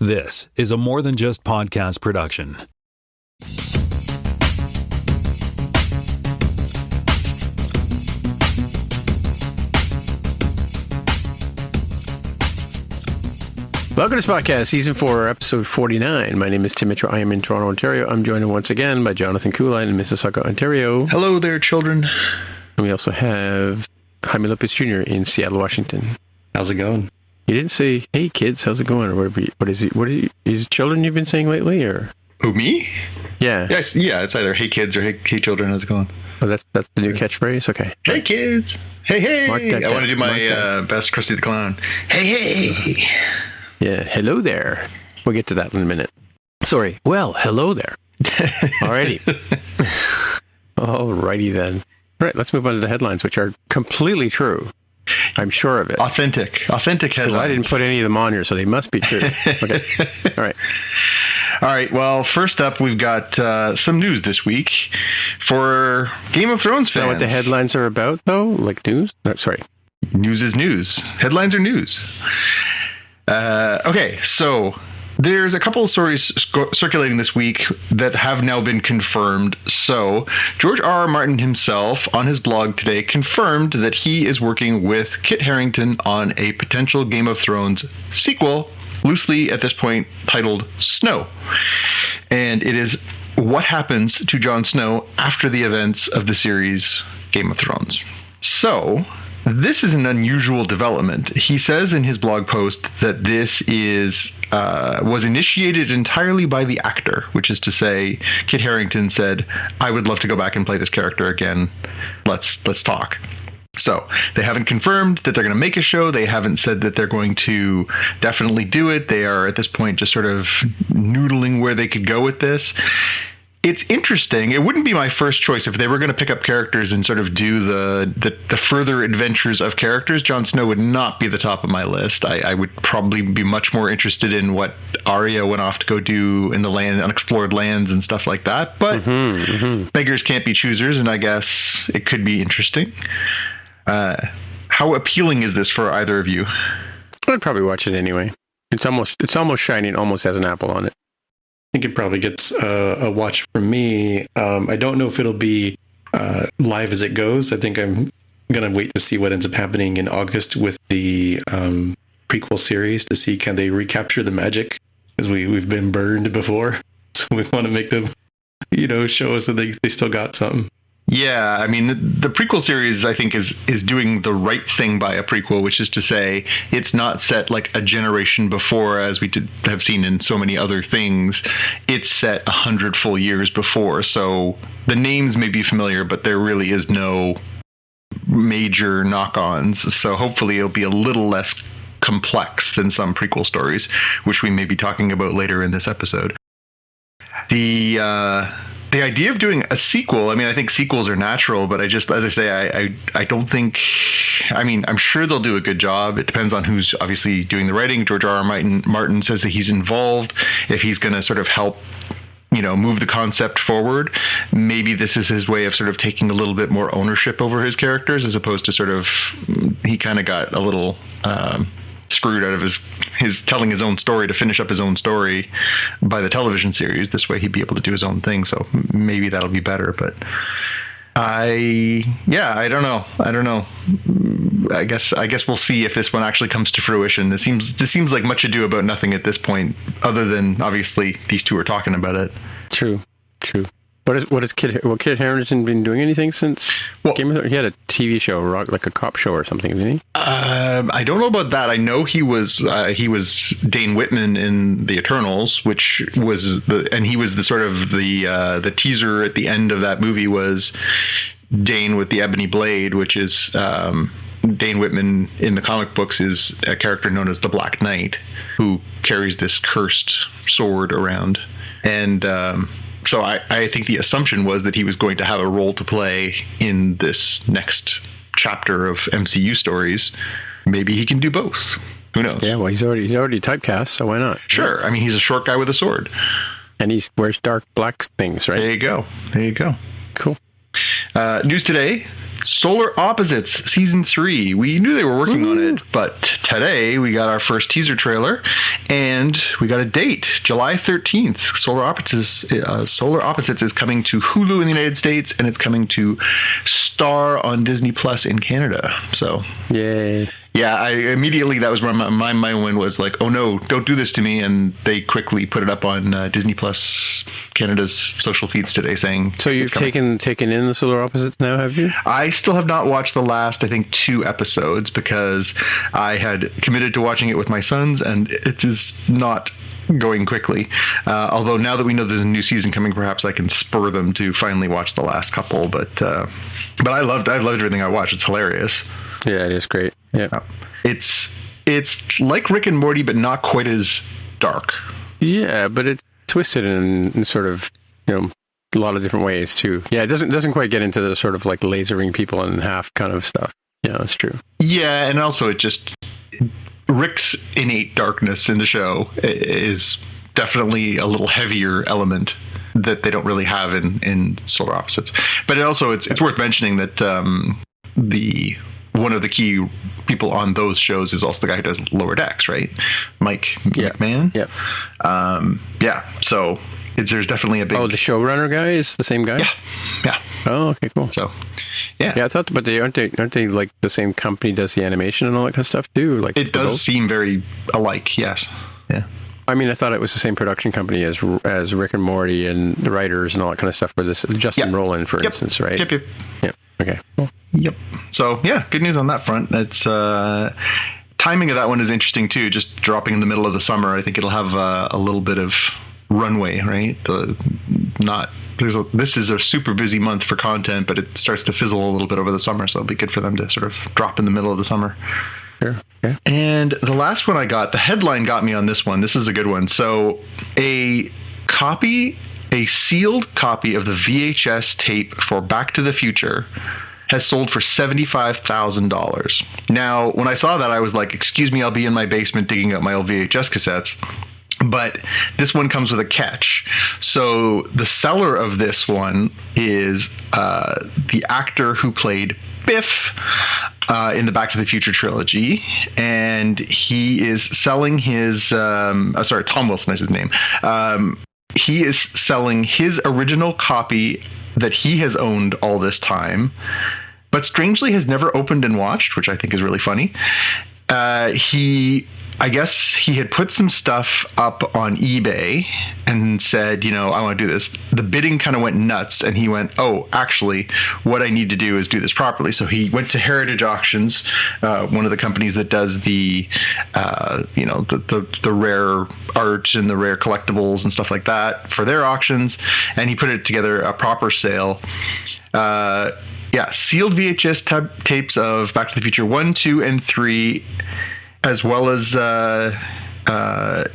This is a More Than Just Podcast production. Welcome to this podcast, Season 4, Episode 49. My name is Tim Mitchell. I am in Toronto, Ontario. I'm joined once again by Jonathan Kuline in Mississauga, Ontario. Hello there, children. And we also have Jaime Lopez Jr. in Seattle, Washington. How's it going? You didn't say, "Hey kids, how's it going?" or whatever. What is it children you've been saying lately, or? Who, me? Yeah. Yes, yeah, it's either "Hey kids" or "Hey children, how's it going?" Oh, that's the new catchphrase. Okay. Hey kids. Hey. I want to do my best Krusty the Clown. Hey. Yeah. Hello there. We'll get to that in a minute. Sorry. Well, hello there. Alrighty. Alrighty then. All right. Let's move on to the headlines, which are completely true. I'm sure of it. Authentic headlines. I didn't put any of them on here, so they must be true. Okay. All right. Well, first up, we've got some news this week for Game of Thrones fans. Is that what the headlines are about, though? Like news? No, sorry. News is news. Headlines are news. Okay, so there's a couple of stories circulating this week that have now been confirmed. So George R.R. Martin himself on his blog today confirmed that he is working with Kit Harington on a potential Game of Thrones sequel, loosely at this point titled Snow. And it is what happens to Jon Snow after the events of the series Game of Thrones. So this is an unusual development. He says in his blog post that this was initiated entirely by the actor, which is to say, Kit Harington said, "I would love to go back and play this character again. Let's talk." So they haven't confirmed that they're going to make a show. They haven't said that they're going to definitely do it. They are at this point just sort of noodling where they could go with this. It's interesting. It wouldn't be my first choice if they were going to pick up characters and sort of do the further adventures of characters. Jon Snow would not be the top of my list. I would probably be much more interested in what Arya went off to go do in the unexplored lands and stuff like that. But beggars can't be choosers, and I guess it could be interesting. How appealing is this for either of you? I'd probably watch it anyway. It's almost shiny and almost has an apple on it. I think it probably gets a watch from me. I don't know if it'll be live as it goes. I think I'm going to wait to see what ends up happening in August with the prequel series to see can they recapture the magic, because we've been burned before. So we want to make them, show us that they still got something. Yeah, I mean, the prequel series, I think, is doing the right thing by a prequel, which is to say it's not set like a generation before, as we have seen in so many other things. It's set 100 full years before. So the names may be familiar, but there really is no major knock-ons. So hopefully it'll be a little less complex than some prequel stories, which we may be talking about later in this episode. The idea of doing a sequel, I mean, I think sequels are natural, but as I say, I don't think, I mean, I'm sure they'll do a good job. It depends on who's obviously doing the writing. George R.R. Martin says that he's involved. If he's going to sort of help, move the concept forward, maybe this is his way of sort of taking a little bit more ownership over his characters, as opposed to sort of, he kind of got a little screwed out of his telling his own story to finish up his own story by the television series. This way he'd be able to do his own thing. So maybe that'll be better, but I don't know. I guess we'll see if this one actually comes to fruition. This seems like much ado about nothing at this point, other than obviously these two are talking about it. True. What has Kit Harington been doing anything since Game of Thrones? He had a TV show, like a cop show or something, didn't he? I don't know about that. I know he was Dane Whitman in The Eternals, which was he was the sort of the teaser at the end of that movie was Dane with the ebony blade, which is Dane Whitman in the comic books is a character known as the Black Knight, who carries this cursed sword around. And so I think the assumption was that he was going to have a role to play in this next chapter of MCU stories. Maybe he can do both. Who knows? Yeah, well, he's already typecast, so why not? Sure. I mean, he's a short guy with a sword. And he wears dark black things, right? There you go. Cool. News today. Solar Opposites Season 3. We knew they were working on it, but today we got our first teaser trailer, and we got a date, July 13th. Solar Opposites is coming to Hulu in the United States, and it's coming to Star on Disney Plus in Canada. So, yay. Yeah, that was where my mind went, was like, oh no, don't do this to me. And they quickly put it up on Disney Plus Canada's social feeds today saying... So you've taken in the Solar Opposites now, have you? I still have not watched the last, I think, 2 episodes because I had committed to watching it with my sons, and it is not going quickly. Although now that we know there's a new season coming, perhaps I can spur them to finally watch the last couple. But I loved everything I watched. It's hilarious. Yeah, it is great. Yeah, it's like Rick and Morty, but not quite as dark. Yeah, but it's twisted in sort of, a lot of different ways too. Yeah, it doesn't quite get into the sort of like lasering people in half kind of stuff. Yeah, that's true. Yeah, and also Rick's innate darkness in the show is definitely a little heavier element that they don't really have in Solar Opposites. But it's worth mentioning that one of the key people on those shows is also the guy who does Lower Decks, right? Mike McMahon. Yeah. So there's definitely a big... Oh, the showrunner guy is the same guy? Yeah. Oh, okay, cool. So, yeah. Yeah, I thought, but aren't they like the same company does the animation and all that kind of stuff too? Like it does seem very alike. Yes. Yeah. I mean, I thought it was the same production company as Rick and Morty and the writers and all that kind of stuff for this. Justin Roiland, for instance, right? Yep. Yeah. Okay. Cool. Yep. So, yeah, good news on that front. It's timing of that one is interesting too. Just dropping in the middle of the summer. I think it'll have a little bit of runway, right? This is a super busy month for content, but it starts to fizzle a little bit over the summer. So it'll be good for them to sort of drop in the middle of the summer. Sure. Okay. And the last one I got, the headline got me on this one. This is a good one. So a sealed copy of the VHS tape for Back to the Future has sold for $75,000. Now, when I saw that, I was like, excuse me, I'll be in my basement digging up my old VHS cassettes. But this one comes with a catch. So the seller of this one is the actor who played Biff in the Back to the Future trilogy, and he is selling his Tom Wilson is his name. He is selling his original copy that he has owned all this time, but strangely has never opened and watched, which I think is really funny. I guess he had put some stuff up on eBay and said, I want to do this. The bidding kind of went nuts, and he went, oh, actually, what I need to do is do this properly. So he went to Heritage Auctions, one of the companies that does the rare art and the rare collectibles and stuff like that for their auctions, and he put it together a proper sale. Sealed VHS tapes of Back to the Future 1, 2, and 3, as well as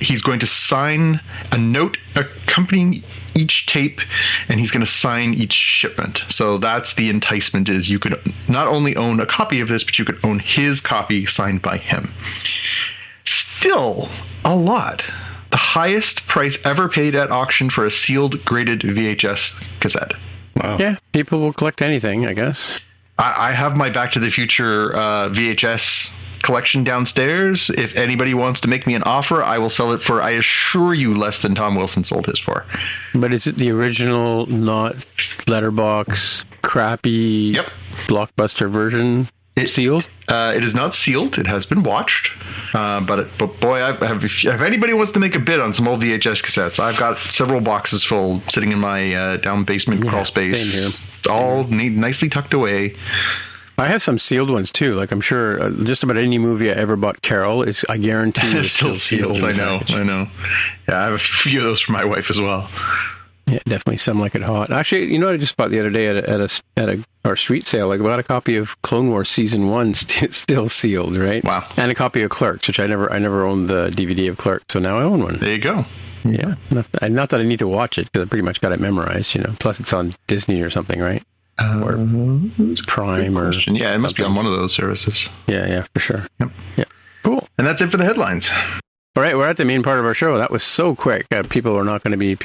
he's going to sign a note accompanying each tape, and he's going to sign each shipment. So that's the enticement, is you could not only own a copy of this, but you could own his copy signed by him. Still a lot. The highest price ever paid at auction for a sealed graded VHS cassette. Wow. Yeah, people will collect anything, I guess. I have my Back to the Future VHS collection downstairs. If anybody wants to make me an offer, I will sell it for, I assure you, less than Tom Wilson sold his for. But is it the original, not letterbox, crappy blockbuster version? Sealed? It is not sealed. It has been watched. But boy, if anybody wants to make a bid on some old VHS cassettes, I've got several boxes full sitting in my down basement crawl space. Same here. It's all nicely tucked away. I have some sealed ones too. Like, I'm sure just about any movie I ever bought, Carol, I guarantee it's still sealed. I know. Yeah, I have a few of those for my wife as well. Yeah, definitely. Some like it hot. Actually, what I just bought the other day at our street sale? Like, I bought a copy of Clone Wars Season 1 still sealed, right? Wow. And a copy of Clerks, which I never owned the DVD of Clerks, so now I own one. There you go. Yeah. Not that I need to watch it, because I pretty much got it memorized, Plus it's on Disney or something, right? Or Prime or... Yeah, it must be on one of those services. Yeah, for sure. Yep. Yeah. Cool. And that's it for the headlines. All right, we're at the main part of our show. That was so quick. People are going to be,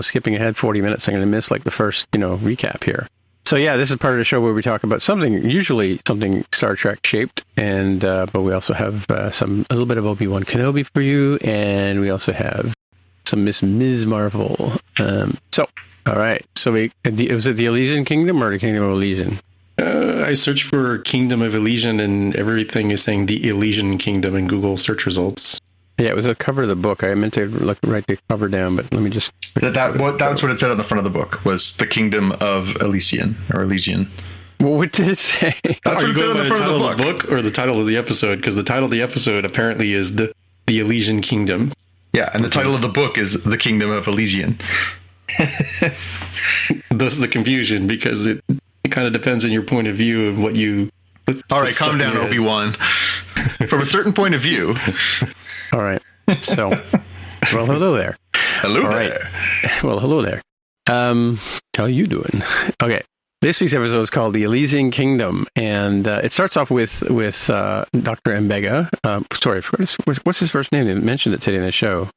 skipping ahead 40 minutes. They're going to miss like the first, recap here. So yeah, this is part of the show where we talk about usually something Star Trek shaped, and but we also have a little bit of Obi-Wan Kenobi for you, and we also have some Ms. Marvel. All right. So was it the Elysian Kingdom or the Kingdom of Elysian? I searched for Kingdom of Elysian, and everything is saying the Elysian Kingdom in Google search results. Yeah, it was a cover of the book. I meant to write the cover down, but let me just... That's what it said on the front of the book, was the Kingdom of Elysian, or Elysian. Well, what did it say? That's Are you going by the title of the book or the title of the episode? Because the title of the episode apparently is the Elysian Kingdom. Yeah, and the title of the book is The Kingdom of Elysian. Thus the confusion, because it kind of depends on your point of view of what you... All right, calm down, Obi-Wan. From a certain point of view... All right. So, well, hello there. Hello All there. Right. Well, hello there. How you doing? Okay. This week's episode is called The Elysian Kingdom, and it starts off with Dr. Mbega. Sorry, what's his first name? They mentioned it today in the show.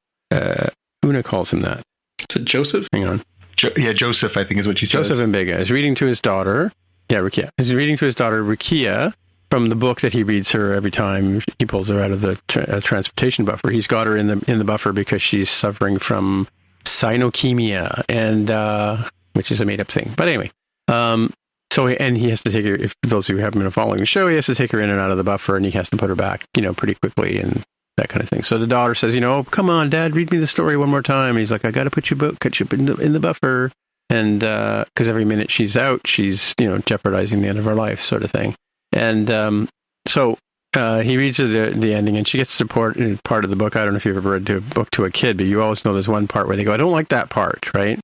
Una calls him that. Is it Joseph? Hang on. Joseph, I think is what she says. Joseph Mbega is reading to his daughter. Yeah, Rikia. He's reading to his daughter, Rikia, from the book that he reads her every time he pulls her out of the transportation buffer. He's got her in the buffer because she's suffering from cyanochemia, and which is a made up thing. But anyway, so he has to take her. If those of you who haven't been following the show, he has to take her in and out of the buffer, and he has to put her back, pretty quickly and that kind of thing. So the daughter says, come on, Dad, read me the story one more time. And he's like, I got to put you in the buffer, and because every minute she's out, she's jeopardizing the end of her life, sort of thing. And so he reads her the ending, and she gets to part of the book. I don't know if you've ever read a book to a kid, but you always know there's one part where they go, I don't like that part, right?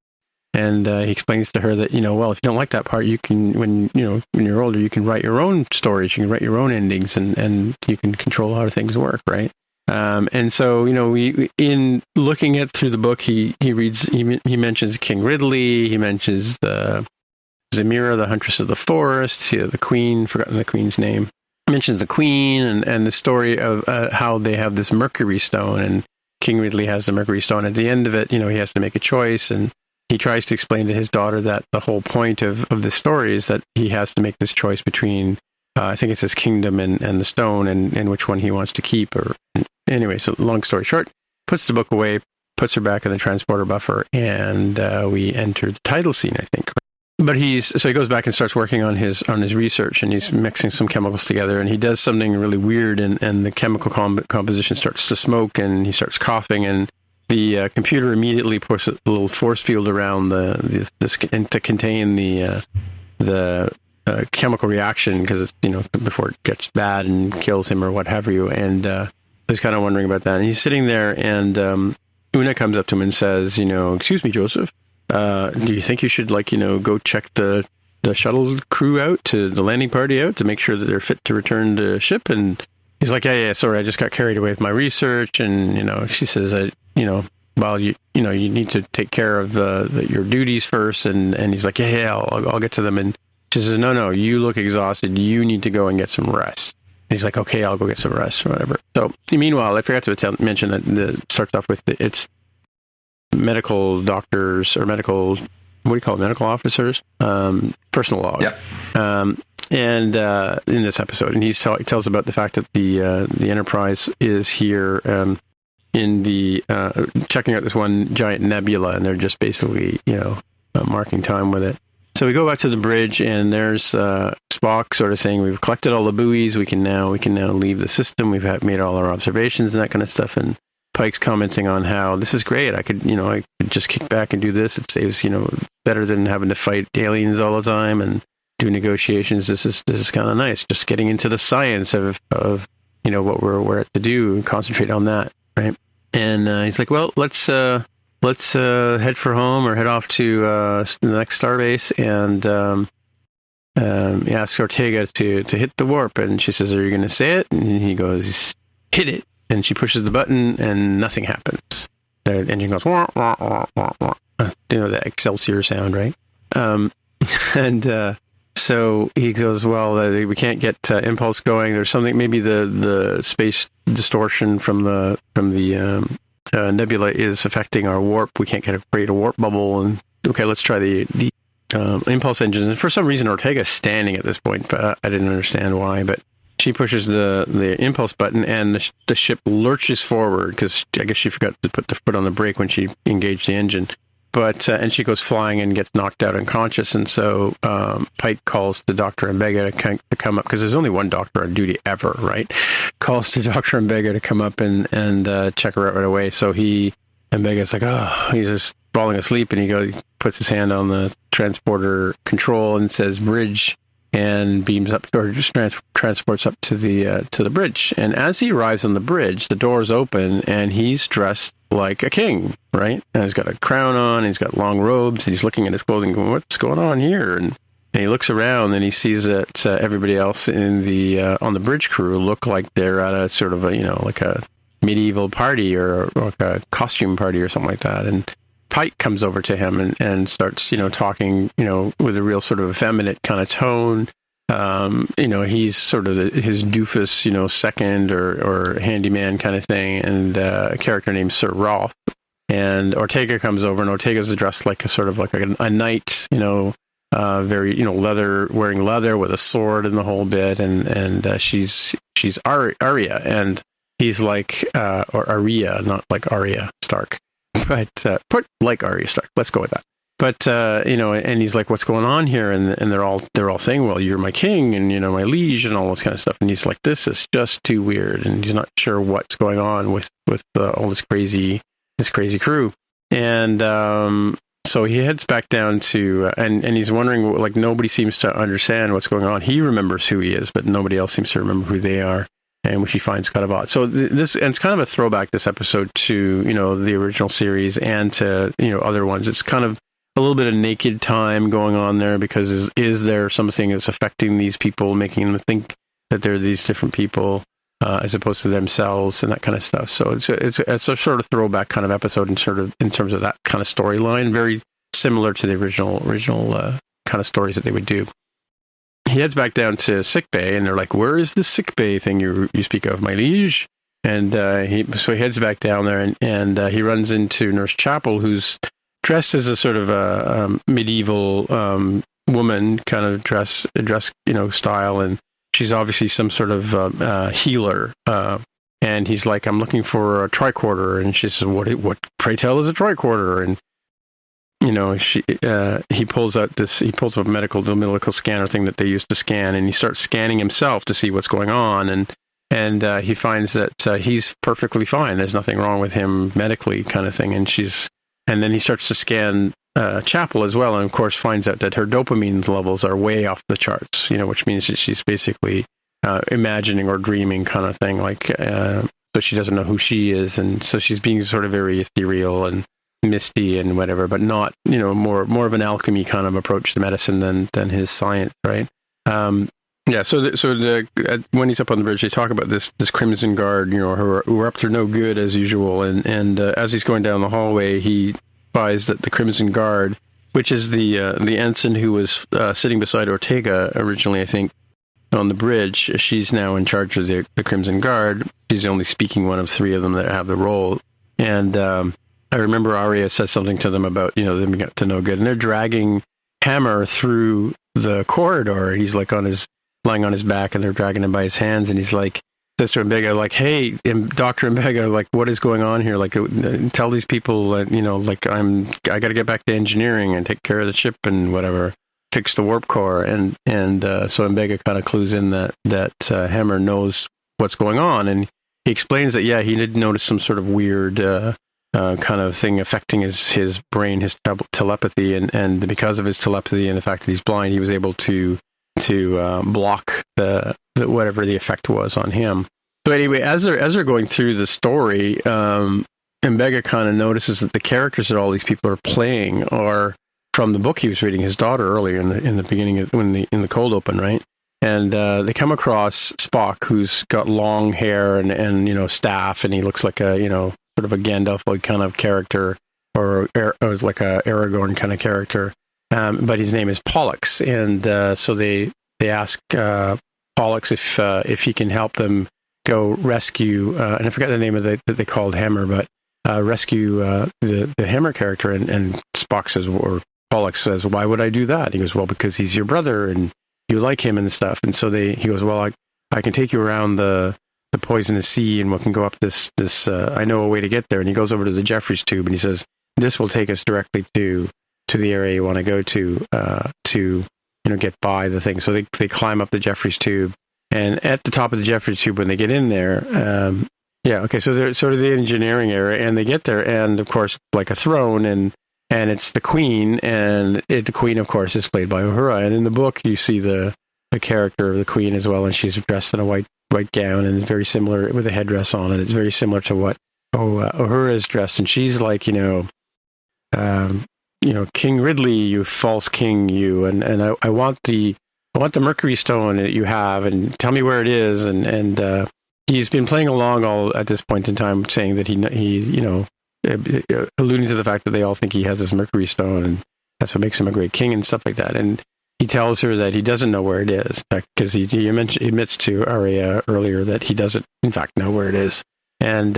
And he explains to her that, well, if you don't like that part, you can, when you're older, you can write your own stories, you can write your own endings, and you can control how things work, right? And so, we in looking at through the book, he mentions King Ridley, he mentions Zamira, the Huntress of the Forest, the Queen, forgotten the Queen's name, mentions the Queen and the story of how they have this Mercury Stone, and King Ridley has the Mercury Stone. At the end of it, he has to make a choice, and he tries to explain to his daughter that the whole point of the story is that he has to make this choice between, I think it's his kingdom and the stone, and which one he wants to keep. Anyway, so long story short, puts the book away, puts her back in the transporter buffer, and we enter the title scene, I think. But he goes back and starts working on his research, and he's mixing some chemicals together, and he does something really weird, and the chemical composition starts to smoke, and he starts coughing, and the computer immediately puts a little force field around this to contain the chemical reaction, because it's before it gets bad and kills him or what have you. And I was kind of wondering about that. And he's sitting there, and Una comes up to him and says, excuse me, Joseph. Do you think you should go check the shuttle crew out, to the landing party out, to make sure that they're fit to return to ship? And he's like, yeah, sorry, I just got carried away with my research. And she says, well, you need to take care of your duties first. And he's like, yeah, I'll get to them. And she says, no, you look exhausted. You need to go and get some rest. And he's like, okay, I'll go get some rest or whatever. So meanwhile, I forgot to mention that it starts off with it's medical doctors or medical officers, personal log. Yeah. And in this episode, and he tells about the fact that the Enterprise is here in the checking out this one giant nebula, and they're just basically marking time with it. So we go back to the bridge, and there's Spock sort of saying, we've collected all the buoys, we can now leave the system, we've made all our observations and that kind of stuff. And Pike's commenting on how this is great. I could just kick back and do this. It saves, better than having to fight aliens all the time and do negotiations. This is kind of nice. Just getting into the science of what we're at to do and concentrate on that, right? And he's like, well, let's head for home, or head off to the next starbase, and he asks Ortega to hit the warp. And she says, are you going to say it? And he goes, hit it. And she pushes the button, and nothing happens. The engine goes, wah, wah, wah, wah, wah. The Excelsior sound, right? So he goes, well, we can't get impulse going. There's something, maybe the space distortion from the nebula is affecting our warp. We can't create a warp bubble. And okay, let's try the impulse engines. And for some reason, Ortega's standing at this point, but I didn't understand why. But she pushes the impulse button, and the ship lurches forward because I guess she forgot to put the foot on the brake when she engaged the engine. But and she goes flying and gets knocked out unconscious. And so Pike calls to Dr. Mbega to come up, because there's only one doctor on duty ever, right? Calls to Dr. Mbega to come up and check her out right away. So Mbega's like, he's just falling asleep, and he puts his hand on the transporter control and says bridge, and beams up, or just transports up to the bridge. And as he arrives on the bridge, the doors open, and he's dressed like a king, right? And he's got a crown on, he's got long robes, and he's looking at his clothing going, what's going on here? And he looks around, and he sees that everybody else in the on the bridge crew look like they're at a sort of like a medieval party or like a costume party or something like that. And Pike comes over to him and starts, talking, with a real sort of effeminate kind of tone. He's sort of his doofus, second or handyman kind of thing, and a character named Sir Roth. And Ortega comes over, and Ortega's dressed like a sort of like a knight, very, leather, wearing leather with a sword and the whole bit. And she's Arya, and he's like, or Arya, not like Arya Stark, but put like Arya Stark. Let's go with that. But and he's like, "What's going on here?" And they're all saying, "Well, you're my king, and my liege, and all this kind of stuff." And he's like, "This is just too weird," and he's not sure what's going on with all this crazy crew. And so he heads back down to and he's wondering, like, nobody seems to understand what's going on. He remembers who he is, but nobody else seems to remember who they are, and which he finds kind of odd. So and it's kind of a throwback, this episode, to the original series and to other ones. It's kind of a little bit of naked time going on there, because is there something that's affecting these people, making them think that they're these different people as opposed to themselves, and that kind of stuff. So it's a sort of throwback kind of episode in terms of that kind of storyline, very similar to the original kind of stories that they would do. He heads back down to sickbay, and they're like, "Where is the sickbay thing you speak of, my liege?" And he heads back down there, and he runs into Nurse Chapel, who's dressed as a sort of a medieval woman kind of dress style, and she's obviously some sort of healer. And he's like, "I'm looking for a tricorder," and she says, "What pray tell is a tricorder?" And he pulls up a medical scanner thing that they used to scan, and he starts scanning himself to see what's going on, and he finds that he's perfectly fine. There's nothing wrong with him medically, kind of thing. And then he starts to scan Chapel as well, and of course finds out that her dopamine levels are way off the charts, which means that she's basically imagining or dreaming kind of thing, like, so she doesn't know who she is, and so she's being sort of very ethereal and misty and whatever, but not, more of an alchemy kind of approach to medicine than his science, right? Yeah, so when he's up on the bridge, they talk about this Crimson Guard, who are up to no good as usual, and as he's going down the hallway, he spies that the Crimson Guard, which is the ensign who was sitting beside Ortega originally, I think, on the bridge. She's now in charge of the Crimson Guard. She's only speaking one of three of them that have the role, and I remember Arya says something to them about them being up to no good, and they're dragging Hammer through the corridor. He's like lying on his back, and they're dragging him by his hands, and he's like, Sister Mbega, like, "Hey, Dr. Mbega, like, what is going on here? Like, tell these people that, like, I got to get back to engineering and take care of the ship and whatever, fix the warp core." And so Mbega kind of clues in that Hammer knows what's going on, and he explains that, yeah, he did notice some sort of weird kind of thing affecting his brain, his telepathy, and because of his telepathy and the fact that he's blind, he was able to block the whatever the effect was on him. So anyway, as they're going through the story, Mbega kind of notices that the characters that all these people are playing are from the book he was reading his daughter earlier in the beginning of in the cold open, right? And they come across Spock, who's got long hair and staff, and he looks like a sort of a Gandalf-like kind of character, or like a Aragorn kind of character. But his name is Pollux, and so they ask Pollux if he can help them go rescue, and I forgot the name of that they called Hammer, but rescue the Hammer character, and Spock says, or Pollux says, "Why would I do that?" He goes, "Well, because he's your brother and you like him and stuff." And so he goes, "Well, I can take you around the poisonous sea and we can go up this I know a way to get there." And he goes over to the Jeffries tube and he says, "This will take us directly to the area you want to go to get by the thing." So they climb up the Jeffries tube, and at the top of the Jeffries tube when they get in there, so they're sort of the engineering area, and they get there, and of course like a throne, and it's the queen, and the queen of course is played by Uhura, and in the book you see the character of the queen as well, and she's dressed in a white gown, and it's very similar with a headdress on, and it's very similar to what Uhura is dressed, and she's like King Ridley, you false king, you, and I want the Mercury Stone that you have, and tell me where it is, and he's been playing along all at this point in time, saying that he alluding to the fact that they all think he has this Mercury Stone, and that's what makes him a great king and stuff like that. And he tells her that he doesn't know where it is, because he admits to Arya earlier that he doesn't, in fact, know where it is. And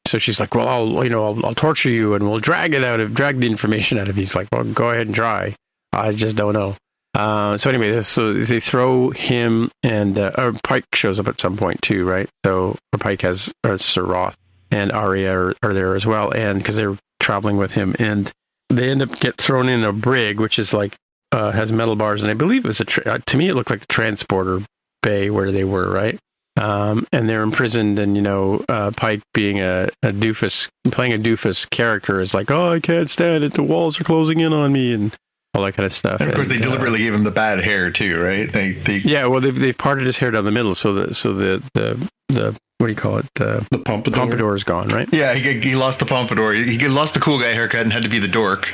so she's like, "Well, I'll torture you, and we'll drag the information out of you." He's like, "Well, go ahead and try. I just don't know." So anyway, so they throw him, and Pike shows up at some point too, right? So Pike has Sir Roth and Arya are there as well, and because they're traveling with him, and they end up get thrown in a brig, which is like has metal bars, and I believe it was to me it looked like a transporter bay where they were, right? And they're imprisoned, and Pike, being a doofus, playing a doofus character, is like, "Oh, I can't stand it. The walls are closing in on me," and all that kind of stuff. And of course, they deliberately gave him the bad hair too, right? They've parted his hair down the middle, so the what do you call it? The pompadour is gone, right? Yeah, he lost the pompadour. He lost the cool guy haircut and had to be the dork.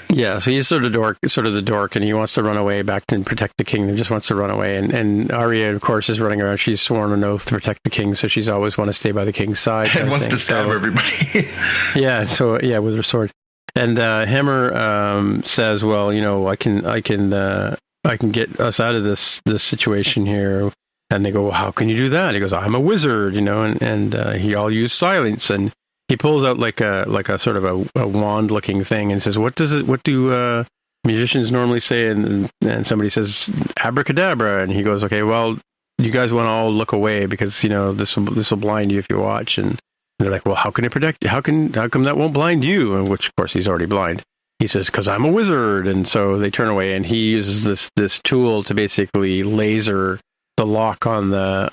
Yeah, so he's sort of the dork, and he wants to run away back and protect the kingdom. Just wants to run away, and Arya, of course, is running around. She's sworn an oath to protect the king, so she's always want to stay by the king's side and wants to stab everybody. with her sword. And Hammer says, "Well, I can get us out of this situation here." And they go, "Well, how can you do that?" He goes, "I'm a wizard, and I'll use silence." And he pulls out like a sort of a wand looking thing and says, "What do musicians normally say?" And somebody says, "Abracadabra." And he goes, "Okay, well, you guys want to all look away because this will blind you if you watch." And they're like, "Well, how can it protect you? How come that won't blind you?" And which, of course, he's already blind. He says, "Because I'm a wizard." And so they turn away, and he uses this tool to basically laser the lock on the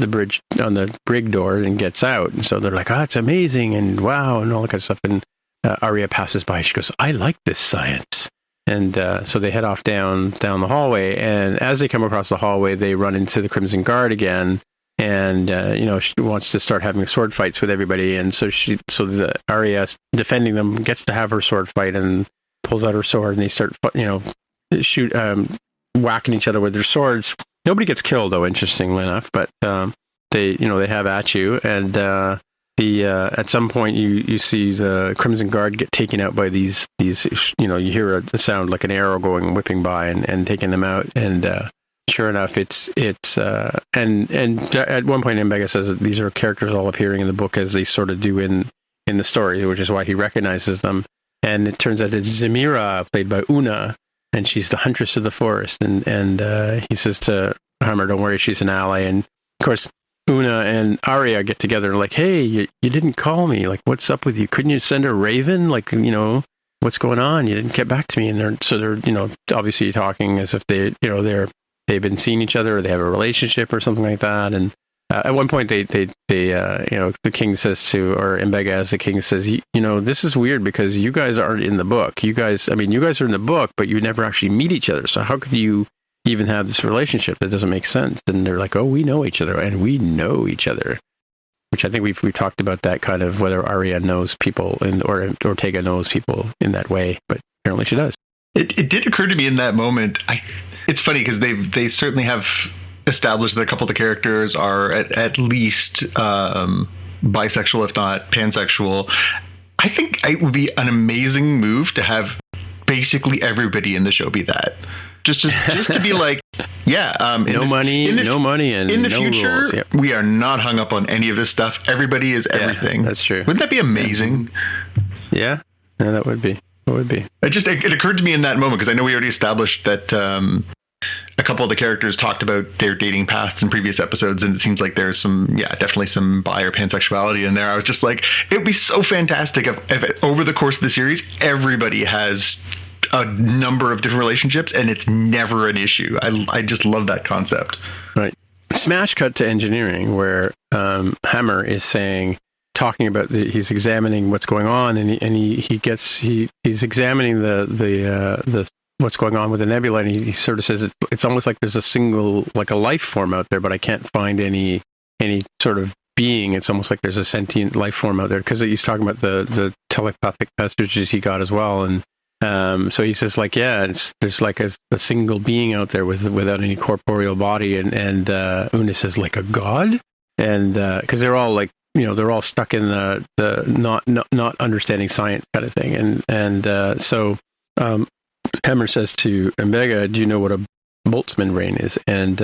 bridge, on the brig door, and gets out. And so they're like, "Oh, it's amazing," and wow, and all that kind of stuff. And Arya passes by. She goes, "I like this science." And so they head off down the hallway. And as they come across the hallway, they run into the Crimson Guard again. And she wants to start having sword fights with everybody. And so the Arya defending them gets to have her sword fight and pulls out her sword, and they start whacking each other with their swords. Nobody gets killed, though, interestingly enough, but they have at you, and at some point you see the Crimson Guard get taken out by these you hear a sound like an arrow whipping by and taking them out, and sure enough, it's and at one point Mbega says that these are characters all appearing in the book as they sort of do in the story, which is why he recognizes them, and it turns out it's Zemira, played by Una. And she's the huntress of the forest, and he says to Hammer, "Don't worry, she's an ally." And of course, Una and Arya get together and like, "Hey, you didn't call me. Like, what's up with you? Couldn't you send a raven? Like, what's going on? You didn't get back to me." And they're obviously talking as if they've been seeing each other, or they have a relationship or something like that. And at one point, the king says to, or Mbega as the king says, "This is weird because you guys aren't in the book. You guys are in the book, but you never actually meet each other. So how could you even have this relationship? That doesn't make sense." And they're like, "Oh, we know each other, and we know each other," which I think we've talked about that kind of whether Arya knows people or Ortega knows people in that way, but apparently she does. It did occur to me in that moment. It's funny because they certainly have established that a couple of the characters are at least bisexual, if not pansexual. I think it would be an amazing move to have basically everybody in the show be that. Just to be like, yeah, no money, and in the no future, rules. Yep. We are not hung up on any of this stuff. Everybody is everything. Yeah, that's true. Wouldn't that be amazing? Yeah, that would be. What would be? It occurred to me in that moment, because I know we already established that a couple of the characters talked about their dating pasts in previous episodes, and it seems like there's definitely some bi or pansexuality in there. I was just like, it would be so fantastic if over the course of the series, everybody has a number of different relationships and it's never an issue. I just love that concept. Right. Smash cut to engineering, where Hammer is talking about he's examining what's going on, and he's examining the what's going on with the nebula, and he sort of says it's almost like there's a single, like a life form out there, but I can't find any sort of being. It's almost like there's a sentient life form out there, because he's talking about the telepathic messages he got as well, and so he says, like, there's like a single being out there without any corporeal body, and Una says, like a god, and because they're all like, they're all stuck in the not understanding science kind of thing, and so Hammer says to Mbega, do you know what a Boltzmann brain is? And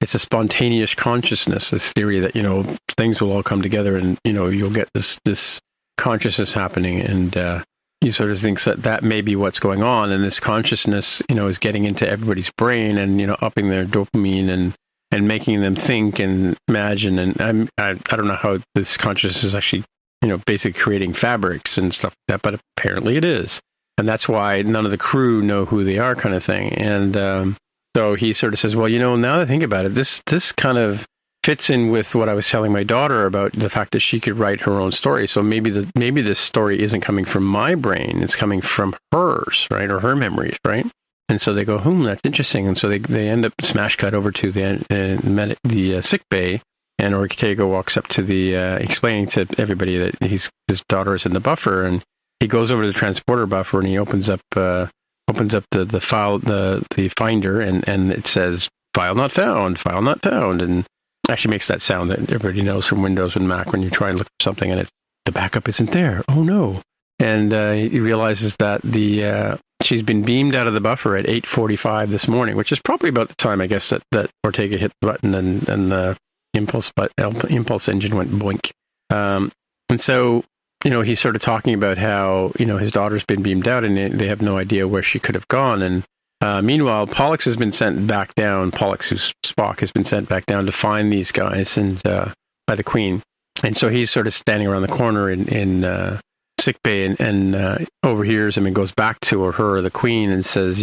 it's a spontaneous consciousness, this theory that things will all come together, and you'll get this consciousness happening, and you sort of think that may be what's going on, and this consciousness is getting into everybody's brain, and upping their dopamine and making them think and imagine, and I don't know how this consciousness is actually basically creating fabrics and stuff like that, but apparently it is. And that's why none of the crew know who they are, kind of thing. And so he sort of says, well, now that I think about it, this kind of fits in with what I was telling my daughter about the fact that she could write her own story. So maybe this story isn't coming from my brain; it's coming from hers, right, or her memories, right? And so they go, that's interesting. And so they end up smash cut over to the sick bay, and Ortega walks up to explaining to everybody that his daughter is in the buffer, and he goes over to the transporter buffer, and he opens up the file, the finder, and it says file not found, and actually makes that sound that everybody knows from Windows and Mac when you try and look for something and the backup isn't there. Oh no! And he realizes that she's been beamed out of the buffer at 8:45 this morning, which is probably about the time, I guess, that Ortega hit the button and the impulse engine went boink. And so he's sort of talking about how his daughter's been beamed out and they have no idea where she could have gone. And meanwhile, Pollux has been sent back down. Pollux, who's Spock, has been sent back down to find these guys and by the Queen. And so he's sort of standing around the corner in sickbay and overhears him and goes back to her, the Queen, and says,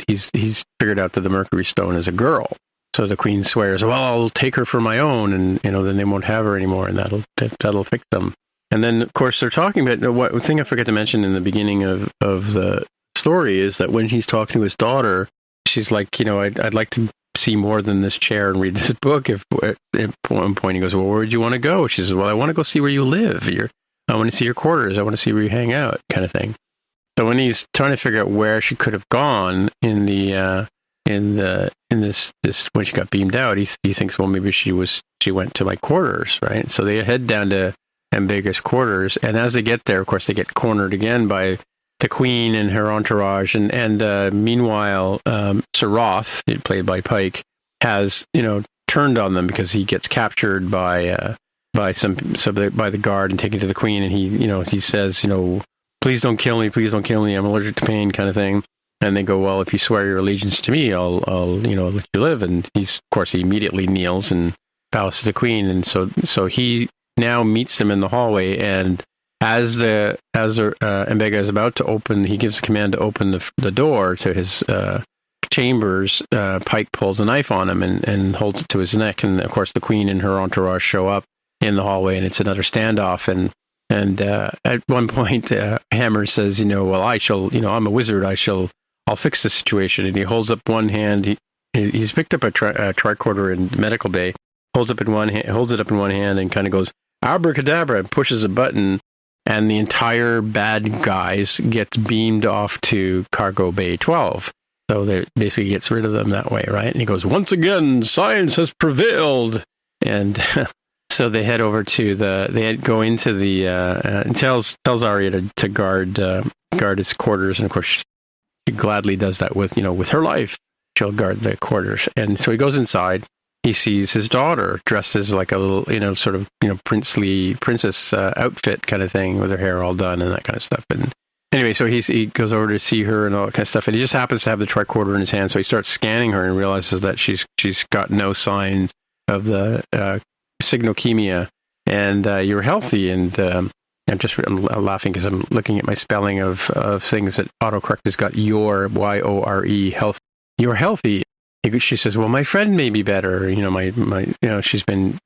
he's figured out that the Mercury Stone is a girl. So the Queen swears, well, I'll take her for my own, and then they won't have her anymore, and that'll fix them. And then, of course, they're talking about one thing I forgot to mention in the beginning of the story is that when he's talking to his daughter, she's like, I'd like to see more than this chair and read this book. If at one point he goes, well, where would you want to go? She says, well, I want to go see where you live. I want to see your quarters. I want to see where you hang out, kind of thing. So when he's trying to figure out where she could have gone in this when she got beamed out, he thinks, well, maybe she went to my quarters, right? So they head down to Mbega's quarters, and as they get there, of course, they get cornered again by the Queen and her entourage, and meanwhile, Sir Roth, played by Pike, has turned on them because he gets captured by the guard and taken to the Queen, and he says, please don't kill me, I'm allergic to pain, kind of thing. And they go, well, if you swear your allegiance to me, I'll let you live. And he immediately kneels and bows to the Queen, and so he now meets them in the hallway, and as Mbega is about to open, he gives the command to open the door to his chambers. Pike pulls a knife on him and holds it to his neck, and of course the Queen and her entourage show up in the hallway, and it's another standoff. And at one point, Hammer says, well, I'm a wizard, I'll fix the situation. And he holds up one hand. He's picked up a tricorder in medical bay, holds it up in one hand, and kind of goes abracadabra and pushes a button, and the entire bad guys gets beamed off to cargo bay 12. So they basically gets rid of them that way, right? And he goes, once again, science has prevailed. And so they head over to go into the and tells Arya to guard his quarters, and of course she gladly does that with her life. She'll guard the quarters, and so he goes inside. He sees his daughter dressed as like a little, princess outfit kind of thing, with her hair all done and that kind of stuff. And anyway, so he goes over to see her and all that kind of stuff, and he just happens to have the tricorder in his hand, so he starts scanning her and realizes that she's got no signs of the signalchemia, and you're healthy, and I'm laughing because I'm looking at my spelling of things that autocorrect has got your, Y-O-R-E, health. You're healthy. She says, well, my friend may be better. She's been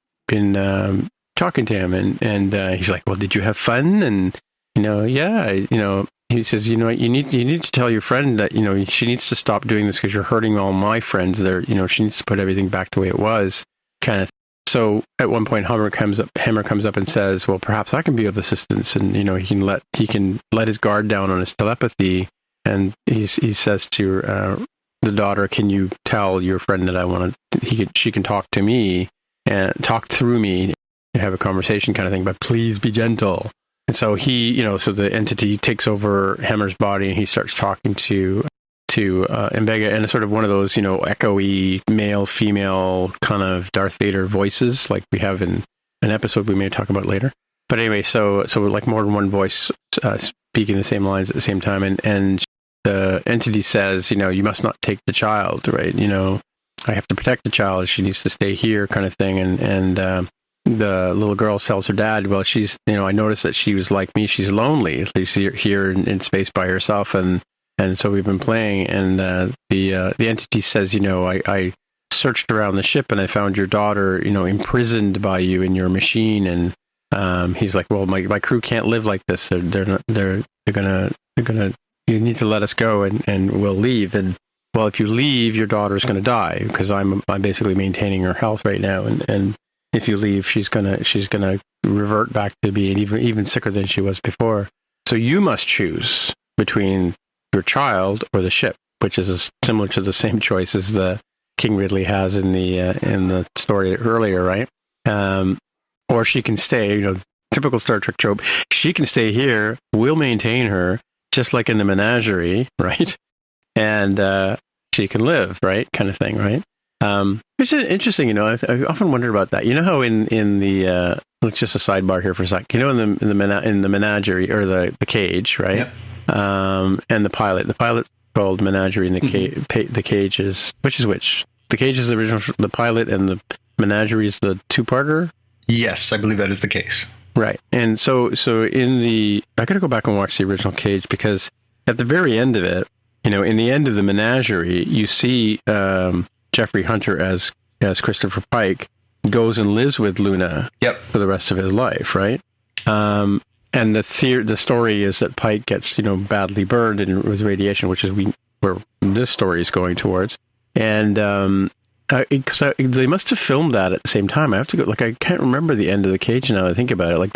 talking to him, and he's like, well, did you have fun? And, yeah, he says, you need to tell your friend that, she needs to stop doing this because you're hurting all my friends. She needs to put everything back the way it was, kind of. So at one point, Hammer comes up and says, well, perhaps I can be of assistance. And, he can let his guard down on his telepathy. And he says to the daughter, can you tell your friend that she can talk to me and talk through me and have a conversation kind of thing, but please be gentle. And so so the entity takes over Hammer's body and he starts talking to Mbega, and it's sort of one of those, echoey male, female kind of Darth Vader voices like we have in an episode we may talk about later. But anyway, so like more than one voice speaking the same lines at the same time, and the entity says, you must not take the child, right? I have to protect the child. She needs to stay here, kind of thing. And the little girl tells her dad, well, she's, I noticed that she was like me. She's lonely. She's here in space by herself, and so we've been playing, and the entity says, I searched around the ship and I found your daughter, imprisoned by you in your machine. And he's like, well, my crew can't live like this. They're gonna, you need to let us go and we'll leave. And well, if you leave, your daughter's gonna die because I'm basically maintaining her health right now. And if you leave, she's gonna revert back to being even sicker than she was before. So you must choose between your child or the ship, which is similar to the same choice as the King Ridley has in the story earlier, right? Or she can stay, typical Star Trek trope. She can stay here. We'll maintain her, just like in the menagerie, right? And she can live, right? Kind of thing, right? Which is interesting, I often wonder about that. You know how in the let's just a sidebar here for a sec. In the menagerie or the cage, right? Yep. And the pilot's called Menagerie, and the cage is which? The cage is the original, the pilot, and the Menagerie is the two-parter? Yes, I believe that is the case. Right. And so I gotta go back and watch the original Cage, because at the very end of it, in the end of the Menagerie, you see Jeffrey Hunter as Christopher Pike goes and lives with Luna for the rest of his life, right? And the story is that Pike gets, badly burned with radiation, which is where this story is going towards. And because they must have filmed that at the same time. I have to go. I can't remember the end of the Cage now that I think about it.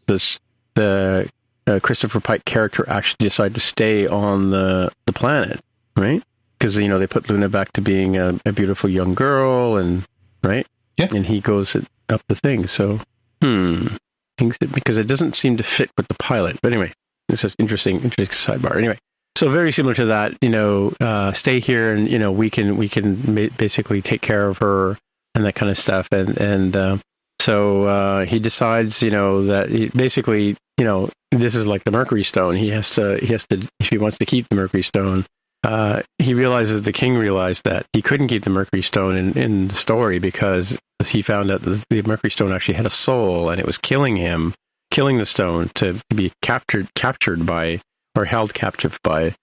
Does the Christopher Pike character actually decide to stay on the planet, right? Because they put Luna back to being a beautiful young girl, and right, and he goes up the thing. So, because it doesn't seem to fit with the pilot. But anyway, it's an interesting sidebar. Anyway, so very similar to that, stay here and, we can basically take care of her and that kind of stuff. So he decides, that he basically, this is like the Mercury Stone. He has to, if he wants to keep the Mercury Stone, he realizes, the king realized that he couldn't keep the Mercury Stone in the story because he found out that the Mercury Stone actually had a soul, and it was killing the stone to be captured by, or held captive by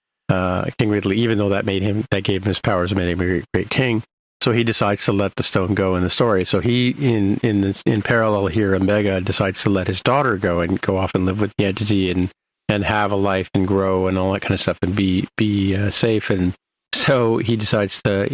King Ridley, even though that gave him his powers and made him a great king. So he decides to let the stone go in the story. So he, in parallel here, Mbega decides to let his daughter go and go off and live with the entity and have a life and grow and all that kind of stuff and be safe. And so he decides to,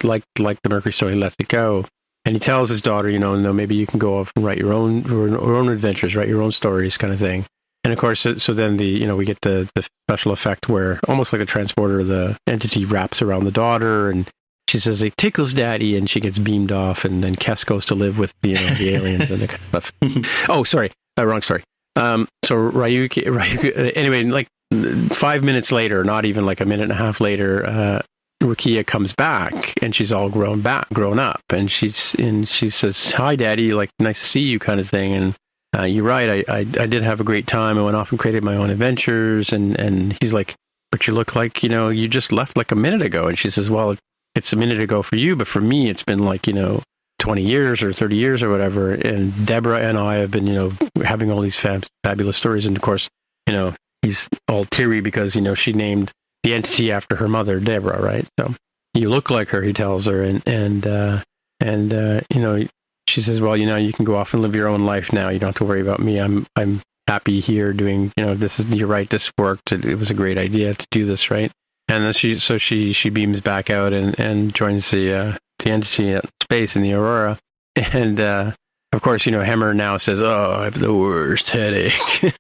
like the Mercury Stone, he lets it go. And he tells his daughter, no, maybe you can go off and write your own adventures, write your own stories, kind of thing. And of course, so then we get the special effect where, almost like a transporter, the entity wraps around the daughter, and she says, it tickles daddy, and she gets beamed off, and then Kes goes to live with the aliens and the kind of stuff. Oh, sorry, wrong story. So Ryuki, anyway, 5 minutes later, not even a minute and a half later, Rukia comes back, and she's all grown up, and she says, hi daddy, nice to see you, kind of thing. you're right. I did have a great time. I went off and created my own adventures. And he's like, but you look like, you just left like a minute ago. And she says, well, it's a minute ago for you, but for me, it's been like, 20 years or 30 years or whatever. And Deborah and I have been, having all these fabulous stories. And of course, he's all teary because, she named the entity after her mother, Deborah, right? So you look like her, he tells her. And she says, well, you can go off and live your own life now. You don't have to worry about me. I'm happy here doing, you're right. This worked. It was a great idea to do this, right? And then she beams back out and joins the entity in space in the Aurora. And, of course, Hemmer now says, oh, I have the worst headache.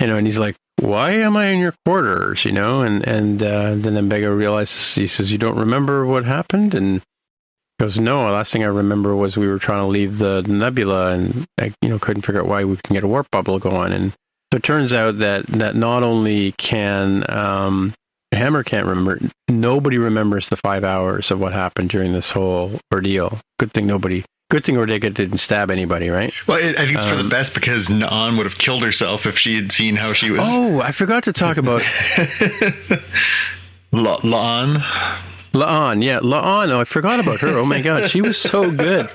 And he's like, why am I in your quarters? And then Bega realizes, he says, you don't remember what happened? And he goes, no, the last thing I remember was we were trying to leave the nebula, and I, couldn't figure out why we can get a warp bubble going. And so it turns out that not only can Hammer can't remember, nobody remembers the 5 hours of what happened during this whole ordeal. Good thing Ortega didn't stab anybody, right? Well, I think it's for the best, because Na'an would have killed herself if she had seen how she was. Oh, I forgot to talk about La'an. La'an, yeah, La'an. Oh, I forgot about her. Oh my God, she was so good.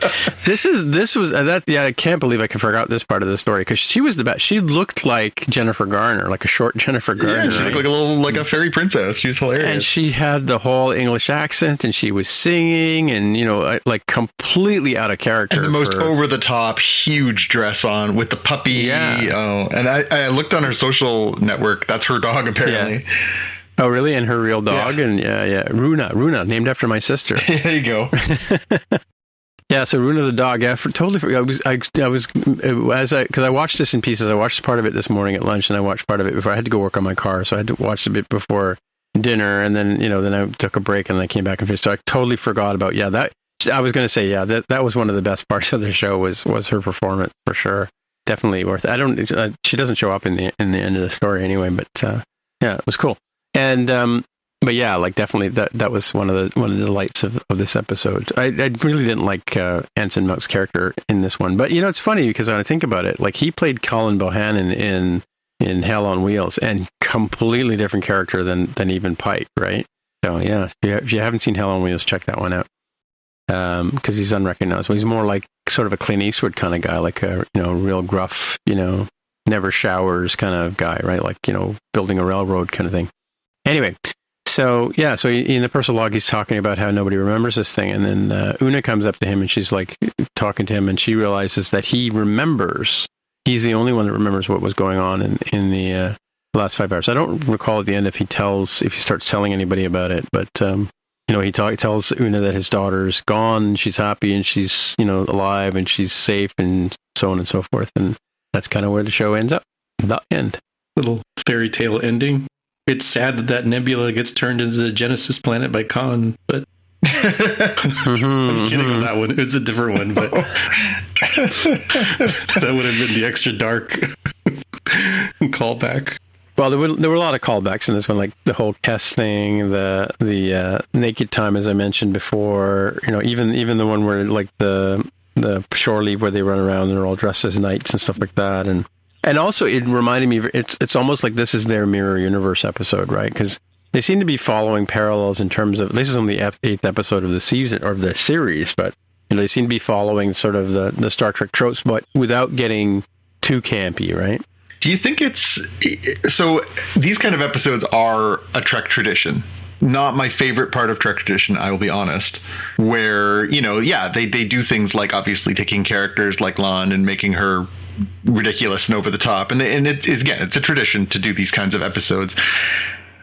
This was that. Yeah, I can't believe I forgot this part of the story, because she was the best. She looked like Jennifer Garner, like a short Jennifer Garner. Yeah, she looked like a fairy princess. She was hilarious, and she had the whole English accent, and she was singing, and like completely out of character. And the most over the top, huge dress on with the puppy. Yeah. Oh, and I looked on her social network. That's her dog, apparently. Yeah. Oh, really? And her real dog? Yeah. And yeah. Runa, named after my sister. There you go. Yeah, so Runa the dog. Yeah, totally forgot. Because I watched this in pieces. I watched part of it this morning at lunch, and I watched part of it before. I had to go work on my car, so I had to watch a bit before dinner, and then then I took a break, and then I came back and finished. So I totally forgot about that. I was going to say that was one of the best parts of the show was her performance for sure. Definitely worth it. She doesn't show up in the end of the story anyway, but yeah, it was cool. And but yeah, like definitely that was one of the delights of this episode. I really didn't like Anson Mount's character in this one, but it's funny because when I think about it, like he played Colin Bohannon in Hell on Wheels, and completely different character than even Pike, right? So yeah, if you haven't seen Hell on Wheels, check that one out, because he's unrecognizable. He's more like sort of a Clint Eastwood kind of guy, like a real gruff, never showers kind of guy, right? Like building a railroad kind of thing. Anyway, so in the personal log, he's talking about how nobody remembers this thing, and then Una comes up to him, and she's like talking to him, and she realizes that he remembers. He's the only one that remembers what was going on in the last 5 hours. I don't recall at the end if he starts telling anybody about it, but he tells Una that his daughter's gone, and she's happy, and she's alive, and she's safe, and so on and so forth, and that's kind of where the show ends up. The end. Little fairy tale ending. It's sad that nebula gets turned into the Genesis planet by Khan, but I'm kidding on that one. It's a different one, but that would have been the extra dark callback. Well, there were a lot of callbacks in this one, like the whole Tess thing, the naked time, as I mentioned before. Even the one where like the shore leave where they run around and they're all dressed as knights and stuff like that, and also it reminded me, it's almost like this is their mirror universe episode, right? Because they seem to be following parallels in terms of, this is only the 8th episode of the season or of the series, but they seem to be following sort of the Star Trek tropes, but without getting too campy, right? Do you think so these kind of episodes are a Trek tradition? Not my favorite part of Trek tradition, I will be honest, where, they do things like obviously taking characters like Lon and making her ridiculous and over the top. And it's a tradition to do these kinds of episodes.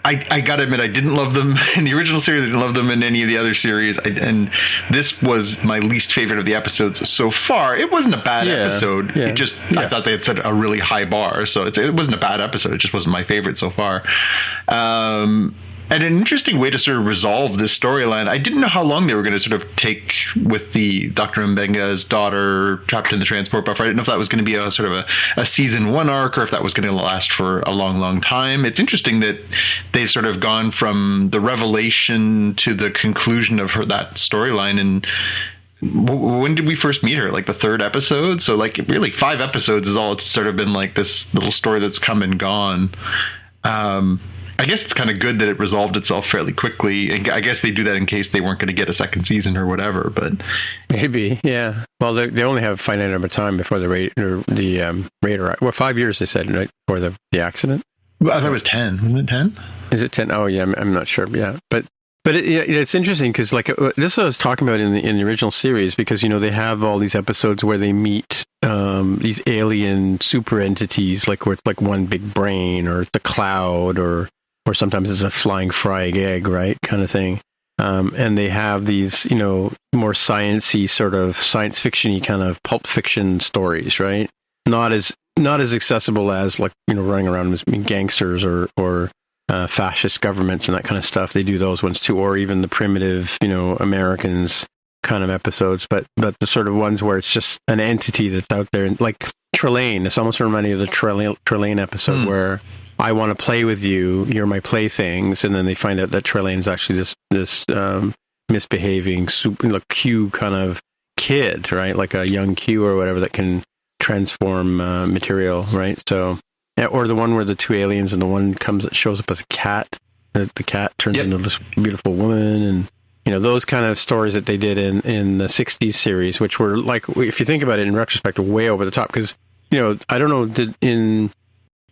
I gotta admit, I didn't love them in the original series. I didn't love them in any of the other series. And this was my least favorite of the episodes so far. It wasn't a bad episode. Yeah, I thought they had set a really high bar. So it wasn't a bad episode. It just wasn't my favorite so far. And an interesting way to sort of resolve this storyline. I didn't know how long they were going to sort of take with the Dr. Mbenga's daughter trapped in the transport buffer. I didn't know if that was going to be a sort of a season 1 arc, or if that was going to last for a long, long time. It's interesting that they've sort of gone from the revelation to the conclusion of that storyline in when did we first meet her? Like the third episode? So like really 5 episodes is all it's sort of been like this little story that's come and gone. I guess it's kind of good that it resolved itself fairly quickly. And I guess they do that in case they weren't going to get a second season or whatever. But maybe, yeah. Well, they only have a finite number of time before the radar. Well, 5 years they said, right, before the accident. Well, I thought it was 10. Wasn't it 10? Is it 10? Oh, yeah. I'm not sure. Yeah, but it's interesting because like this I was talking about in the original series, because they have all these episodes where they meet these alien super entities, like where it's like one big brain, or it's a cloud, or sometimes it's a flying fried egg, right, kind of thing. And they have these more sciencey, sort of science fiction-y kind of pulp fiction stories, right? Not as accessible as like running around as gangsters or fascist governments and that kind of stuff. They do those ones too, or even the primitive Americans kind of episodes. But the sort of ones where it's just an entity that's out there, like Trelane. It's almost reminding me of the Trelane episode where I want to play with you, you're my playthings, and then they find out that Trelane's actually this misbehaving Q kind of kid, right? Like a young Q or whatever that can transform material, right? So, or the one where the 2 aliens and the one shows up as a cat. The cat turns into this beautiful woman, and those kind of stories that they did in the 60s series, which were like, if you think about it in retrospect, way over the top. Because I don't know, in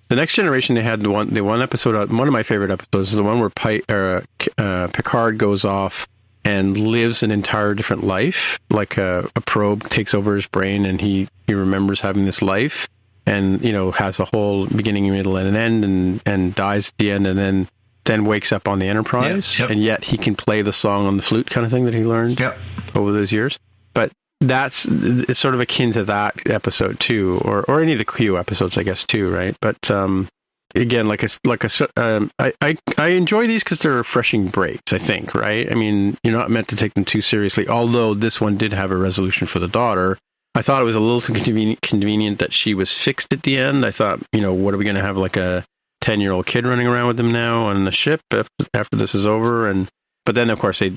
The Next Generation, they had the one episode. One of my favorite episodes is the one where Picard goes off and lives an entire different life. Like a probe takes over his brain, and he remembers having this life, and has a whole beginning, middle, and an end, and dies at the end, and then wakes up on the Enterprise, and yet he can play the song on the flute, kind of thing that he learned over those years. But it's sort of akin to that episode too, or any of the Q episodes, I guess, too, right? But again, I enjoy these because they're refreshing breaks, I think, right? I mean, you're not meant to take them too seriously, although this one did have a resolution for the daughter. I thought it was a little too convenient that she was fixed at the end. I thought, what are we going to have, like a 10-year-old kid running around with them now on the ship after this is over? But then, of course, they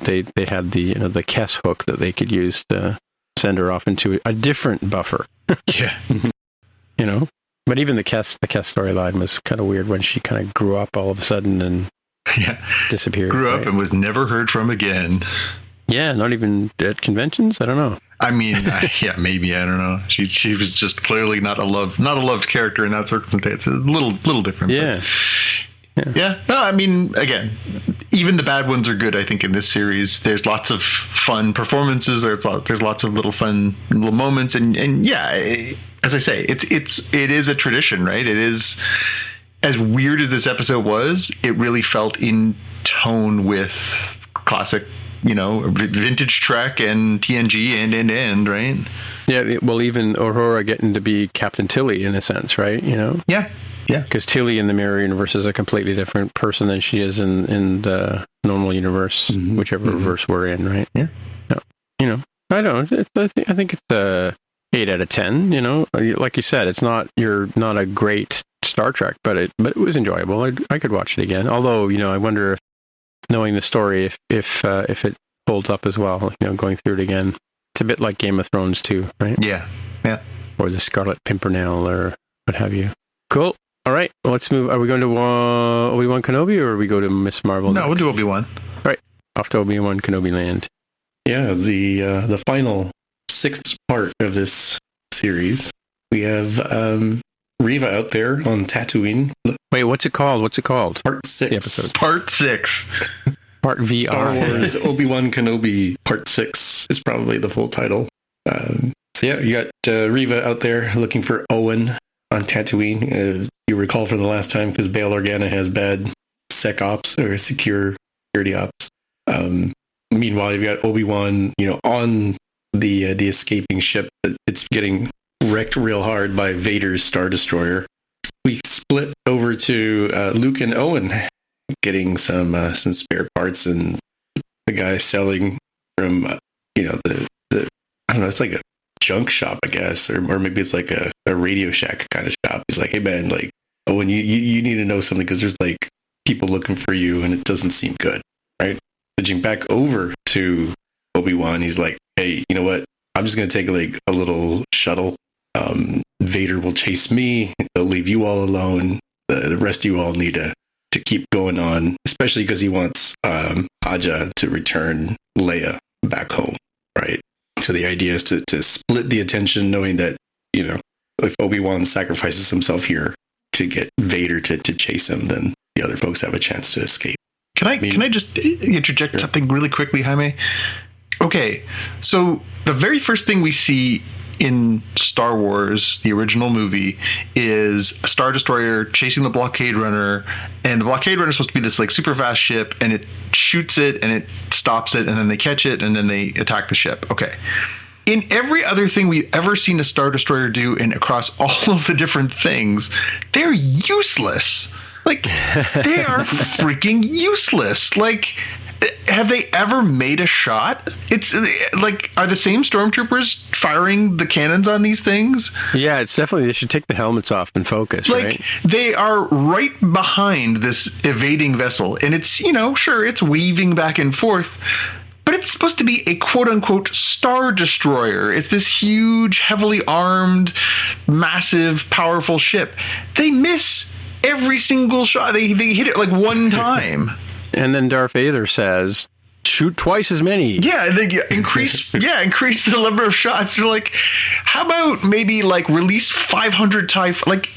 had the the Kess hook that they could use to send her off into a different buffer. Yeah. But even the Kess storyline was kind of weird when she kind of grew up all of a sudden and disappeared. Grew up and was never heard from again. Yeah, not even at conventions. I don't know. I mean, maybe, I don't know. She was just clearly not a loved character in that circumstance. A little different. Yeah. Yeah. No, I mean, again, even the bad ones are good, I think, in this series. There's lots of fun performances. There's lots of little fun little moments, and as I say, it is a tradition, right? It is, as weird as this episode was, it really felt in tone with classic, vintage Trek and TNG and right? Yeah, well, even Aurora getting to be Captain Tilly in a sense, right? Yeah. Because Tilly in the Mirror Universe is a completely different person than she is in the normal universe, whichever reverse we're in, right? Yeah. No, I don't. I think it's a 8 out of 10. Like you said, you're not a great Star Trek, but it was enjoyable. I could watch it again. Although, I wonder if, knowing the story, if it holds up as well. Going through it again, it's a bit like Game of Thrones too, right? Yeah. Or the Scarlet Pimpernel or what have you. Cool. All right, let's move. Are we going to Obi-Wan Kenobi, or are we go to Miss Marvel? No, we'll do Obi-Wan. All right, off to Obi-Wan Kenobi land. Yeah, the final 6th part of this series. We have Riva out there on Tatooine. Wait, what's it called? Part 6. The episode. Part 6. Part VR. Star Wars Obi-Wan Kenobi Part 6 is probably the full title. You got Riva out there looking for Owen on Tatooine. You recall from the last time, because Bail Organa has bad sec ops or security ops. Meanwhile, you've got Obi-Wan, on the escaping ship. It's getting wrecked real hard by Vader's Star Destroyer. We split over to Luke and Owen getting some spare parts, and the guy selling from the I don't know, it's like a junk shop, I guess, or maybe it's like a Radio Shack kind of shop. He's like, hey man, like, Owen, you need to know something, because there's like people looking for you and it doesn't seem good, right? Switching back over to Obi-Wan, he's like, hey, you know what? I'm just going to take like a little shuttle. Vader will chase me. They'll leave you all alone. The rest of you all need to keep going on, especially because he wants Haja to return Leia back home, right? So the idea is to split the attention, knowing that, you know, if Obi-Wan sacrifices himself here to get Vader to chase him, then the other folks have a chance to escape. Can I just interject something really quickly, Jaime? Okay, so the very first thing we see in Star Wars, the original movie, is a Star Destroyer chasing the blockade runner, and the blockade runner is supposed to be this like super fast ship, and it shoots it and it stops it, and then they catch it and then they attack the ship. Okay. In every other thing we've ever seen a Star Destroyer do, and across all of the different things, they're useless. Like, they are freaking useless. Like, have they ever made a shot? It's like, are the same stormtroopers firing the cannons on these things? Yeah, it's definitely, they should take the helmets off and focus, like, right? They are right behind this evading vessel, and it's, you know, sure, it's weaving back and forth, but it's supposed to be a quote-unquote Star Destroyer. It's this huge, heavily armed, massive, powerful ship. They miss every single shot. They hit it like one time. And then Darth Vader says, shoot twice as many. Yeah, and then increase the number of shots. So like, how about maybe like release 500 TIE, like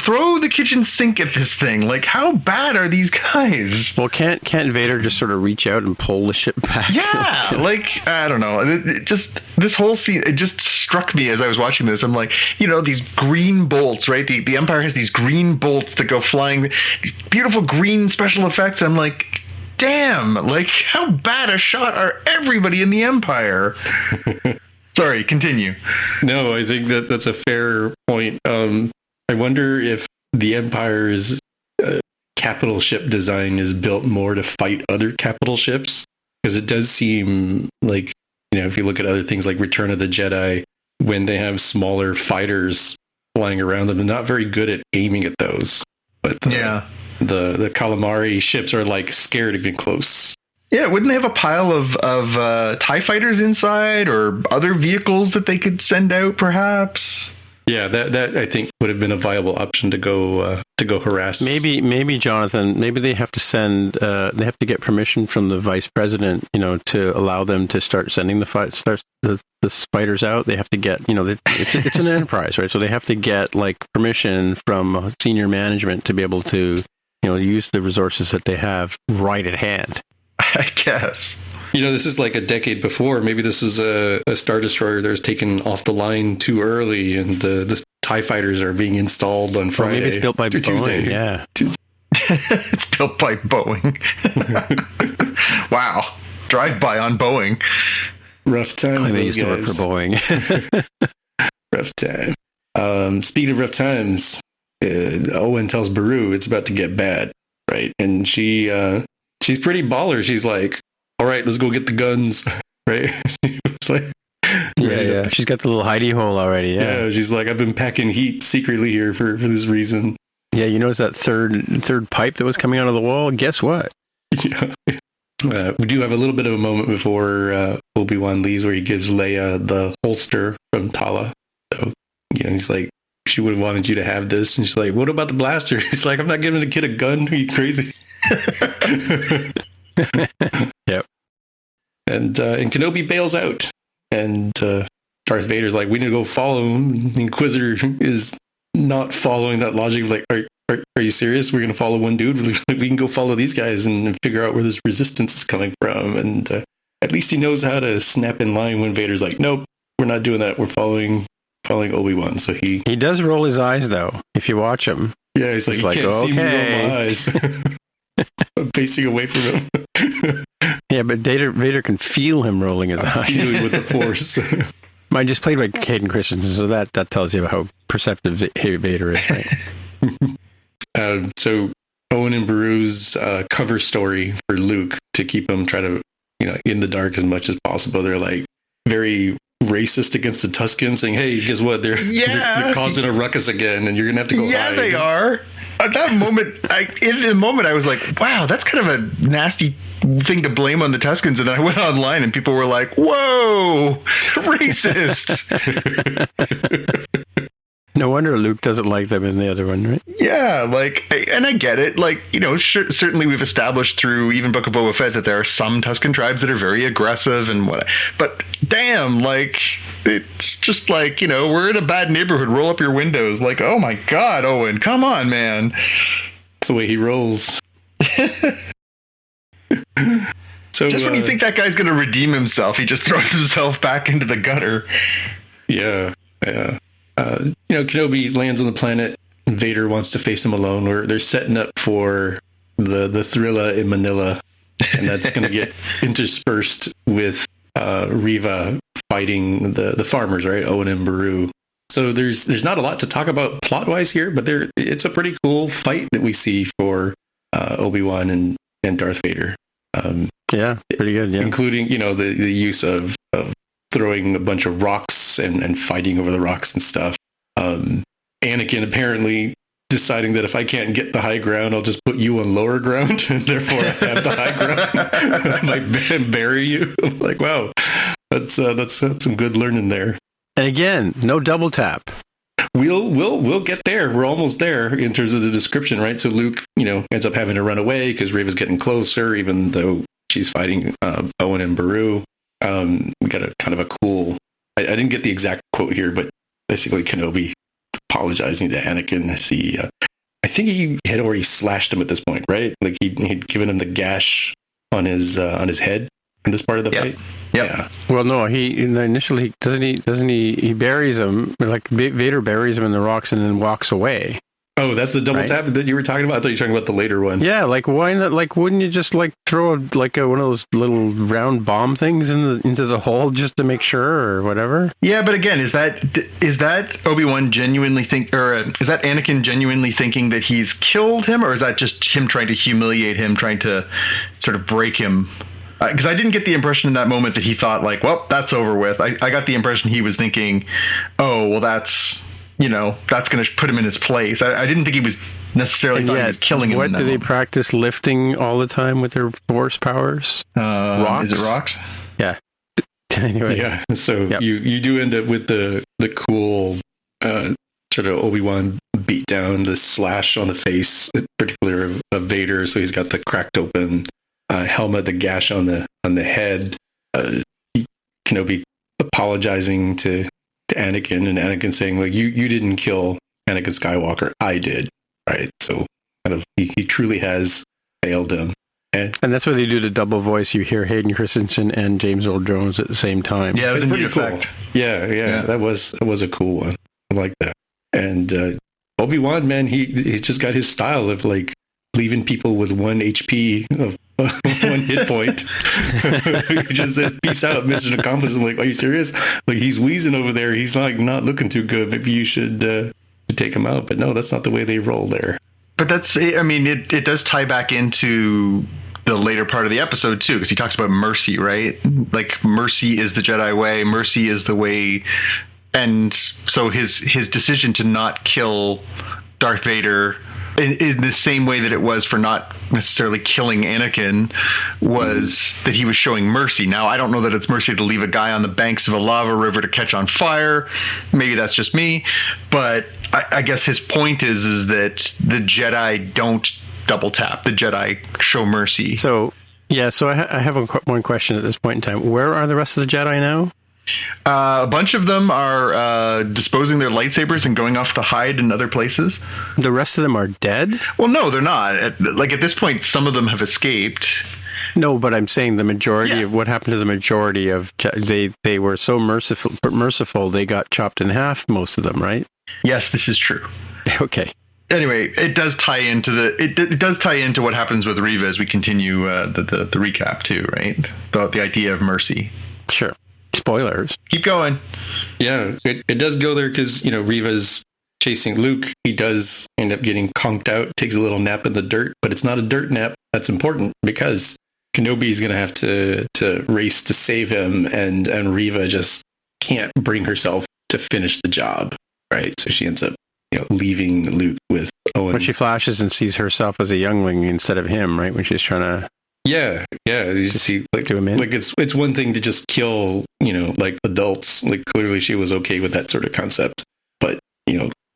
throw the kitchen sink at this thing. Like, how bad are these guys? Well, can't Vader just sort of reach out and pull the ship back? Yeah, like, I don't know. It just, this whole scene, it just struck me as I was watching this. I'm like, you know, these green bolts, right? The Empire has these green bolts that go flying, these beautiful green special effects. I'm like, damn, like, how bad a shot are everybody in the Empire? Sorry, continue. No, I think that's a fair point. I wonder if the Empire's capital ship design is built more to fight other capital ships, because it does seem like, you know, if you look at other things like Return of the Jedi, when they have smaller fighters flying around them, they're not very good at aiming at those. But the calamari ships are like scared to get close. Yeah, wouldn't they have a pile of TIE fighters inside, or other vehicles that they could send out, perhaps? Yeah, that I think would have been a viable option to go harass. Maybe Jonathan. Maybe they have to send. They have to get permission from the vice president, you know, to allow them to start sending the fighters out. They have to get, you know, it's an enterprise, right? So they have to get like permission from senior management to be able to, you know, use the resources that they have right at hand. I guess. You know, this is like a decade before. Maybe this is a Star Destroyer that was taken off the line too early, and the TIE fighters are being installed on Friday. Or maybe it's built by Boeing. Tuesday. Yeah. It's built by Boeing. Wow. Drive-by on Boeing. Rough time. They used to work for Boeing. Rough time. Speaking of rough times, Owen tells Beru it's about to get bad, right? And she's pretty baller. She's like, all right, let's go get the guns, right? It's like, yeah. She's got the little hidey hole already. Yeah, she's like, I've been packing heat secretly here for this reason. Yeah, you notice that third pipe that was coming out of the wall? Guess what? Yeah. We do have a little bit of a moment before Obi-Wan leaves where he gives Leia the holster from Tala. So, you know, he's like, she would have wanted you to have this. And she's like, what about the blaster? He's like, I'm not giving a kid a gun. Are you crazy? Yep. And Kenobi bails out. And Darth Vader's like, we need to go follow him. Inquisitor is not following that logic. Like, are you serious? We're going to follow one dude? We can go follow these guys and figure out where this resistance is coming from. And at least he knows how to snap in line when Vader's like, nope, we're not doing that. We're following Obi-Wan. So he does roll his eyes, though, if you watch him. Yeah, he's like, you can't see me roll my eyes. I'm facing away from him. Yeah, but Vader can feel him rolling his eyes. Dealing with the Force. Mine just played by Hayden Christensen, so that tells you how perceptive Vader is, right? So Owen and Beru's cover story for Luke to keep him in the dark as much as possible. They're like very racist against the Tuskens, saying, "Hey, guess what? They're causing a ruckus again, and you're gonna have to go hide." Yeah, they are. At that moment, in the moment, I was like, wow, that's kind of a nasty thing to blame on the Tuscans. And then I went online and people were like, whoa, racist. No wonder Luke doesn't like them in the other one, right? Yeah, and I get it. Certainly we've established through even Book of Boba Fett that there are some Tuscan tribes that are very aggressive and what. But damn, it's just we're in a bad neighborhood. Roll up your windows. Oh my God, Owen, come on, man. That's the way he rolls. So just when you think that guy's going to redeem himself, he just throws himself back into the gutter. Yeah. Kenobi lands on the planet. Vader wants to face him alone. Or they're setting up for the thriller in Manila, and that's going to get interspersed with Reva fighting the farmers, right? Owen and Beru. So there's not a lot to talk about plot wise here, but it's a pretty cool fight that we see for Obi-Wan and Darth Vader. Yeah, pretty good. Yeah, including the use of throwing a bunch of rocks and fighting over the rocks and stuff. Anakin apparently deciding that if I can't get the high ground, I'll just put you on lower ground, and therefore I have the high ground. And bury you. I'm like, wow, that's some good learning there. And again, no double tap. We'll get there. We're almost there in terms of the description, right? So Luke, ends up having to run away because Reva's getting closer, even though she's fighting Owen and Beru. We got a kind of a cool. I didn't get the exact quote here, but basically Kenobi apologizing to Anakin as I think he had already slashed him at this point, right? He'd given him the gash on his head in this part of the fight. Yep. Yeah. Well, no, he initially doesn't he buries him, Vader buries him in the rocks and then walks away. Oh, that's the double tap that you were talking about? I thought you were talking about the later one. Yeah, why not? Wouldn't you just throw one of those little round bomb things into the hole just to make sure or whatever? Yeah, but again, is that Obi-Wan genuinely is that Anakin genuinely thinking that he's killed him, or is that just him trying to humiliate him, trying to sort of break him? Because I didn't get the impression in that moment that he thought well, that's over with. I got the impression he was thinking, oh, well, that's going to put him in his place. I didn't think he was necessarily thought he was killing him. What do they practice lifting all the time with their force powers? Rocks? Is it rocks? Yeah. Anyway. Yeah. So you do end up with the cool sort of Obi-Wan beatdown, the slash on the face, in particular of Vader. So he's got the cracked open helmet, the gash on the head. Kenobi apologizing to Anakin, and Anakin saying you didn't kill Anakin Skywalker, I did, right? So kind of he truly has failed him, and that's why they do the double voice. You hear Hayden Christensen and James Earl Jones at the same time. Yeah, it was pretty cool. Effect. Yeah, that was a cool one. I like that. And Obi-Wan, man, he's just got his style of leaving people with 1 HP of 1 hit point. He just said, peace out, mission accomplished. I'm like, are you serious? He's wheezing over there. He's not looking too good. Maybe you should take him out. But no, that's not the way they roll there. But it does tie back into the later part of the episode too, because he talks about mercy, right? Mercy is the Jedi way. Mercy is the way. And so his decision to not kill Darth Vader in the same way that it was for not necessarily killing Anakin was that he was showing mercy. Now, I don't know that it's mercy to leave a guy on the banks of a lava river to catch on fire. Maybe that's just me. But I guess his point is that the Jedi don't double tap. The Jedi show mercy. So I have one question at this point in time. Where are the rest of the Jedi now? A bunch of them are disposing their lightsabers and going off to hide in other places. The rest of them are dead? Well, no, they're not. At this point, some of them have escaped. No, but I'm saying the majority of what happened to the majority of they were so merciful they got chopped in half. Most of them, right? Yes, this is true. Okay. Anyway, it does tie into what happens with Reva as we continue the recap too, right? About the idea of mercy. Sure. Spoilers. Keep going. Yeah, it does go there because, Reva's chasing Luke. He does end up getting conked out, takes a little nap in the dirt, but it's not a dirt nap. That's important because Kenobi's going to have to race to save him, and Reva just can't bring herself to finish the job, right? So she ends up leaving Luke with Owen. When she flashes and sees herself as a youngling instead of him, right? When she's trying to Yeah. You see, like, do him in. like it's one thing to just kill, like adults. Like clearly she was okay with that sort of concept, but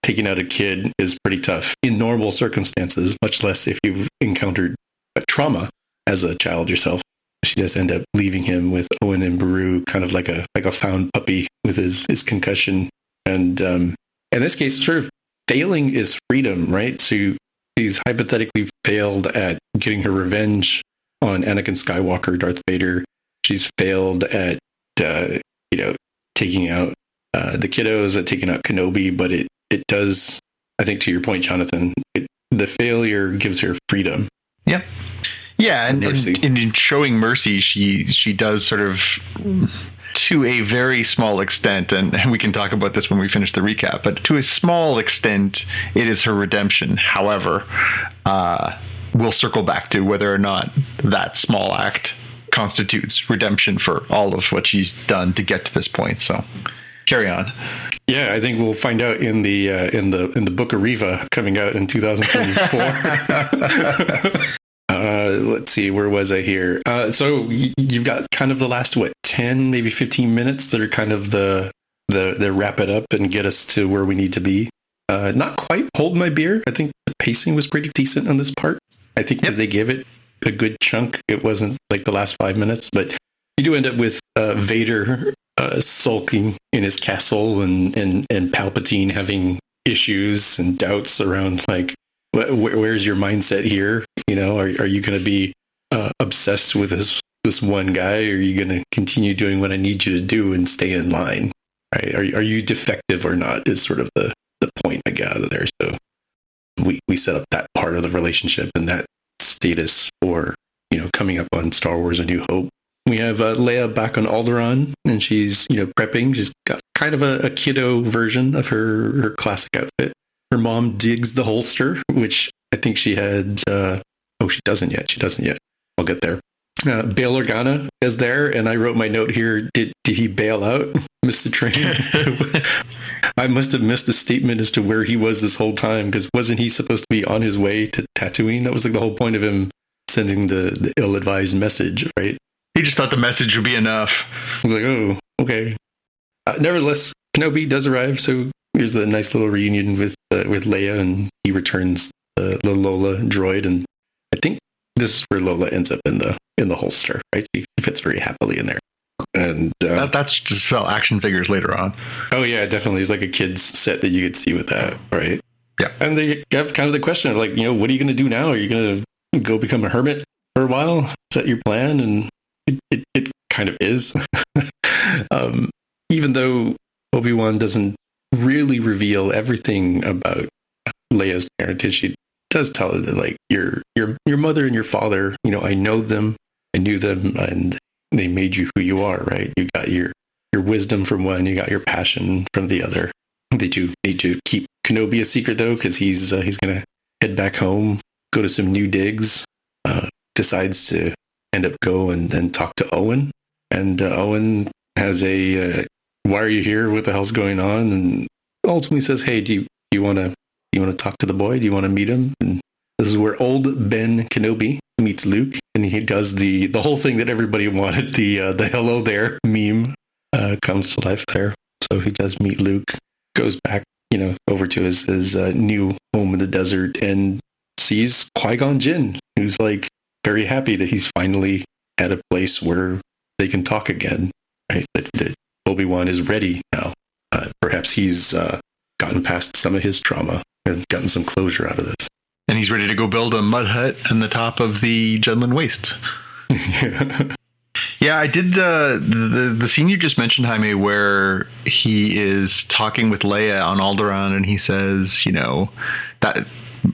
taking out a kid is pretty tough in normal circumstances, much less if you've encountered a trauma as a child yourself. She does end up leaving him with Owen and Beru, kind of like a found puppy with his concussion. And in this case, sort of failing is freedom, right? So she's hypothetically failed at getting her revenge on Anakin Skywalker, Darth Vader. She's failed at taking out the kiddos, at taking out Kenobi, but it does, I think, to your point, Jonathan, the failure gives her freedom. Yeah. Yeah, and in showing mercy, she does sort of, to a very small extent, and we can talk about this when we finish the recap, but to a small extent, it is her redemption. However, we'll circle back to whether or not that small act constitutes redemption for all of what she's done to get to this point. So carry on. Yeah, I think we'll find out in the Book of Riva coming out in 2024. Let's see, where was I here? So you've got kind of the last 10, maybe 15 minutes that are kind of the wrap it up and get us to where we need to be. Not quite hold my beer. I think the pacing was pretty decent on this part. I think because they gave it a good chunk, it wasn't like the last 5 minutes, but you do end up with Vader sulking in his castle and Palpatine having issues and doubts around like, where's your mindset here? Are you going to be obsessed with this one guy, or are you going to continue doing what I need you to do and stay in line? Right? Are you defective or not? Is sort of the point I got out of there. So we set up that part of the relationship and that status for coming up on Star Wars: A New Hope. We have Leia back on Alderaan, and she's prepping. She's got kind of a kiddo version of her classic outfit. Her mom digs the holster, which I think she had. She doesn't yet. I'll get there. Bail Organa is there, and I wrote my note here. Did he bail out, miss the train? I must have missed a statement as to where he was this whole time, because wasn't he supposed to be on his way to Tatooine? That was like the whole point of him sending the ill-advised message, right? He just thought the message would be enough. I was like, oh, okay. Nevertheless, Kenobi does arrive, so here's a nice little reunion with Leia, and he returns the Lola droid, and I think this is where Lola ends up in the holster, right? She fits very happily in there. And that's to sell action figures later on. Oh yeah, definitely. It's like a kid's set that you could see with that, right? Yeah. And they have kind of the question of like, what are you going to do now? Are you going to go become a hermit for a while? Is that your plan? And it kind of is. Even though Obi-Wan doesn't really reveal everything about Leia's parentage, she does tell her that like your mother and your father, I know them, I knew them, and they made you who you are, right? You got your wisdom from one, you got your passion from the other. They do need to keep Kenobi a secret though, because he's gonna head back home, go to some new digs, decides to end up go and then talk to Owen, and Owen has a why are you here? What the hell's going on? And ultimately says, hey, do you want to talk to the boy? Do you want to meet him? And this is where old Ben Kenobi meets Luke, and he does the whole thing that everybody wanted. The hello there meme comes to life there. So he does meet Luke, goes back, over to his new home in the desert, and sees Qui-Gon Jinn, who's like very happy that he's finally at a place where they can talk again, right? That Obi-Wan is ready now. Perhaps he's gotten past some of his trauma and gotten some closure out of this. And he's ready to go build a mud hut on the top of the Jundland Wastes. Yeah, I did the scene you just mentioned, Jaime, where he is talking with Leia on Alderaan, and he says, that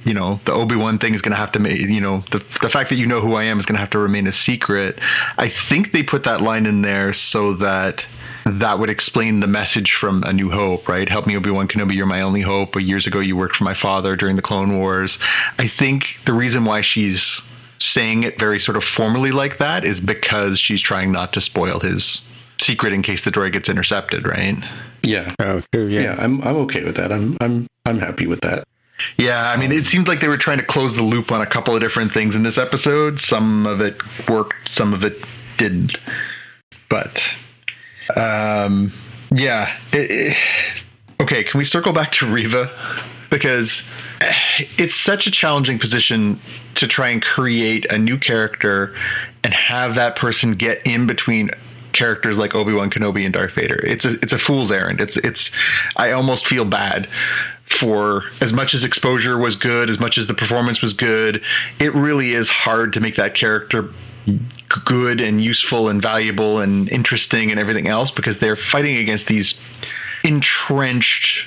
the Obi-Wan thing is going to have to make, the fact that who I am is going to have to remain a secret. I think they put that line in there so that would explain the message from A New Hope, right? Help me, Obi-Wan Kenobi, you're my only hope. Years ago, you worked for my father during the Clone Wars. I think the reason why she's saying it very sort of formally like that is because she's trying not to spoil his secret in case the droid gets intercepted, right? Yeah. Oh, true. Yeah. Yeah, I'm okay with that. I'm happy with that. Yeah, I mean, it seemed like they were trying to close the loop on a couple of different things in this episode. Some of it worked, some of it didn't. But, yeah. Okay, can we circle back to Reva? Because it's such a challenging position to try and create a new character and have that person get in between characters like Obi-Wan Kenobi and Darth Vader. It's a fool's errand. It's I almost feel bad for, as much as exposure was good, as much as the performance was good, it really is hard to make that character good and useful and valuable and interesting and everything else, because they're fighting against these entrenched,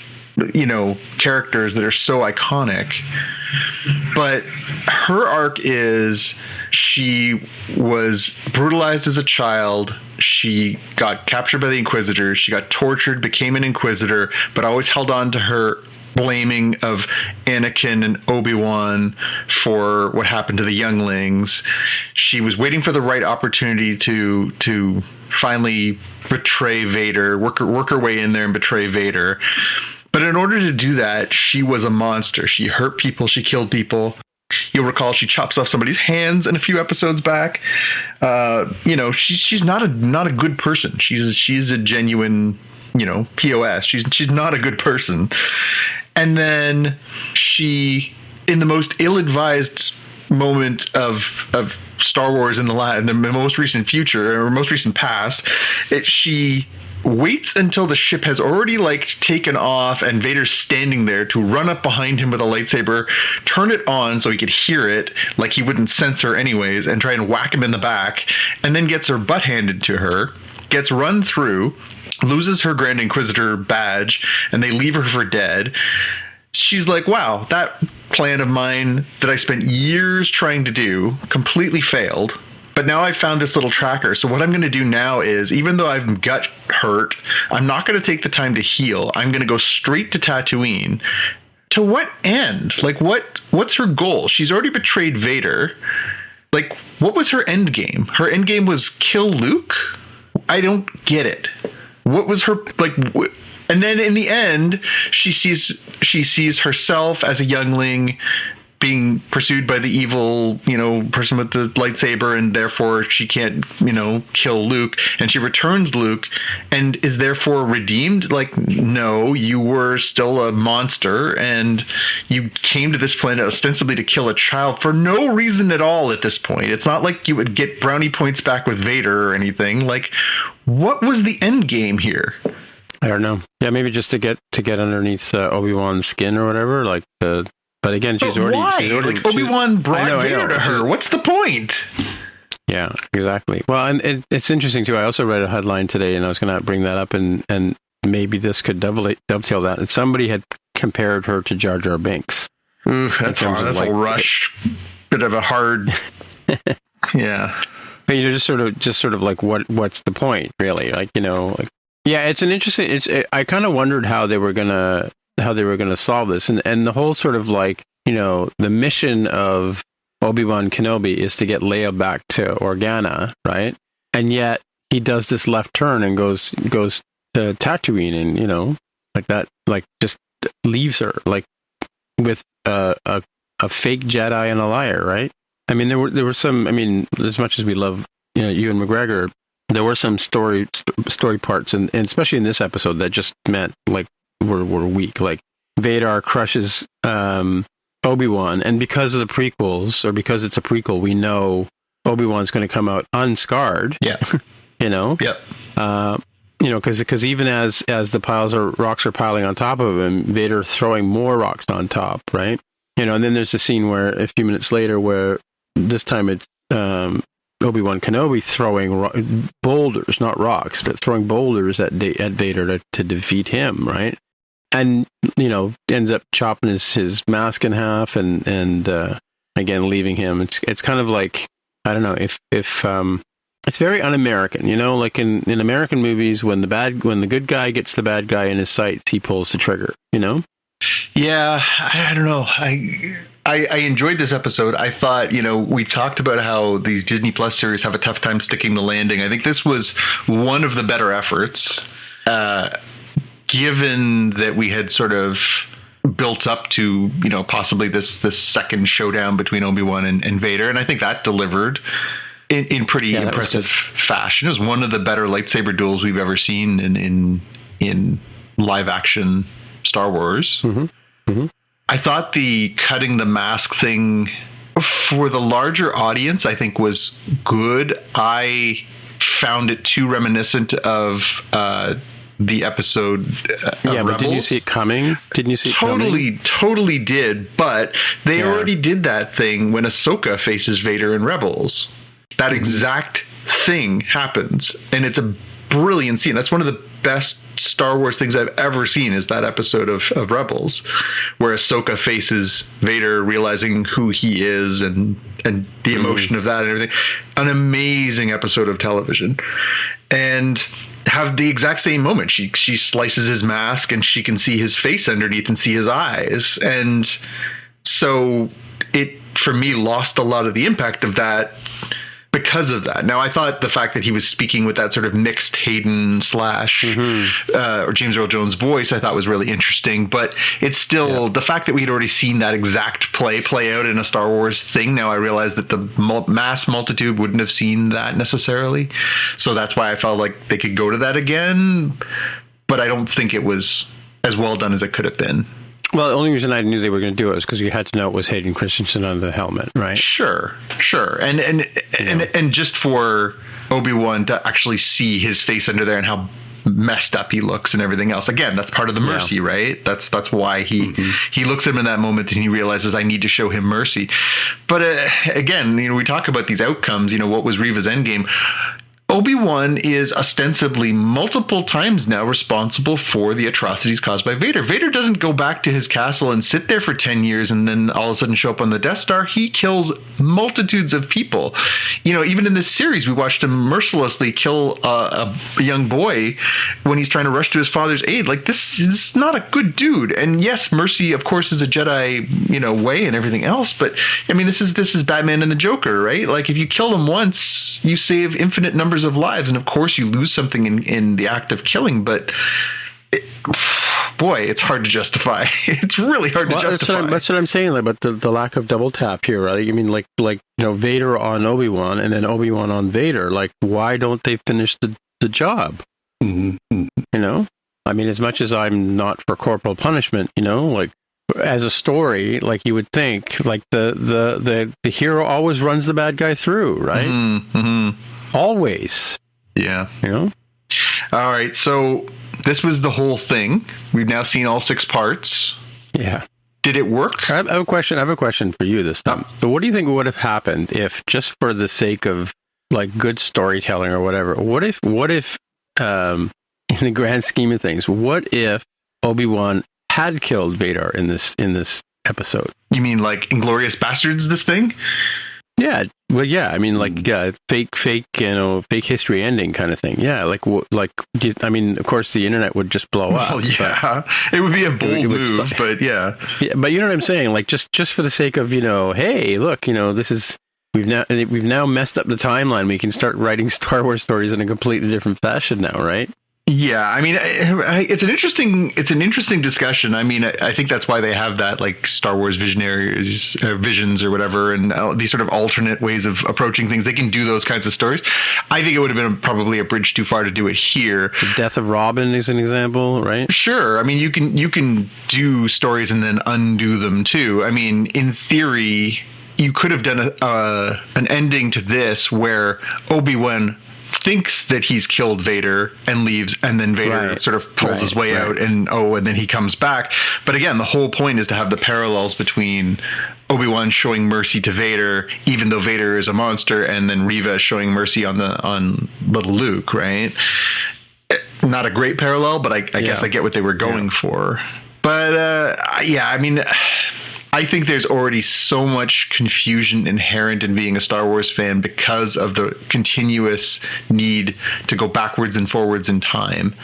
characters that are so iconic. But her arc is, she was brutalized as a child. She got captured by the Inquisitors. She got tortured, became an Inquisitor, but always held on to her blaming of Anakin and Obi-Wan for what happened to the younglings. She was waiting for the right opportunity to finally betray Vader, work her way in there and betray Vader. But in order to do that, she was a monster. She hurt people. She killed people. You'll recall she chops off somebody's hands in a few episodes back. She's not a good person. She's a genuine, POS. She's not a good person. And then she, in the most ill-advised moment of Star Wars in the most recent future or most recent past, she waits until the ship has already taken off and Vader's standing there to run up behind him with a lightsaber, turn it on so he could hear it, like he wouldn't sense her anyways, and try and whack him in the back, and then gets her butt handed to her, gets run through, loses her Grand Inquisitor badge, and they leave her for dead. She's like, wow, that plan of mine that I spent years trying to do completely failed. But now I found this little tracker. So what I'm going to do now is, even though I'm gut hurt, I'm not going to take the time to heal. I'm going to go straight to Tatooine. To what end? What's her goal? She's already betrayed Vader. What was her end game? Her end game was kill Luke? I don't get it. What was her and then in the end, she sees herself as a youngling being pursued by the evil, person with the lightsaber, and therefore she can't, kill Luke, and she returns Luke and is therefore redeemed. No, you were still a monster and you came to this planet ostensibly to kill a child for no reason at all at this point. It's not like you would get brownie points back with Vader or anything. What was the end game here? I don't know. Yeah, maybe just to get underneath Obi-Wan's skin or whatever, But again, she's already. Why? Obi-Wan brought Vader to her. What's the point? Yeah, exactly. Well, and it's interesting too. I also read a headline today, and I was going to bring that up, and maybe this could dovetail that. And somebody had compared her to Jar Jar Binks. That's hard. That's a rush. Bit of a hard. Yeah. But just sort of what's the point, really? Yeah, it's an interesting. I kind of wondered how they were gonna solve this, and the whole sort of the mission of Obi-Wan Kenobi is to get Leia back to Organa, right? And yet he does this left turn and goes to Tatooine, and just leaves her with a fake Jedi and a liar, right? I mean, there were some. I mean, as much as we love Ewan McGregor, there were some story parts, and especially in this episode, that just meant were weak. Vader crushes Obi-Wan, and because of the prequels, or because it's a prequel, we know Obi-Wan's going to come out unscarred. Yeah. Yep. Because even as the piles of rocks are piling on top of him, Vader throwing more rocks on top, right? And then there's a scene where a few minutes later, where this time it's Obi-Wan Kenobi throwing boulders, not rocks, but throwing boulders at Vader to defeat him, right? And ends up chopping his mask in half, and again leaving him. It's kind of I don't know if it's very un-American, in American movies, when the good guy gets the bad guy in his sights, he pulls the trigger. Yeah, I don't know. I enjoyed this episode. I thought, we talked about how these Disney Plus series have a tough time sticking the landing. I think this was one of the better efforts, given that we had sort of built up to, possibly this second showdown between Obi-Wan and Vader. And I think that delivered in pretty impressive fashion. It was one of the better lightsaber duels we've ever seen in live action Star Wars. Mm-hmm. Mm-hmm. I thought the cutting the mask thing for the larger audience, I think, was good. I found it too reminiscent of the episode Rebels. But didn't you see it coming? Totally did. But they already did that thing when Ahsoka faces Vader in Rebels. That exact thing happens, and it's a brilliant scene. That's one of the best Star Wars things I've ever seen, is that episode of Rebels, where Ahsoka faces Vader, realizing who he is and the emotion of that and everything. An amazing episode of television. And have the exact same moment. She slices his mask and she can see his face underneath and see his eyes. And so it, for me, lost a lot of the impact of that because of that. Now, I thought the fact that he was speaking with that sort of mixed Hayden / or James Earl Jones voice, I thought was really interesting. But it's still the fact that we had already seen that exact play out in a Star Wars thing. Now I realize that the mass multitude wouldn't have seen that necessarily. So that's why I felt like they could go to that again. But I don't think it was as well done as it could have been. Well, the only reason I knew they were going to do it was because you had to know it was Hayden Christensen on the helmet, right? Sure. And just for Obi-Wan to actually see his face under there and how messed up he looks and everything else. Again, that's part of the mercy, right? That's why he looks at him in that moment and he realizes, I need to show him mercy. But again, we talk about these outcomes. What was Reva's endgame? Obi-Wan is ostensibly multiple times now responsible for the atrocities caused by Vader. Vader doesn't go back to his castle and sit there for 10 years and then all of a sudden show up on the Death Star. He kills multitudes of people. Even in this series, we watched him mercilessly kill a young boy when he's trying to rush to his father's aid. Like, this is not a good dude. And yes, mercy, of course, is a Jedi, way and everything else. But I mean, this is Batman and the Joker, right? Like, if you kill them once, you save infinite numbers of lives, and of course you lose something in the act of killing, but it's hard to justify. It's really hard to justify. That's what I'm saying about the lack of double tap here, right? I mean, like Vader on Obi-Wan and then Obi-Wan on Vader. Like, why don't they finish the job? Mm-hmm. I mean, as much as I'm not for corporal punishment, like, as a story, like, you would think, like, the hero always runs the bad guy through, right? Mm-hmm. Always. Yeah. All right. So this was the whole thing. We've now seen all 6 parts. Yeah. Did it work? I have a question for you this time. So what do you think would have happened if, just for the sake of, like, good storytelling or whatever, what if in the grand scheme of things, what if Obi-Wan had killed Vader in this episode? You mean like Inglourious Bastards, this thing? Yeah. Well, yeah. I mean, like, fake history ending kind of thing. Yeah. I mean, of course, the internet would just blow up. Well, yeah, it would be a bold move, but yeah. Yeah, but you know what I'm saying? Like, just for the sake of, hey, look, this is we've now messed up the timeline. We can start writing Star Wars stories in a completely different fashion now, right? Yeah, I mean, it's an interesting discussion. I mean, I think that's why they have that, like, Star Wars visionaries, visions or whatever, and these sort of alternate ways of approaching things. They can do those kinds of stories. I think it would have been probably a bridge too far to do it here. The death of Robin is an example, right? Sure. I mean, you can do stories and then undo them too. I mean, in theory, you could have done an ending to this where Obi-Wan thinks that he's killed Vader and leaves, and then Vader sort of pulls his way out and then he comes back. But again, the whole point is to have the parallels between Obi-Wan showing mercy to Vader, even though Vader is a monster, and then Reva showing mercy on little Luke, right? Not a great parallel, but I guess I get what they were going for. But I mean, I think there's already so much confusion inherent in being a Star Wars fan because of the continuous need to go backwards and forwards in time.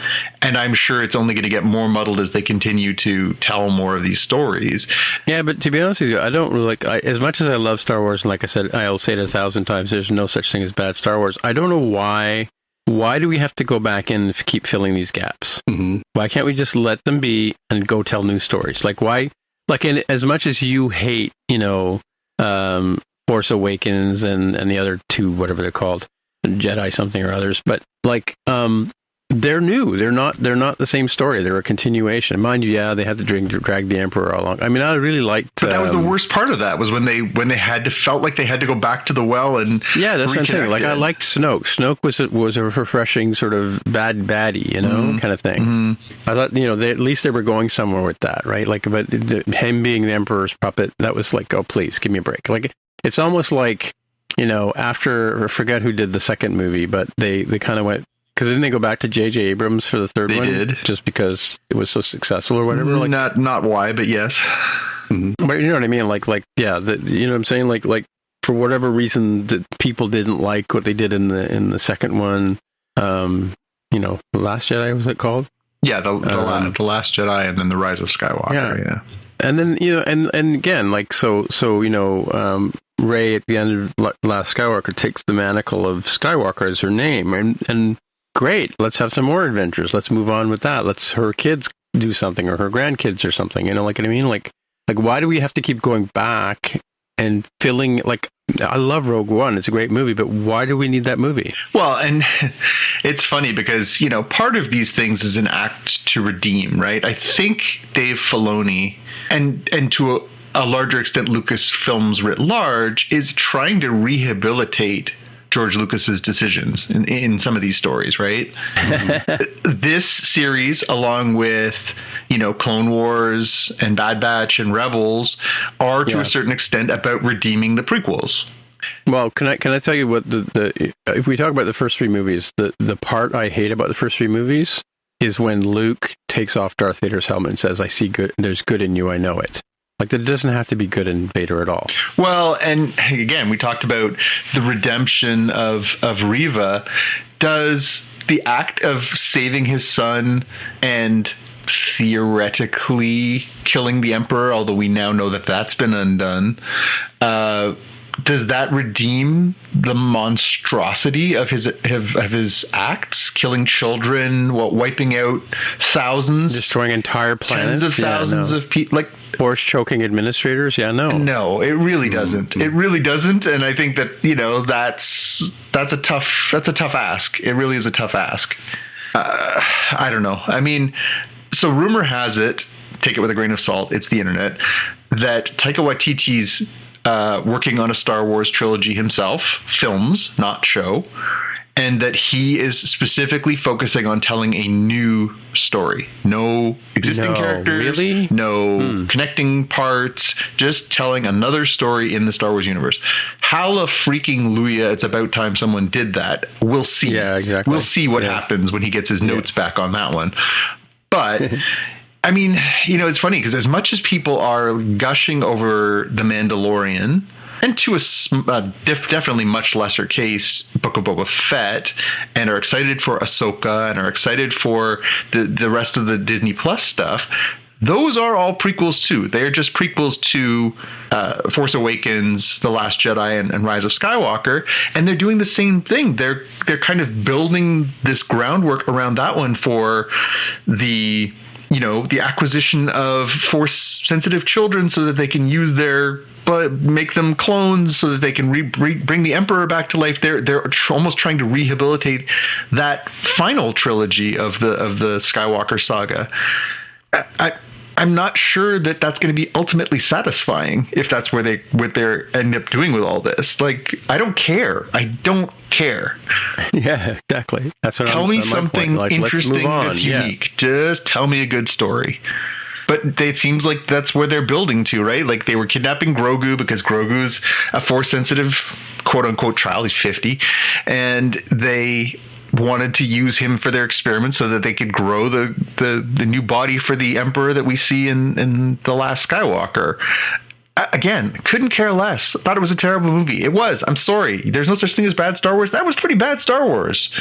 And I'm sure it's only going to get more muddled as they continue to tell more of these stories. Yeah, but to be honest with you, I don't really as much as I love Star Wars, and like I said, I'll say it 1,000 times, there's no such thing as bad Star Wars. I don't know why why do we have to go back and keep filling these gaps? Mm-hmm. Why can't we just let them be and go tell new stories? Like, why? Like, as much as you hate, Force Awakens and the other two, whatever they're called, Jedi something or others, but like, they're new. They're not the same story. They're a continuation. Mind you, yeah, they had to drag the Emperor along. I mean, I really liked. But that was the worst part of that, was when they felt like they had to go back to the well and yeah, that's what I'm saying. Like, I liked Snoke. Snoke was a refreshing sort of baddie, kind of thing. Mm-hmm. I thought, at least they were going somewhere with that, right? Like, but him being the Emperor's puppet, that was like, oh, please give me a break. Like, it's almost like, after, I forget who did the second movie, but they kind of went. Because didn't they go back to J.J. Abrams for the third one? They did. Just because it was so successful or whatever? Like, not why, but yes. Mm-hmm. But you know what I mean? Like yeah, you know what I'm saying? Like for whatever reason that people didn't like what they did in the second one. The Last Jedi, was it called? Yeah, the Last Jedi, and then the Rise of Skywalker. Yeah. And then and again, like so Rey at the end of Last Skywalker takes the manacle of Skywalker as her name, and great, let's have some more adventures. Let's move on with that. Let's her kids do something, or her grandkids or something. Like what I mean? Like why do we have to keep going back and filling? Like, I love Rogue One. It's a great movie, but why do we need that movie? Well, and it's funny because, part of these things is an act to redeem, right? I think Dave Filoni and to a larger extent Lucasfilms writ large is trying to rehabilitate George Lucas's decisions in some of these stories, right? This series, along with, Clone Wars and Bad Batch and Rebels, are to a certain extent about redeeming the prequels. Well, can I tell you what the if we talk about the first three movies, the part I hate about the first three movies is when Luke takes off Darth Vader's helmet and says, "I see good. There's good in you. I know it." Like, that doesn't have to be good in Vader at all. Well, and again, we talked about the redemption of Reva. Does the act of saving his son and theoretically killing the Emperor, although we now know that that's been undone, does that redeem the monstrosity of his acts, killing children, wiping out thousands, destroying entire planets, tens of thousands of people, like force choking administrators? No, it really doesn't. It really doesn't, and I think that that's a tough ask. It really is a tough ask. I don't know. I mean, so rumor has it, take it with a grain of salt, it's the internet, that Taika Waititi's working on a Star Wars trilogy himself, films, not show, and that he is specifically focusing on telling a new story. No existing characters, really? No connecting parts, just telling another story in the Star Wars universe. Hallelujah, it's about time someone did that. We'll see. Yeah, exactly. We'll see what happens when he gets his notes back on that one. But I mean, it's funny because as much as people are gushing over The Mandalorian, and to a definitely much lesser case, Book of Boba Fett, and are excited for Ahsoka, and are excited for the rest of the Disney Plus stuff, those are all prequels too. They are just prequels to Force Awakens, The Last Jedi, and Rise of Skywalker, and they're doing the same thing. They're kind of building this groundwork around that one for the acquisition of Force-sensitive children so that they can use make them clones so that they can bring the Emperor back to life. They're almost trying to rehabilitate that final trilogy of the Skywalker saga. I'm not sure that that's going to be ultimately satisfying if that's what they end up doing with all this. Like, I don't care. Yeah, exactly. That's what Tell me something interesting that's unique. Just tell me a good story. But it seems like that's where they're building to, right? Like, they were kidnapping Grogu because Grogu's a Force-sensitive, quote-unquote, child. He's 50. And they wanted to use him for their experiments so that they could grow the new body for the Emperor that we see in The Last Skywalker. Again, couldn't care less. Thought it was a terrible movie. It was. I'm sorry. There's no such thing as bad Star Wars. That was pretty bad Star Wars.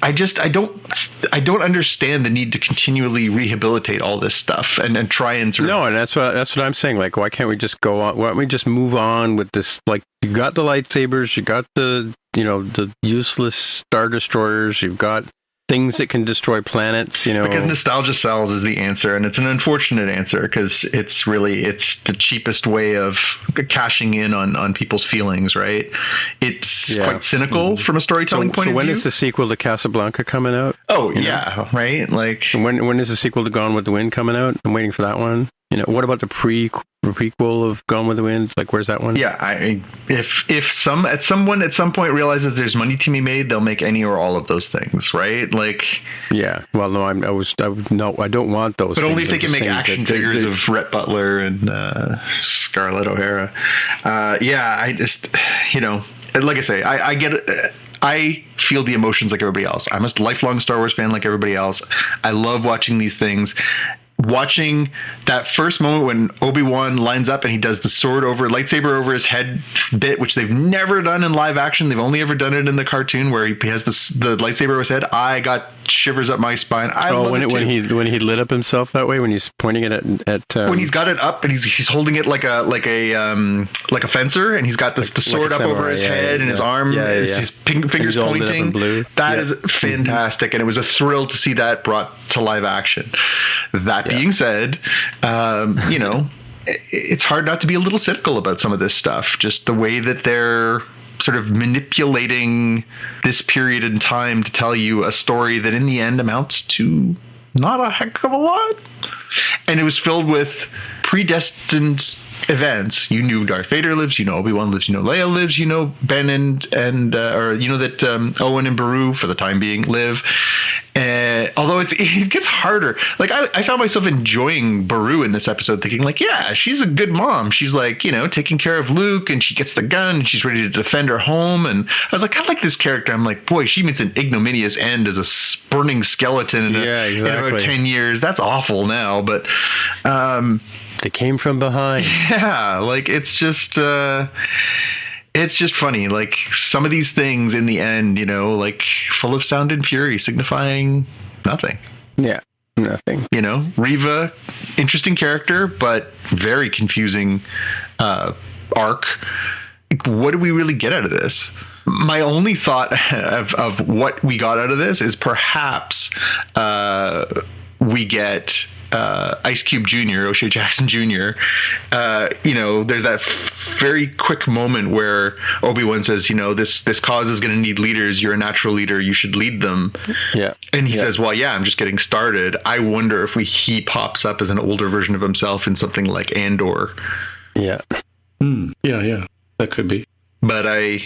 I don't understand the need to continually rehabilitate all this stuff and try and sort of... No, and that's what I'm saying. Like, why can't we just go on? Why don't we just move on with this? Like, you got the lightsabers, you got the useless Star Destroyers, you've got things that can destroy planets, Because nostalgia sells is the answer, and it's an unfortunate answer because it's the cheapest way of cashing in on people's feelings, right? It's quite cynical from a storytelling point of view. So when is the sequel to Casablanca coming out? Oh, yeah, right? Like, when is the sequel to Gone with the Wind coming out? I'm waiting for that one. What about the prequel of Gone with the Wind? Like, where's that one? Yeah, if someone at some point realizes there's money to be made, they'll make any or all of those things, right? Like, yeah. Well, no, I don't want those. But only if they can make action figures of Rhett Butler and Scarlett O'Hara. I just, like I say, I get it. I feel the emotions like everybody else. I'm a lifelong Star Wars fan like everybody else. I love watching these things. Watching that first moment when Obi-Wan lines up and he does the lightsaber over his head bit, which they've never done in live action. They've only ever done it in the cartoon where he has the lightsaber over his head. I got shivers up my spine. When he lit up himself that way, when he's pointing it at when he's got it up and he's holding it like a fencer, and he's got the sword up over his head and his arm, his fingers pointing. That is fantastic, and it was a thrill to see that brought to live action. That being said, it's hard not to be a little cynical about some of this stuff. Just the way that they're sort of manipulating this period in time to tell you a story that in the end amounts to not a heck of a lot. And it was filled with predestined events. You knew Darth Vader lives, Obi-Wan lives, Leia lives, Ben and that Owen and Beru for the time being live. Although it gets harder. Like I found myself enjoying Beru in this episode, thinking like, yeah, she's a good mom. She's like, taking care of Luke, and she gets the gun and she's ready to defend her home. And I was like, I like this character. I'm like, boy, she meets an ignominious end as a burning skeleton in about 10 years. That's awful now, but they came from behind. Yeah, like it's just funny. Like some of these things in the end, like full of sound and fury, signifying nothing. Yeah, nothing. Reva, interesting character, but very confusing arc. Like, what do we really get out of this? My only thought of what we got out of this is perhaps we get Ice Cube Jr., O'Shea Jackson Jr. There's that very quick moment where Obi-Wan says, this cause is going to need leaders. You're a natural leader. You should lead them. Yeah. And he says, well, yeah, I'm just getting started. I wonder if he pops up as an older version of himself in something like Andor. Yeah. Yeah. That could be. But I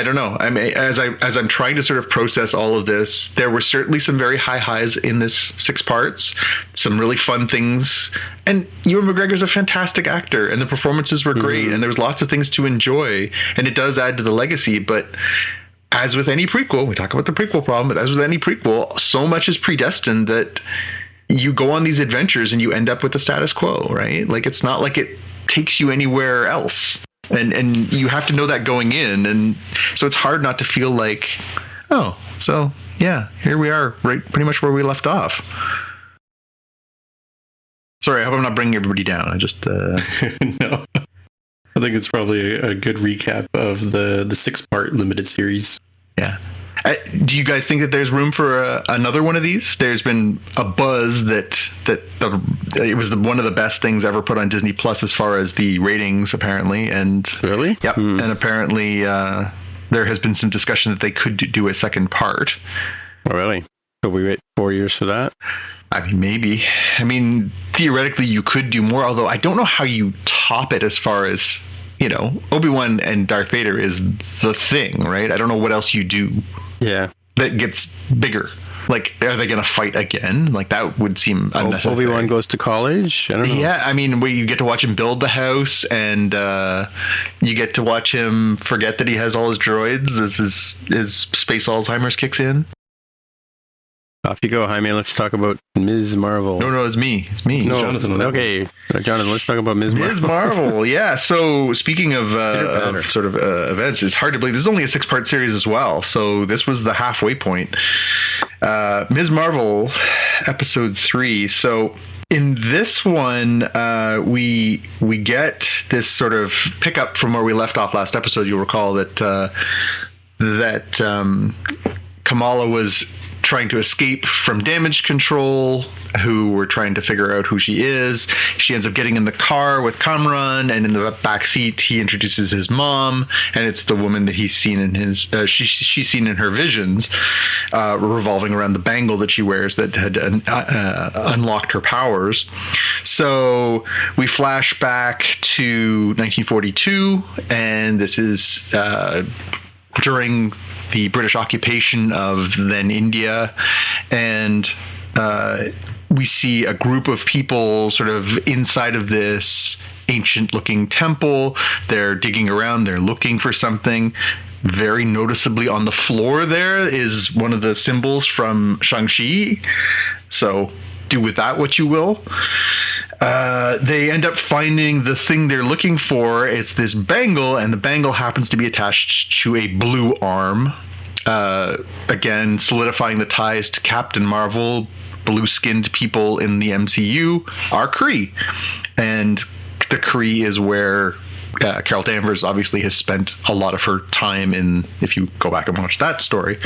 don't know. I mean, as I'm trying to sort of process all of this, there were certainly some very high highs in this 6 parts, some really fun things. And Ewan McGregor's a fantastic actor, and the performances were great, and there was lots of things to enjoy, and it does add to the legacy. But as with any prequel, we talk about the prequel problem, but as with any prequel, so much is predestined that you go on these adventures and you end up with the status quo, right? Like, it's not like it takes you anywhere else. And you have to know that going in. And so it's hard not to feel like, oh, so yeah, here we are, right, pretty much where we left off. Sorry, I hope I'm not bringing everybody down. I just... No. I think it's probably a good recap of the 6-part limited series. Yeah. Do you guys think that there's room for another one of these? There's been a buzz that it was one of the best things ever put on Disney Plus as far as the ratings, apparently. And really, yep. And apparently, there has been some discussion that they could do a second part. Oh, really? So we wait 4 years for that? I mean, maybe. I mean, theoretically, you could do more. Although I don't know how you top it as far as, Obi-Wan and Darth Vader is the thing, right? I don't know what else you do. Yeah. That gets bigger. Like, are they going to fight again? Like, that would seem unnecessary. Obi-Wan goes to college? I don't know. Yeah, I mean, you get to watch him build the house, and you get to watch him forget that he has all his droids as his space Alzheimer's kicks in. Off you go, Jaime. Let's talk about Ms. Marvel. No, it's me. It's me. No, Jonathan. Okay, Jonathan. Let's talk about Ms. Marvel. Ms. Marvel, yeah. So speaking of events, it's hard to believe this is only a 6-part series as well. So this was the halfway point. Ms. Marvel, episode 3. So in this one, we get this sort of pickup from where we left off last episode. You'll recall that Kamala was trying to escape from damage control, who were trying to figure out who she is. She ends up getting in the car with Kamran, and in the back seat he introduces his mom, and it's the woman that he's seen in his she's seen in her visions, revolving around the bangle that she wears that had unlocked her powers. So we flash back to 1942, and this is during the British occupation of then India, and we see a group of people sort of inside of this ancient looking temple. They're digging around, they're looking for something. Very noticeably on the floor there is one of the symbols from Shang-Chi, so do with that what you will. They end up finding the thing they're looking for. It's this bangle, and the bangle happens to be attached to a blue arm. Again, solidifying the ties to Captain Marvel. Blue-skinned people in the MCU are Kree. And the Kree is where Carol Danvers obviously has spent a lot of her time in, if you go back and watch that story.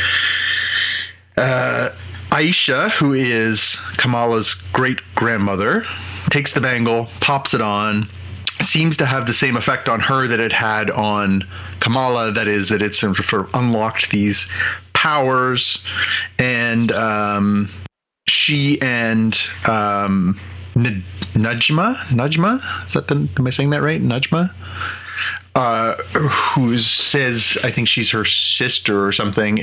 Aisha, who is Kamala's great-grandmother, takes the bangle, pops it on, seems to have the same effect on her that it had on Kamala, that is, that it's sort of unlocked these powers, and she and Najma, is that am I saying that right? Najma? Who says, I think she's her sister or something,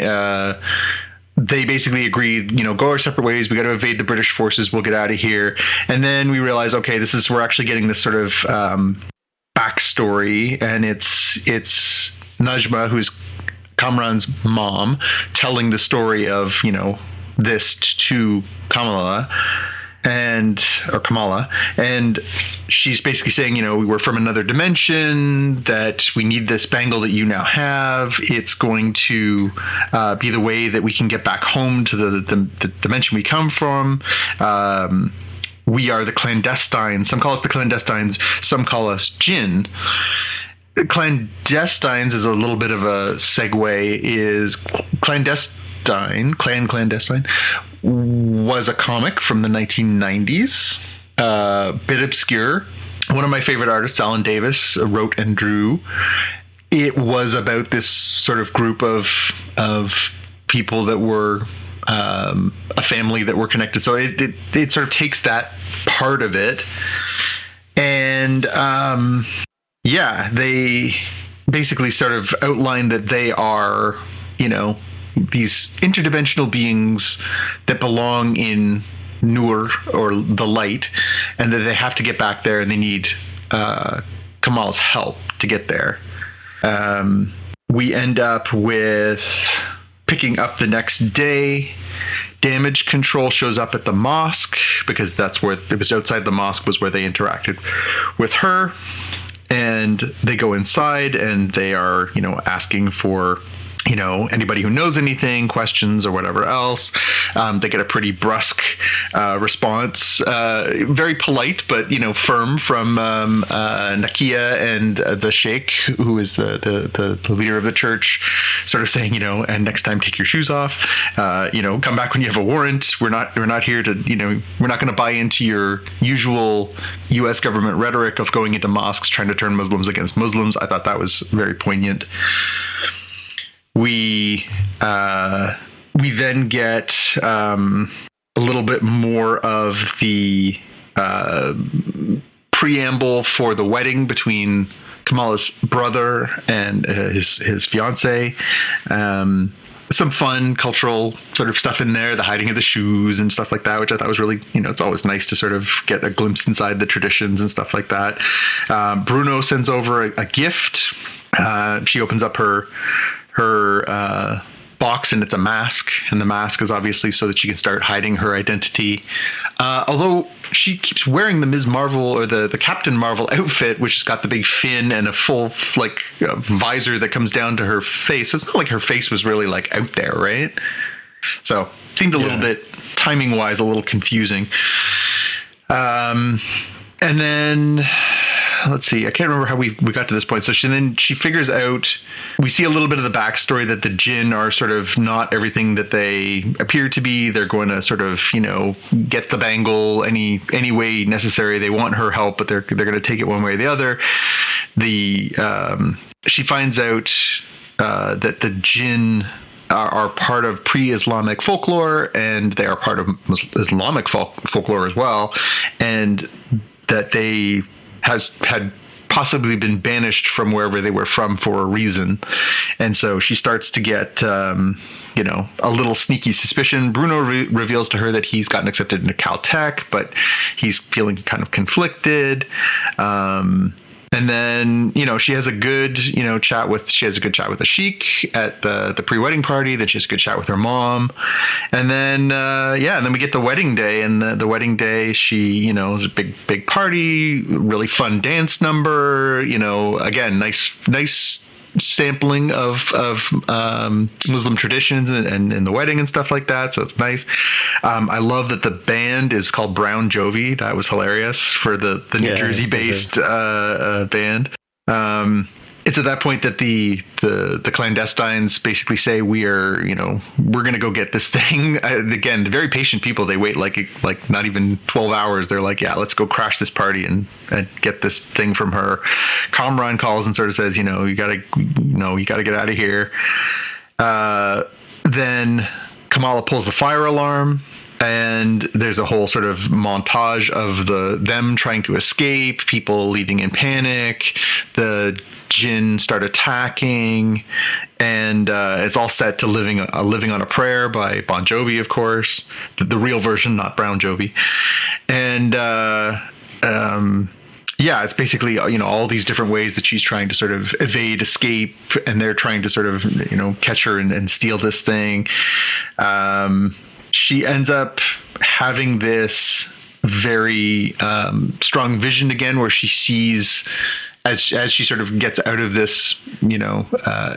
they basically agree, go our separate ways. We got to evade the British forces. We'll get out of here. And then we realize, okay, we're actually getting this sort of backstory, and it's Najma, who's Kamran's mom, telling the story of, this to Kamala, and she's basically saying, we're from another dimension, that we need this bangle that you now have. It's going to be the way that we can get back home to the dimension we come from. We are the clandestines. Some call us the clandestines, some call us Jinn. Clandestines is a little bit of a segue. Is Clandestine was a comic from the 1990s, bit obscure. One of my favorite artists, Alan Davis, wrote and drew. It was about this sort of group of people that were a family that were connected. So it sort of takes that part of it, and they basically sort of outline that they are, these interdimensional beings that belong in Nur, or the light, and that they have to get back there, and they need Kamal's help to get there. We end up with picking up the next day. Damage control shows up at the mosque, because that's where it was. Outside the mosque was where they interacted with her, and they go inside, and they are, asking for anybody who knows anything, questions or whatever else. They get a pretty brusque response, very polite, but firm, from Nakia and the Sheikh, who is the leader of the church, sort of saying, and next time take your shoes off, come back when you have a warrant. We're not here to, we're not going to buy into your usual U.S. government rhetoric of going into mosques trying to turn Muslims against Muslims. I thought that was very poignant. We then get a little bit more of the preamble for the wedding between Kamala's brother and his fiance. Some fun cultural sort of stuff in there, the hiding of the shoes and stuff like that, which I thought was really, it's always nice to sort of get a glimpse inside the traditions and stuff like that. Bruno sends over a gift. She opens up her box, and it's a mask, and the mask is obviously so that she can start hiding her identity. Although she keeps wearing the Ms. Marvel or the Captain Marvel outfit, which has got the big fin and a full visor that comes down to her face. So it's not like her face was really like out there, right? So it seemed a little bit, timing wise, a little confusing. And then let's see, I can't remember how we got to this point. So she figures out, we see a little bit of the backstory that the Jinn are sort of not everything that they appear to be. They're going to sort of, get the bangle any way necessary. They want her help, but they're going to take it one way or the other. She finds out that the Jinn are part of pre-Islamic folklore, and they are part of Islamic folklore as well, and that they had possibly been banished from wherever they were from for a reason. And so she starts to get, a little sneaky suspicion. Bruno reveals to her that he's gotten accepted into Caltech, but he's feeling kind of conflicted. And then, she has a good, chat with the sheik at the pre-wedding party. Then she has a good chat with her mom. And then, and then we get the wedding day. And the wedding day, she, is a big party, really fun dance number, again, nice sampling of Muslim traditions and the wedding and stuff like that. So it's nice. I love that the band is called Brown Jovi. That was hilarious for the New Jersey based band. It's at that point that the clandestines basically say we're going to go get this thing. Again, the very patient people, they wait like not even 12 hours. They're like, yeah, let's go crash this party and get this thing from her. Kamran calls and sort of says, you gotta get out of here. Then Kamala pulls the fire alarm, and there's a whole sort of montage of them trying to escape, people leaving in panic, the Jinn start attacking, and it's all set to Living on a Prayer by Bon Jovi, of course, the real version, not Brown Jovi. And it's basically, all these different ways that she's trying to sort of evade, escape, and they're trying to sort of, catch her and steal this thing. She ends up having this very strong vision again, where she sees, as she sort of gets out of this,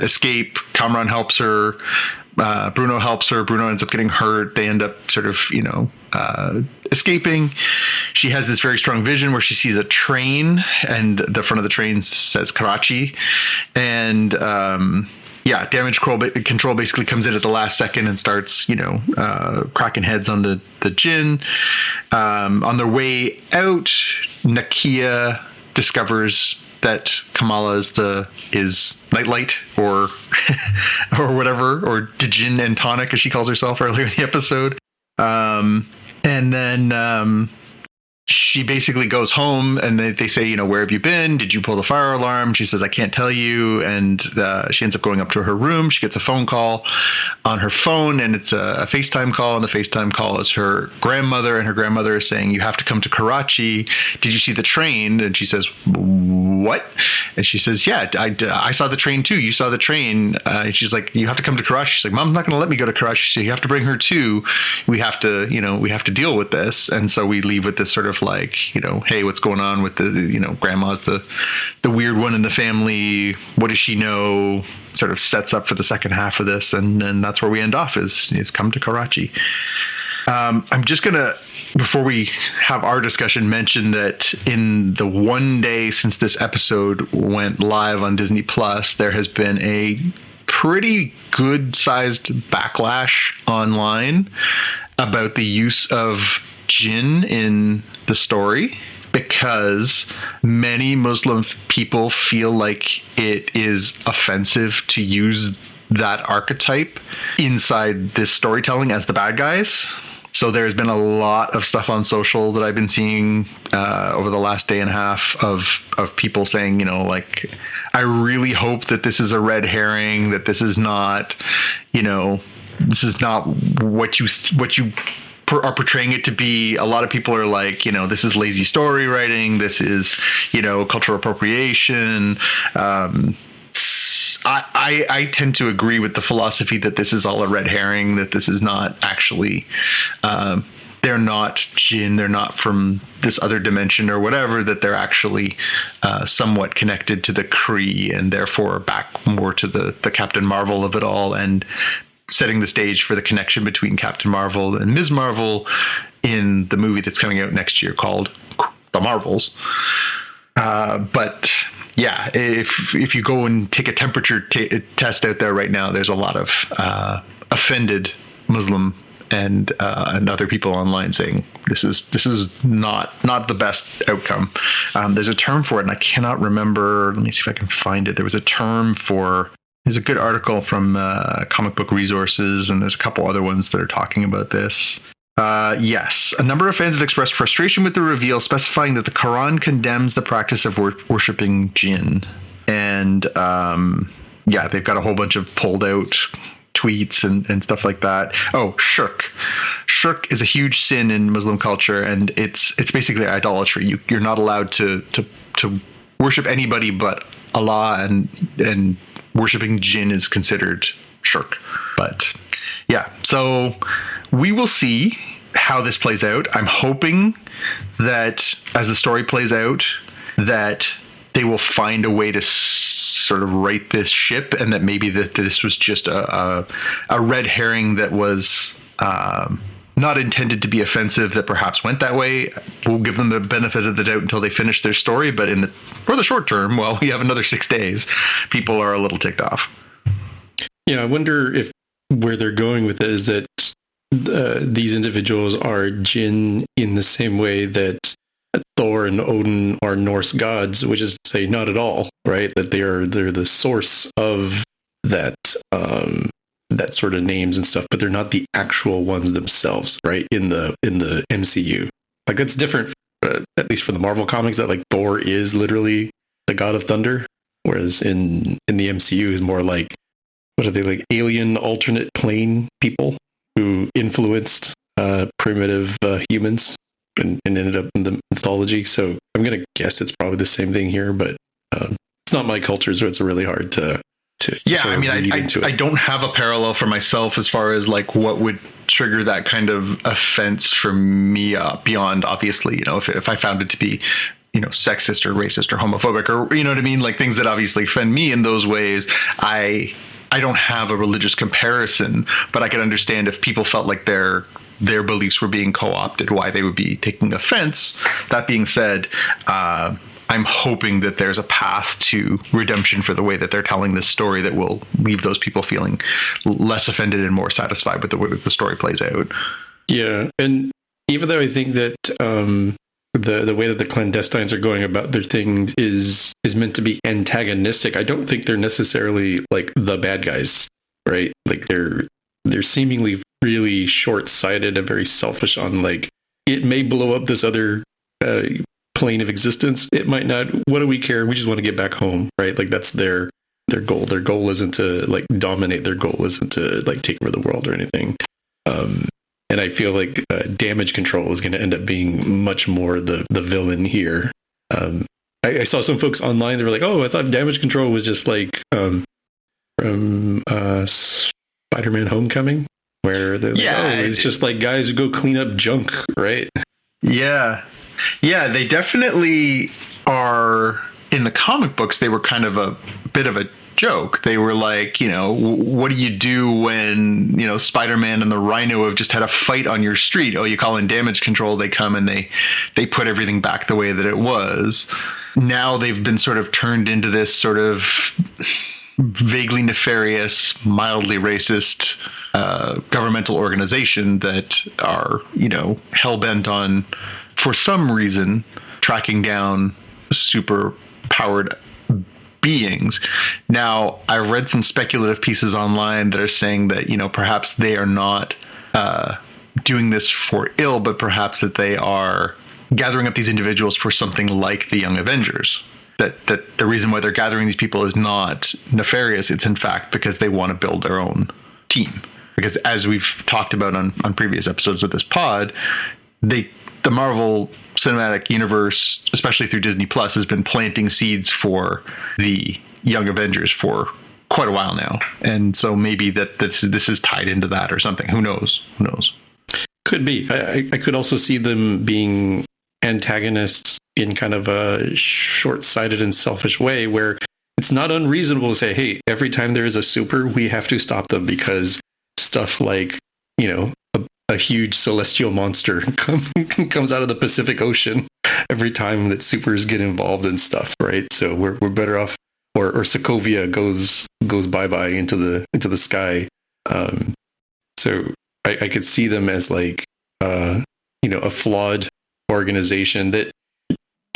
escape, Kamran helps her, Bruno helps her, Bruno ends up getting hurt, they end up sort of, escaping. She has this very strong vision where she sees a train, and the front of the train says Karachi, and damage control basically comes in at the last second and starts, cracking heads on the Jinn. On their way out, Nakia discovers that Kamala is Nightlight or whatever, or Djinn and Tonic, as she calls herself earlier in the episode. And then she basically goes home, and they say, where have you been? Did you pull the fire alarm? She says, I can't tell you. And she ends up going up to her room. She gets a phone call on her phone, and it's a FaceTime call. And the FaceTime call is her grandmother, and her grandmother is saying, you have to come to Karachi. Did you see the train? And she says, what? And she says, yeah, I saw the train too. You saw the train. And she's like, you have to come to Karachi. She's like, Mom's not going to let me go to Karachi. So you have to bring her too. We have to deal with this. And so we leave with this sort of like, hey, what's going on with the, grandma's the weird one in the family. What does she know? Sort of sets up for the second half of this. And then that's where we end off is come to Karachi. I'm just going to, before we have our discussion, mention that in the one day since this episode went live on Disney Plus, there has been a pretty good-sized backlash online about the use of Jinn in the story, because many Muslim people feel like it is offensive to use that archetype inside this storytelling as the bad guys. So there's been a lot of stuff on social that I've been seeing over the last day and a half of people saying, I really hope that this is a red herring, that this is not, this is not what you are portraying it to be. A lot of people are like, this is lazy story writing. This is, cultural appropriation. I tend to agree with the philosophy that this is all a red herring, that this is not actually, they're not Jinn, they're not from this other dimension or whatever, that they're actually somewhat connected to the Kree and therefore back more to the Captain Marvel of it all, and setting the stage for the connection between Captain Marvel and Ms. Marvel in the movie that's coming out next year called The Marvels. But yeah, if you go and take a temperature test out there right now, there's a lot of offended Muslim and other people online saying this is not the best outcome. There's a term for it, and I cannot remember. Let me see if I can find it. There was a term for. There's a good article from Comic Book Resources, and there's a couple other ones that are talking about this. Yes, a number of fans have expressed frustration with the reveal, specifying that the Quran condemns the practice of worshipping jinn. And yeah, they've got a whole bunch of pulled out tweets and stuff like that. Oh, shirk. Shirk is a huge sin in Muslim culture, and it's basically idolatry. You're not allowed to worship anybody but Allah, and worshipping jinn is considered shirk. But yeah, so we will see how this plays out. I'm hoping that as the story plays out, that they will find a way to sort of right this ship, and that maybe this was just a red herring that was not intended to be offensive, that perhaps went that way. We'll give them the benefit of the doubt until they finish their story, but for the short term, well, we have another 6 days, people are a little ticked off. Yeah, I wonder if where they're going with it is that these individuals are jinn in the same way that Thor and Odin are Norse gods, which is to say not at all, right? That they're the source of that that sort of names and stuff, but they're not the actual ones themselves, right? In the MCU, like that's different, at least for the Marvel comics. That like Thor is literally the god of thunder, whereas in the MCU is more like, what are they, like alien alternate plane people who influenced primitive humans and ended up in the mythology. So I'm gonna guess it's probably the same thing here, but it's not my culture, so it's really hard to yeah, I mean, I don't have a parallel for myself as far as like what would trigger that kind of offense for me, beyond obviously, if I found it to be, sexist or racist or homophobic, or you know what I mean, like things that obviously offend me in those ways. I don't have a religious comparison, but I could understand if people felt like their beliefs were being co-opted, why they would be taking offense. That being said, I'm hoping that there's a path to redemption for the way that they're telling this story that will leave those people feeling less offended and more satisfied with the way that the story plays out. Yeah, and even though I think that the way that the clandestines are going about their things is meant to be antagonistic, I don't think they're necessarily like the bad guys, right? Like they're seemingly really short-sighted and very selfish on like, it may blow up this other plane of existence, it might not. What do we care? We just want to get back home, right? Like that's their goal. Their goal isn't to like dominate. Their goal isn't to like take over the world or anything. And I feel like damage control is going to end up being much more the villain here. I saw some folks online, they were like, oh, I thought damage control was just like from Spider-Man Homecoming, where they're like, oh, it's just like guys who go clean up junk, right? Yeah, they definitely are. In the comic books, they were kind of a bit of a joke. They were like, what do you do when, Spider-Man and the Rhino have just had a fight on your street? Oh, you call in damage control, they come and they put everything back the way that it was. Now they've been sort of turned into this sort of vaguely nefarious, mildly racist governmental organization that are, hell-bent on, for some reason, tracking down super powered beings. Now, I read some speculative pieces online that are saying that, perhaps they are not doing this for ill, but perhaps that they are gathering up these individuals for something like the Young Avengers. That the reason why they're gathering these people is not nefarious. It's in fact because they want to build their own team. Because as we've talked about on previous episodes of this pod, the Marvel Cinematic Universe, especially through Disney Plus, has been planting seeds for the Young Avengers for quite a while now, and so maybe that this is tied into that or something. Who knows? Could be. I could also see them being antagonists in kind of a short-sighted and selfish way, where it's not unreasonable to say, hey, every time there is a super, we have to stop them because stuff like, a huge celestial monster comes out of the Pacific Ocean every time that supers get involved in stuff, right? So we're better off, or Sokovia goes bye-bye into the sky. So I could see them as like, a flawed organization that,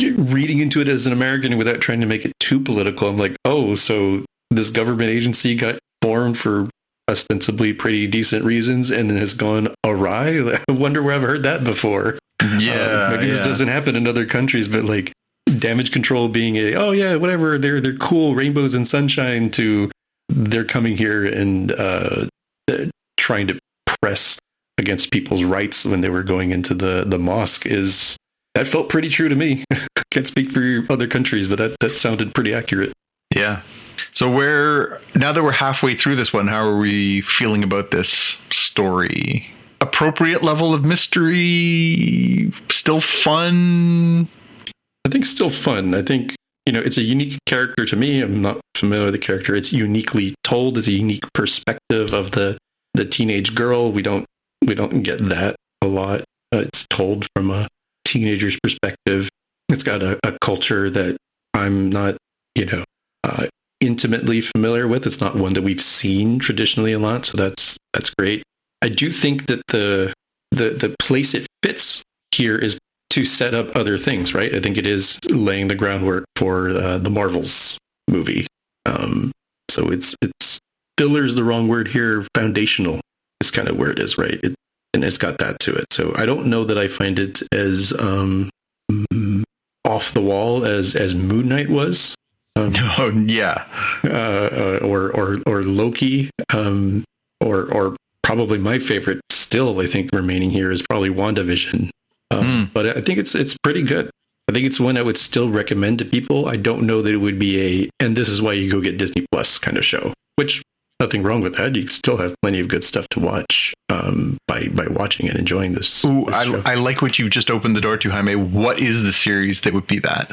reading into it as an American without trying to make it too political, I'm like, oh, so this government agency got formed for ostensibly pretty decent reasons and then has gone awry. I wonder where I've heard that before. Maybe this doesn't happen in other countries, but like damage control being whatever, they're cool, rainbows and sunshine, to they're coming here and trying to press against people's rights when they were going into the mosque that felt pretty true to me. Can't speak for other countries, but that sounded pretty accurate. Yeah. So now that we're halfway through this one, how are we feeling about this story? Appropriate level of mystery? Still fun? I think still fun. I think, it's a unique character to me. I'm not familiar with the character. It's uniquely told. It's a unique perspective of the teenage girl. We don't get that a lot. It's told from a teenager's perspective. It's got a culture that I'm not, intimately familiar with. It's not one that we've seen traditionally a lot, so that's great. I do think that the place it fits here is to set up other things, right? I think it is laying the groundwork for the Marvels movie. So it's filler is the wrong word here. Foundational is kind of where it is, right? And it's got that to it. So I don't know that I find it as off the wall as Moon Knight was. Or Loki, or probably my favorite still, I think, remaining here is probably WandaVision. But I think it's pretty good. I think it's one I would still recommend to people. I don't know that it would be and this is why you go get Disney Plus kind of show, which nothing wrong with that. You still have plenty of good stuff to watch by watching and enjoying this. Ooh, this show. I like what you just opened the door to, Jaime. What is the series that would be that?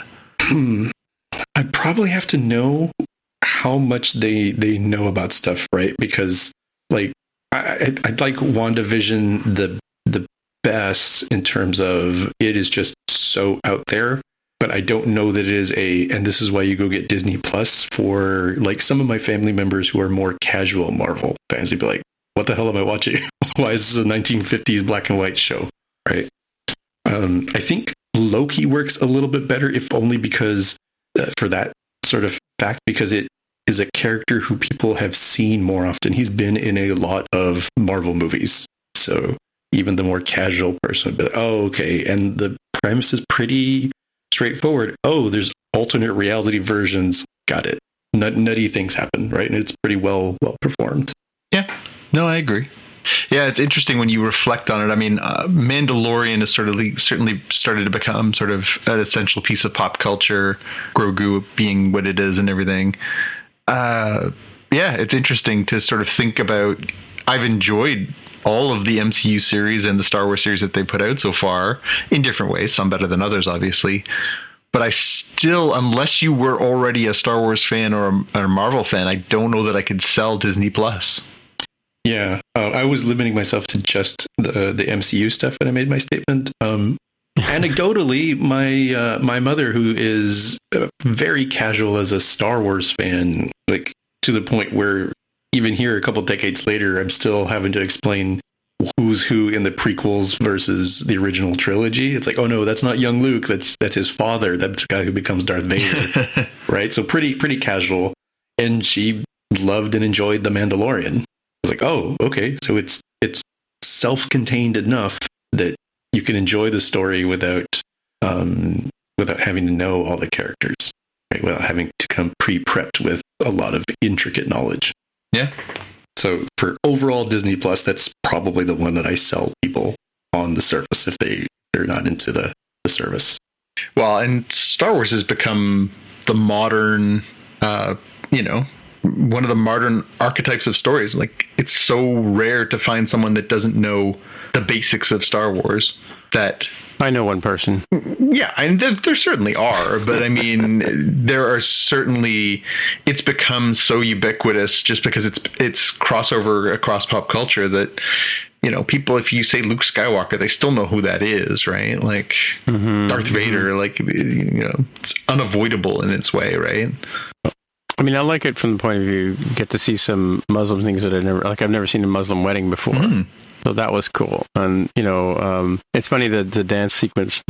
I probably have to know how much they know about stuff, right? Because like I'd like WandaVision the best in terms of it is just so out there, but I don't know that it is and this is why you go get Disney Plus for like some of my family members who are more casual Marvel fans. They'd be like, what the hell am I watching? Why is this a 1950s black and white show? Right. I think Loki works a little bit better, if only because for that sort of fact, because it is a character who people have seen more often. He's been in a lot of Marvel movies. So even the more casual person would be like, oh, okay. And the premise is pretty straightforward. Oh, there's alternate reality versions. Got it. Nutty things happen, right? And it's pretty well performed. Yeah. No, I agree. Yeah, it's interesting when you reflect on it. I mean, Mandalorian has certainly started to become sort of an essential piece of pop culture, Grogu being what it is and everything. Yeah, it's interesting to sort of think about. I've enjoyed all of the MCU series and the Star Wars series that they put out so far in different ways, some better than others, obviously. But I still, unless you were already a Star Wars fan or a Marvel fan, I don't know that I could sell Disney Plus. Yeah, I was limiting myself to just the MCU stuff when I made my statement. Anecdotally, my mother, who is very casual as a Star Wars fan, like to the point where even here a couple decades later, I'm still having to explain who's who in the prequels versus the original trilogy. It's like, oh no, that's not young Luke. That's his father. That's the guy who becomes Darth Vader, right? So pretty casual, and she loved and enjoyed The Mandalorian. I was like, oh, okay, so it's self-contained enough that you can enjoy the story without having to know all the characters, right? Without having to come pre-prepped with a lot of intricate knowledge. Yeah. So for overall Disney Plus, that's probably the one that I sell people on the surface if they're not into the service. Well, and Star Wars has become the modern, one of the modern archetypes of stories. Like, it's so rare to find someone that doesn't know the basics of Star Wars. That I know one person. Yeah, and there certainly are, but I mean, there are certainly, it's become so ubiquitous just because it's crossover across pop culture that, you know, people, if you say Luke Skywalker, they still know who that is, right? Like Darth Vader, like, you know, it's unavoidable in its way, right? I mean, I like it from the point of view, you get to see some Muslim things that I've never seen a Muslim wedding before. So that was cool. And, you know, it's funny that the dance sequence,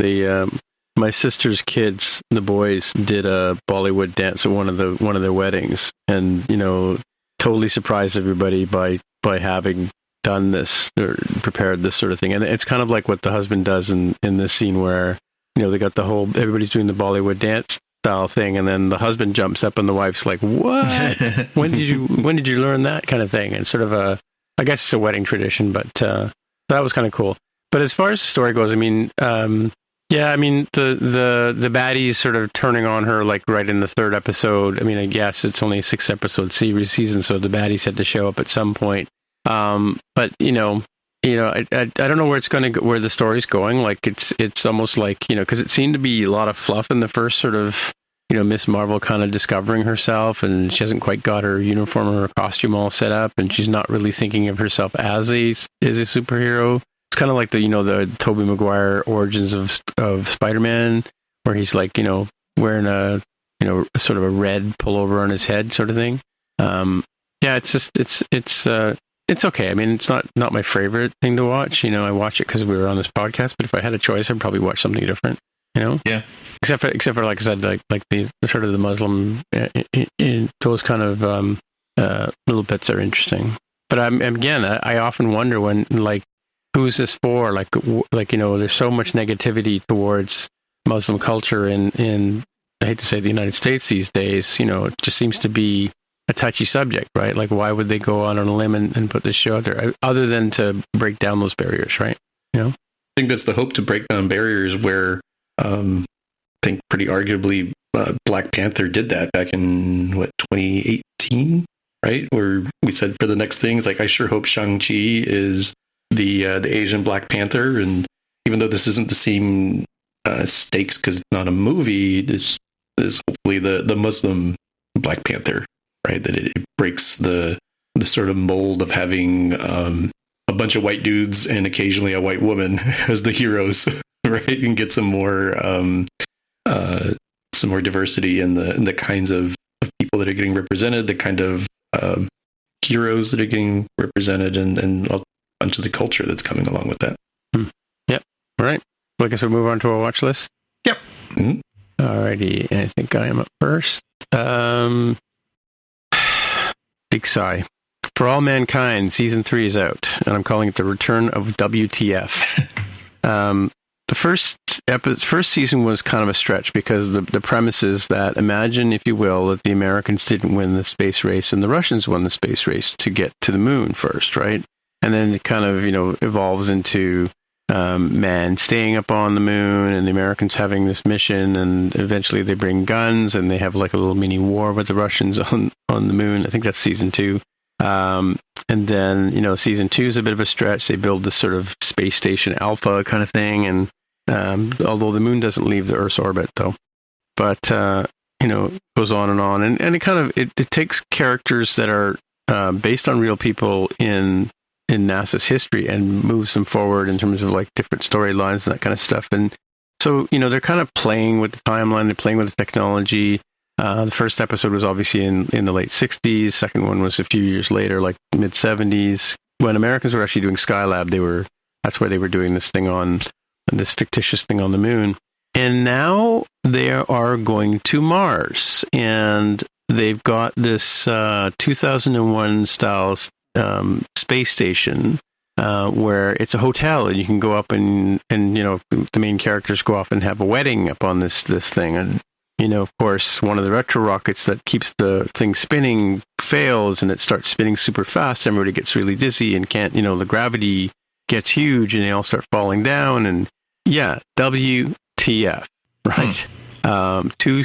my sister's kids, the boys, did a Bollywood dance at one of their weddings, and, you know, totally surprised everybody by having done this or prepared this sort of thing. And it's kind of like what the husband does in this scene where, you know, they got everybody's doing the Bollywood dance style thing, and then the husband jumps up and the wife's like, "What? when did you learn that?" kind of thing. And sort of I guess it's a wedding tradition, but that was kind of cool. But as far as the story goes, I mean, yeah, I mean, the baddies sort of turning on her like right in the third episode. I mean, I guess it's only a 6-episode season, so the baddies had to show up at some point. But you know, I don't know where it's going to where the story's going. Like it's almost like, you know, because it seemed to be a lot of fluff in the first sort of, you know, Miss Marvel kind of discovering herself, and she hasn't quite got her uniform or her costume all set up, and she's not really thinking of herself as a superhero. It's kind of like the Tobey Maguire origins of Spider-Man, where he's like, you know, wearing a sort of a red pullover on his head sort of thing. Yeah, it's just it's okay. I mean, it's not my favorite thing to watch. You know, I watch it because we were on this podcast, but if I had a choice, I'd probably watch something different. You know? Yeah. Except for like I said, like the sort of the Muslim, those kind of little bits are interesting. But I often wonder when, like, who's this for? Like you know, there's so much negativity towards Muslim culture in I hate to say the United States these days. You know, it just seems to be a touchy subject, right? Like, why would they go on a limb and put this show out there other than to break down those barriers, right? You know, I think that's the hope, to break down barriers where. I think pretty arguably Black Panther did that back in 2018, right? Where we said for the next things, like, I sure hope Shang-Chi is the Asian Black Panther, and even though this isn't the same stakes because it's not a movie, this is hopefully the Muslim Black Panther, right? That it breaks the sort of mold of having a bunch of white dudes and occasionally a white woman as the heroes. Right, and get some more diversity in the kinds of people that are getting represented, the kind of heroes that are getting represented, and a bunch of the culture that's coming along with that. Yep. All right. Well, I guess we'll move on to our watch list. Yep. Mm-hmm. All righty. I think I am up first. Big sigh. For All Mankind, season 3 is out, and I'm calling it the Return of WTF. The first season was kind of a stretch because the premise is that, imagine, if you will, that the Americans didn't win the space race and the Russians won the space race to get to the moon first, right? And then it kind of, you know, evolves into man staying up on the moon and the Americans having this mission, and eventually they bring guns and they have like a little mini war with the Russians on the moon. I think that's season 2. And then, you know, season 2 is a bit of a stretch. They build this sort of space station Alpha kind of thing, and although the moon doesn't leave the Earth's orbit, though. But, you know, it goes on. And it kind of, it takes characters that are based on real people in NASA's history and moves them forward in terms of, like, different storylines and that kind of stuff. And so, you know, they're kind of playing with the timeline. They're playing with the technology. The first episode was obviously in the late 60s. Second one was a few years later, like mid 70s. When Americans were actually doing Skylab, that's where they were doing this fictitious thing on the moon. And now they are going to Mars, and they've got this 2001 style space station where it's a hotel, and you can go up and you know, the main characters go off and have a wedding up on this thing. And you know, of course, one of the retro rockets that keeps the thing spinning fails, and it starts spinning super fast. Everybody gets really dizzy and can't, you know, the gravity gets huge, and they all start falling down. And yeah, WTF, right? 2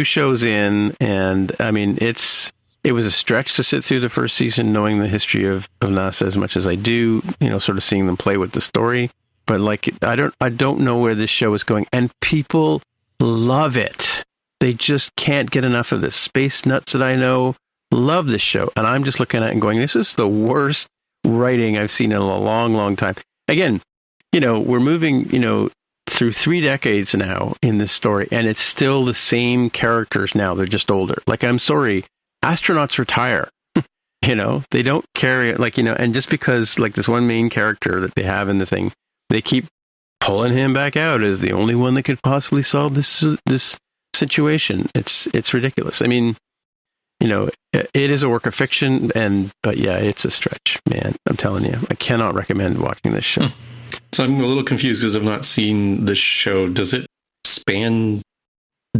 shows in, and I mean, it's it was a stretch to sit through the first season, knowing the history of NASA as much as I do, sort of seeing them play with the story. But like, I don't know where this show is going, and people love it. They just can't get enough of this. Space nuts that I know love this show, and I'm just looking at it and going, this is the worst writing I've seen in a long, long time. Again, we're moving, through 3 decades now in this story, and it's still the same characters now. They're just older. Like, I'm sorry, astronauts retire. They don't carry it, and just because, like, this one main character that they have in the thing, they keep pulling him back out as the only one that could possibly solve this situation. It's ridiculous. I mean, it is a work of fiction, but yeah, it's a stretch, man. I'm telling you, I cannot recommend watching this show. So I'm a little confused because I've not seen this show. Does it span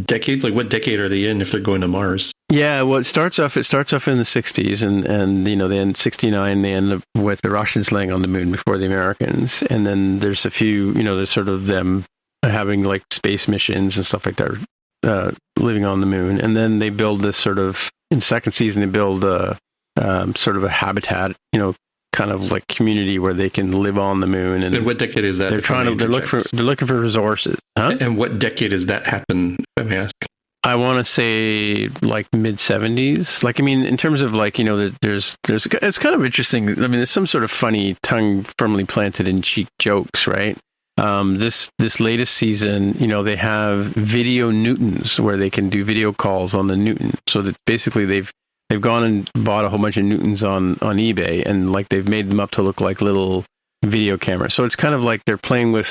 decades? Like, what decade are they in if they're going to Mars? Yeah, well, it starts off in the 60s, and they end 69. They end up with the Russians laying on the moon before the Americans, and then there's a few, there's sort of them having like space missions and stuff like that, living on the moon, and then they build this sort of, in the second season, they build sort of a habitat, kind of like community where they can live on the moon. And what decade is that? They're looking for resources. Huh? And what decade does that happen, if I may ask? I want to say like mid 70s. Like, I mean, in terms of like, there's it's kind of interesting. I mean, there's some sort of funny tongue firmly planted in cheek jokes, right? This latest season, they have video Newtons where they can do video calls on the Newton. So that basically they've gone and bought a whole bunch of Newtons on eBay, and like they've made them up to look like little video cameras. So it's kind of like they're playing with,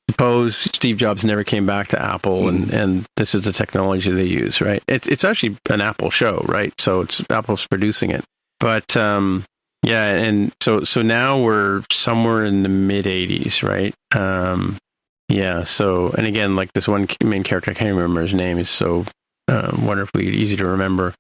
suppose Steve Jobs never came back to Apple, and this is the technology they use, right? It's actually an Apple show, right? So it's Apple's producing it. But yeah, and so now we're somewhere in the mid 80s, right? Yeah. So, and again, like this one main character, I can't remember his name, is so wonderfully easy to remember.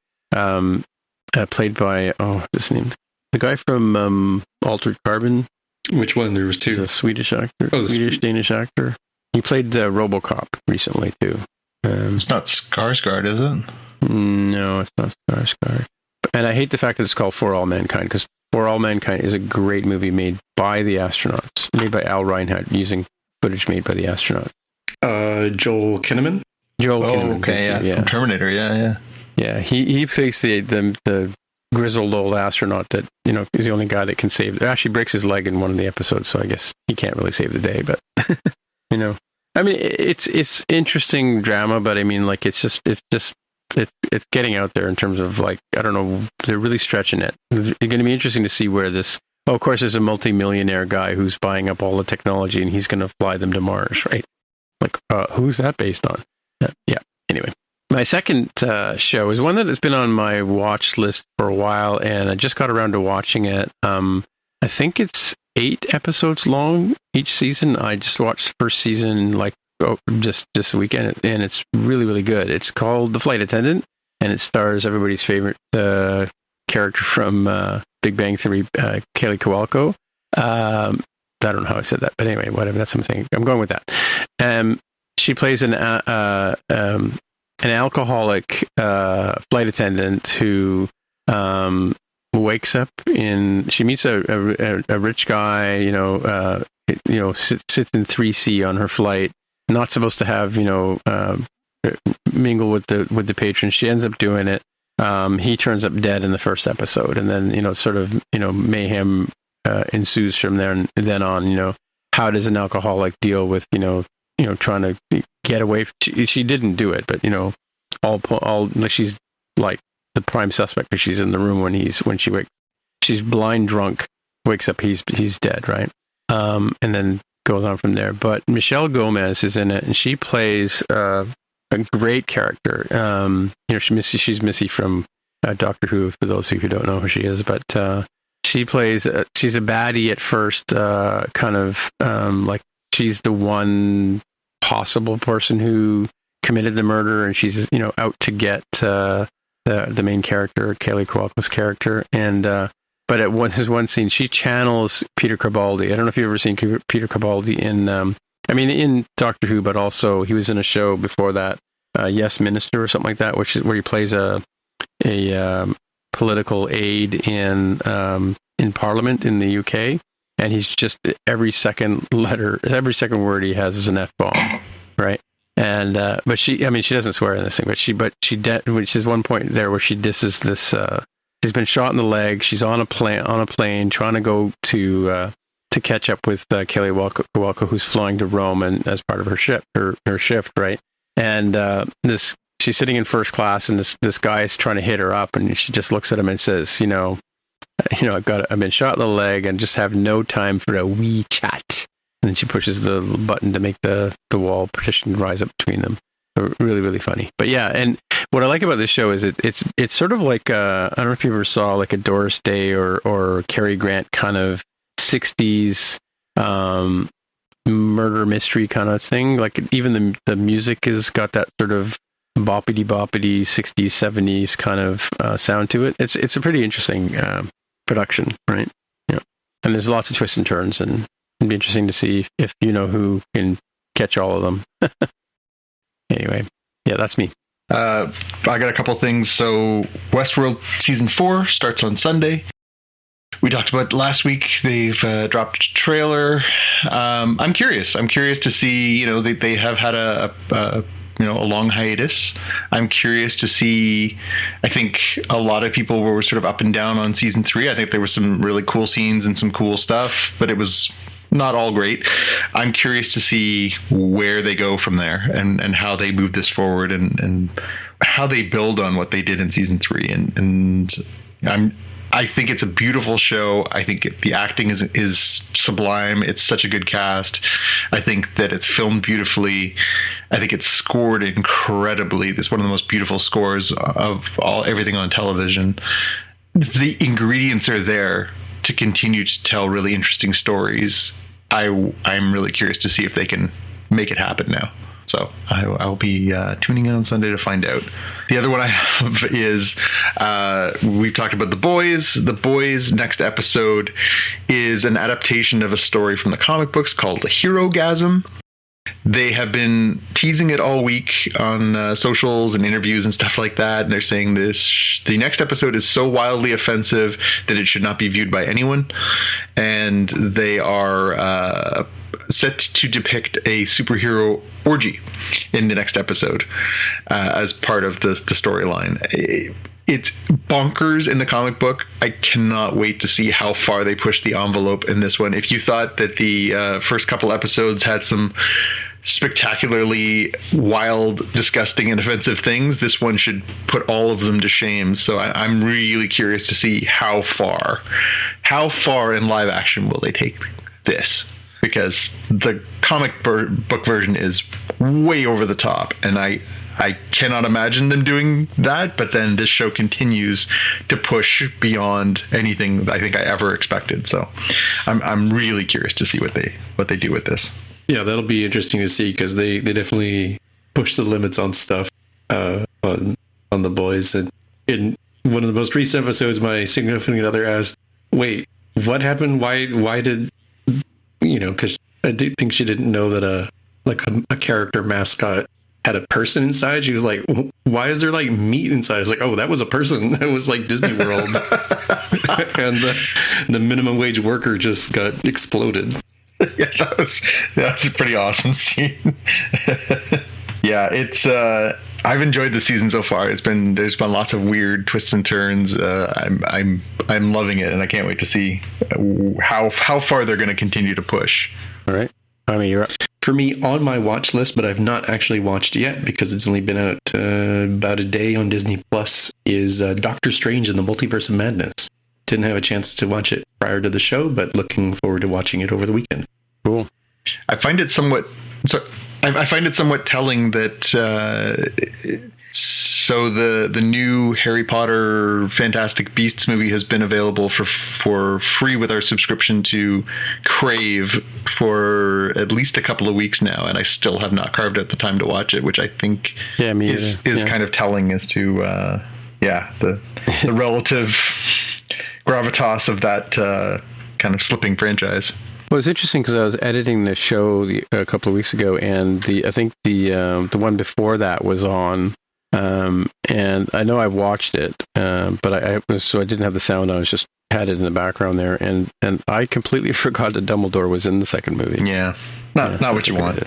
Played by what's his name? The guy from Altered Carbon. Which one? There was 2. He's a Swedish actor. Swedish-Danish actor. He played RoboCop recently too. It's not Skarsgård, is it? No, it's not Skarsgård. And I hate the fact that it's called For All Mankind, because For All Mankind is a great movie made by the astronauts, made by Al Reinhardt, using footage made by the astronauts. Joel Kinnaman? Joel Kinnaman. Okay, yeah. From Terminator, yeah. Yeah, he plays the grizzled old astronaut that, is the only guy that can save. It actually breaks his leg in one of the episodes, so I guess he can't really save the day, but, I mean, it's interesting drama, but I mean, like, it's getting out there in terms of, like, I don't know, they're really stretching it. It's going to be interesting to see where this, of course, there's a multi-millionaire guy who's buying up all the technology, and he's going to fly them to Mars, right? Like, who's that based on? Yeah, anyway. My second show is one that has been on my watch list for a while, and I just got around to watching it. I think it's 8 episodes long each season. I just watched the first season just this weekend, and it's really, really good. It's called The Flight Attendant, and it stars everybody's favorite character from Big Bang Theory, Kaylee Kowalko. I don't know how I said that, but anyway, whatever. That's what I'm saying. I'm going with that. She plays an alcoholic flight attendant who wakes up she meets a rich guy, sits in 3C on her flight, not supposed to have, mingle with the patrons. She ends up doing it. He turns up dead in the first episode, and then, sort of, mayhem ensues from there, and then on, how does an alcoholic deal with, trying to get away. She didn't do it, but all like, she's like the prime suspect because she's in the room when she wakes. She's blind drunk, wakes up, he's dead, right? And then goes on from there. But Michelle Gomez is in it, and she plays a great character. She's Missy from Doctor Who, for those of you who don't know who she is, but she plays. She's a baddie at first, kind of like she's the one possible person who committed the murder, and she's out to get the main character, Kaylee Kowalko's character, and but at one scene she channels Peter Capaldi. I don't know if you've ever seen Peter Capaldi in Doctor Who, but also he was in a show before that, Yes Minister or something like that, where he plays a political aide in Parliament in the UK, and he's just every second word he has is an F-bomb, right? And but she doesn't swear in this thing, but which is one point there where she disses this. She's been shot in the leg. She's on a plane trying to go to catch up with Kelly Walker, who's flying to Rome and as part of her shift, right? And she's sitting in first class, and this guy is trying to hit her up, and she just looks at him and says, I've been shot in the leg and just have no time for a wee chat. And then she pushes the button to make the wall partition rise up between them. Really, really funny. But yeah, and what I like about this show is it's sort of like I don't know if you ever saw like a Doris Day or Cary Grant kind of 60s murder mystery kind of thing. Like even the music has got that sort of boppity 60s 70s kind of sound to it. It's a pretty interesting production, right? Yeah, and there's lots of twists and turns, and it'd be interesting to see if you know who can catch all of them. Anyway, yeah, that's me. I got a couple things. So Westworld season 4 starts on Sunday. We talked about last week. They've dropped a trailer. I'm curious. I'm curious to see. They have had a long hiatus. I'm curious to see. I think a lot of people were sort of up and down on season 3. I think there were some really cool scenes and some cool stuff, but it was not all great. I'm curious to see where they go from there and how they move this forward and how they build on what they did in season 3. And I think it's a beautiful show. I think the acting is sublime. It's such a good cast. I think that it's filmed beautifully. I think it's scored incredibly. It's one of the most beautiful scores of everything on television. The ingredients are there to continue to tell really interesting stories. I'm really curious to see if they can make it happen now. So I'll be tuning in on Sunday to find out. The other one I have is we've talked about The Boys. The Boys' next episode is an adaptation of a story from the comic books called Herogasm. They have been teasing it all week on socials and interviews and stuff like that. And they're saying the next episode is so wildly offensive that it should not be viewed by anyone. And they are set to depict a superhero orgy in the next episode as part of the storyline. It's bonkers in the comic book. I cannot wait to see how far they push the envelope in this one. If you thought that the first couple episodes had some spectacularly wild, disgusting, and offensive things, this one should put all of them to shame. So I'm really curious to see how far in live action will they take this, because the comic book version is way over the top, and I cannot imagine them doing that. But then this show continues to push beyond anything I think I ever expected. So I'm really curious to see what they do with this. Yeah, that'll be interesting to see, because they definitely push the limits on stuff on The Boys. And in one of the most recent episodes, my significant other asked, "Wait, what happened? Why did because I think she didn't know that a character mascot had a person inside." She was like, "Why is there like meat inside?" I was like, "Oh, that was a person. That was like Disney World." And the minimum wage worker just got exploded. Yeah, that's a pretty awesome scene. Yeah, it's I've enjoyed the season so far. There's been lots of weird twists and turns. I'm loving it, and I can't wait to see how far they're going to continue to push. All right, I mean, you're up. For me, on my watch list, but I've not actually watched yet because it's only been out about a day on Disney Plus, is Doctor Strange and the Multiverse of Madness. Didn't have a chance to watch it prior to the show, but looking forward to watching it over the weekend. Cool. I find it somewhat telling that so the new Harry Potter Fantastic Beasts movie has been available for free with our subscription to Crave for at least a couple of weeks now, and I still have not carved out the time to watch it, which I think is kind of telling as to the relative gravitas of that kind of slipping franchise. Well, it's interesting because I was editing the show a couple of weeks ago, and I think the one before that was on And I know I watched it, but I didn't have the sound on. I just had it in the background there, and I completely forgot that Dumbledore was in the second movie. Yeah, not what you want.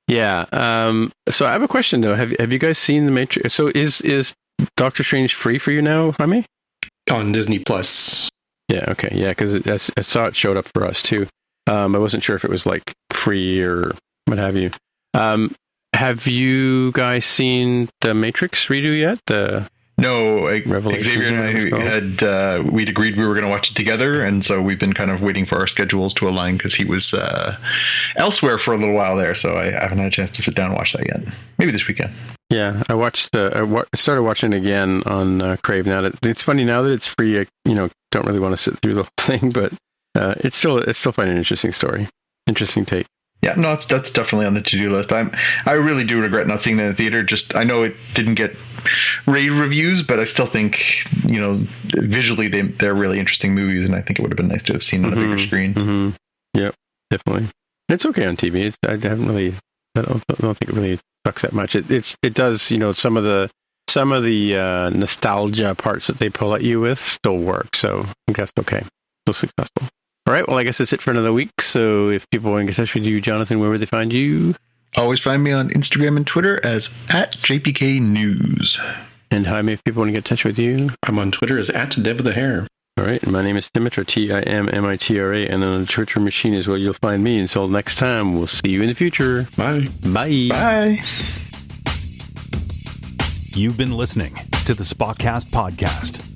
Yeah. So I have a question though. Have you guys seen the Matrix? So is Doctor Strange free for you now, Jaime? On Disney Plus. Yeah. Okay. Yeah, because I saw it showed up for us too. I wasn't sure if it was like free or what have you. Have you guys seen the Matrix redo yet? No, Revelation Xavier and I had we'd agreed we were going to watch it together, and so we've been kind of waiting for our schedules to align because he was elsewhere for a little while there, so I haven't had a chance to sit down and watch that yet. Maybe this weekend. Yeah, I watched. I started watching it again on Crave. Now that it's funny now that it's free, I don't really want to sit through the whole thing, but it's still quite an interesting story, interesting take. Yeah, no, that's definitely on the to-do list. I really do regret not seeing it in the theater. Just I know it didn't get rave reviews, but I still think visually they're really interesting movies, and I think it would have been nice to have seen on a bigger screen. Mm-hmm. Yep, definitely. It's okay on TV. I don't think it really sucks that much. It does. Some of the nostalgia parts that they pull at you with still work. So I think that's okay. Still successful. All right, well, I guess that's it for another week. So if people want to get in touch with you, Jonathan, where would they find you? Always find me on Instagram and Twitter as @JPK News. And Jaime, if people want to get in touch with you? I'm on Twitter as @DevWithAHair. All right, and my name is Timitra, Timmitra, and on the Twitter machine is where you'll find me. Until next time, we'll see you in the future. Bye. Bye. Bye. You've been listening to the Spockcast podcast.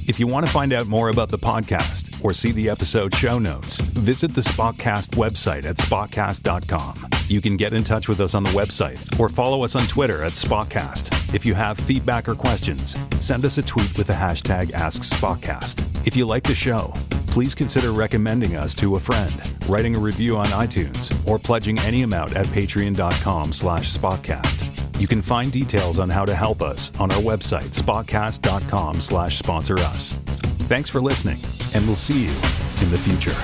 If you want to find out more about the podcast or see the episode show notes, visit the Spockcast website at spockcast.com. You can get in touch with us on the website or follow us on Twitter at Spockcast. If you have feedback or questions, send us a tweet with the hashtag AskSpockcast. If you like the show, please consider recommending us to a friend, writing a review on iTunes, or pledging any amount at patreon.com/Spockcast. You can find details on how to help us on our website, spockcast.com/sponsor us. Thanks for listening, and we'll see you in the future.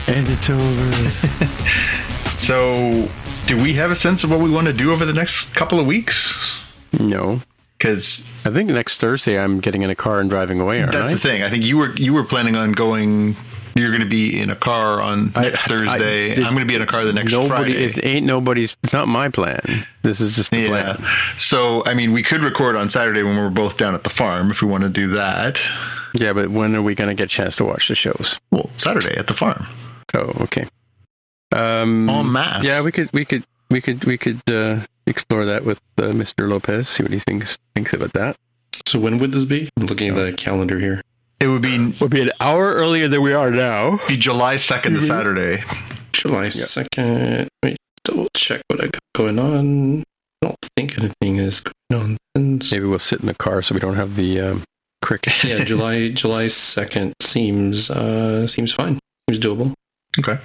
And it's over. So, do we have a sense of what we want to do over the next couple of weeks? No. Because I think next Thursday I'm getting in a car and driving away, aren't I? That's the thing. I think you were planning on going. You're going to be in a car on next Thursday. I'm going to be in a car the next Friday. It's not my plan. This is just the plan. So, I mean, we could record on Saturday when we're both down at the farm if we want to do that. Yeah, but when are we going to get a chance to watch the shows? Well, Saturday at the farm. Oh, okay. En masse. Yeah, we could explore that with Mr. Lopez. See what he thinks about that. So when would this be? I'm looking at the calendar here. It would be an hour earlier than we are now. Be July 2nd to Saturday. July 2nd. Wait, double check what I got going on. I don't think anything is going on. Maybe we'll sit in the car so we don't have the cricket. Yeah, July 2nd seems fine. Seems doable. Okay.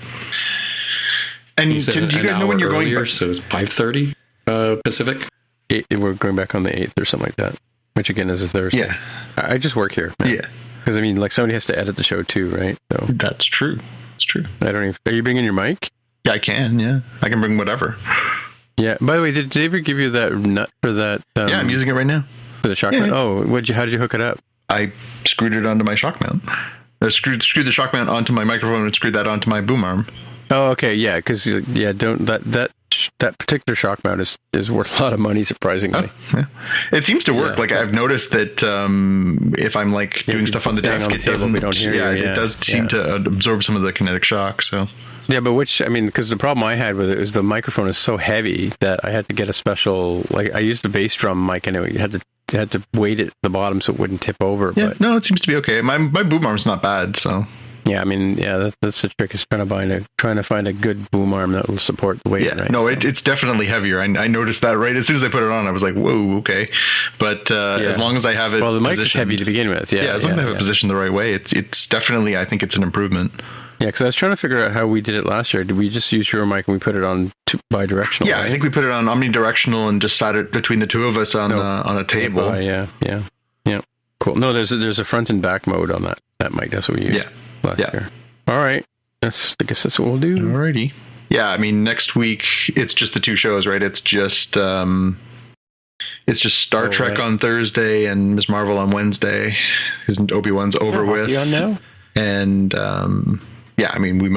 And do you guys know when you're going back? So it's 5:30 Pacific. We're going back on the 8th or something like that, which again is a Thursday. Yeah. I just work here. Man. Yeah. Because I mean, like somebody has to edit the show too, right? So that's true. It's true. I don't even. Are you bringing your mic? Yeah, I can. Yeah, I can bring whatever. Yeah. By the way, did David give you that nut for that? Yeah, I'm using it right now. For the shock mount. Oh, how did you hook it up? I screwed it onto my shock mount. I screwed the shock mount onto my microphone and screwed that onto my boom arm. Oh, okay, yeah, because don't that particular shock mount is worth a lot of money, surprisingly. Oh, yeah. It seems to work. Like I've noticed that if I'm like doing stuff on the desk, it doesn't. It does seem to absorb some of the kinetic shock. So. Yeah, but because the problem I had with it is the microphone is so heavy that I had to get a special. Like I used the bass drum mic, and you had to weight it at the bottom so it wouldn't tip over. Yeah, but no, it seems to be okay. My boom arm's not bad, so. Yeah, I mean, that's the trick, is trying to find a good boom arm that will support the weight. Yeah, right? no, it's definitely heavier. I noticed that right as soon as I put it on. I was like, whoa, okay. But as long as I have it, well, the mic is heavy to begin with. Yeah, as long as I have it positioned the right way, it's definitely. I think it's an improvement. Yeah, because I was trying to figure out how we did it last year. Did we just use your mic and we put it on bi-directional? Yeah, right? I think we put it on omnidirectional and just sat it between the two of us on a table. Yeah. Cool. No, there's a front and back mode on that mic. That's what we used last year. All right. I guess that's what we'll do. Alrighty. Yeah, I mean, next week it's just the two shows, right? It's just Star Trek on Thursday and Ms. Marvel on Wednesday. Isn't Obi-Wan's over with? On now? And I mean, we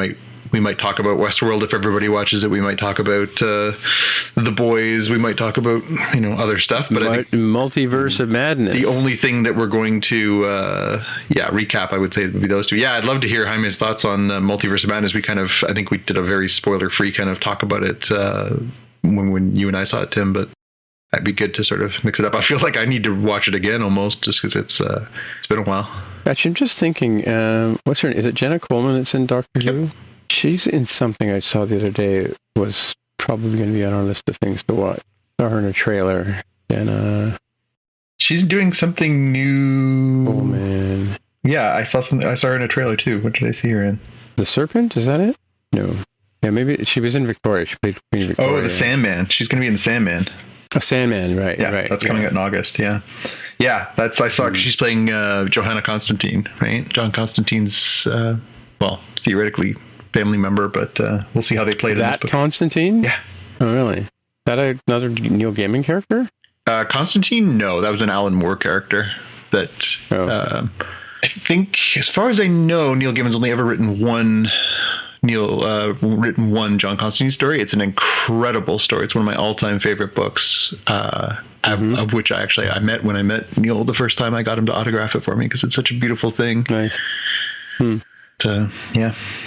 might talk about Westworld if everybody watches it. We might talk about The Boys. We might talk about other stuff. But I think Multiverse of Madness. The only thing that we're going to recap, I would say, would be those two. Yeah, I'd love to hear Jaime's thoughts on Multiverse of Madness. I think we did a very spoiler-free kind of talk about it when you and I saw it, Tim. But it'd be good to sort of mix it up. I feel like I need to watch it again almost, just because it's been a while. Actually, I'm just thinking, what's her name? Is it Jenna Coleman that's in Doctor Who? She's in something I saw the other day. It was probably going to be on our list of things to watch. Saw her in a trailer. And she's doing something new. Oh man. Yeah, I saw her in a trailer too. What did I see her in? The Serpent? Is that it? No. Yeah, maybe she was in Victoria. She played Queen Victoria. Oh, the Sandman. She's going to be in the Sandman. A Sandman, right? Yeah, right. That's coming out in August. Yeah, I saw. She's playing Johanna Constantine, right? John Constantine's, theoretically family member, but we'll see how they played that. Constantine? Yeah. Oh, really? Is that another Neil Gaiman character? Constantine? No, that was an Alan Moore character. That I think, as far as I know, Neil Gaiman's only ever written one John Constantine story. It's an incredible story. It's one of my all-time favorite books, of which I met when I met Neil the first time. I got him to autograph it for me because it's such a beautiful thing. Nice. He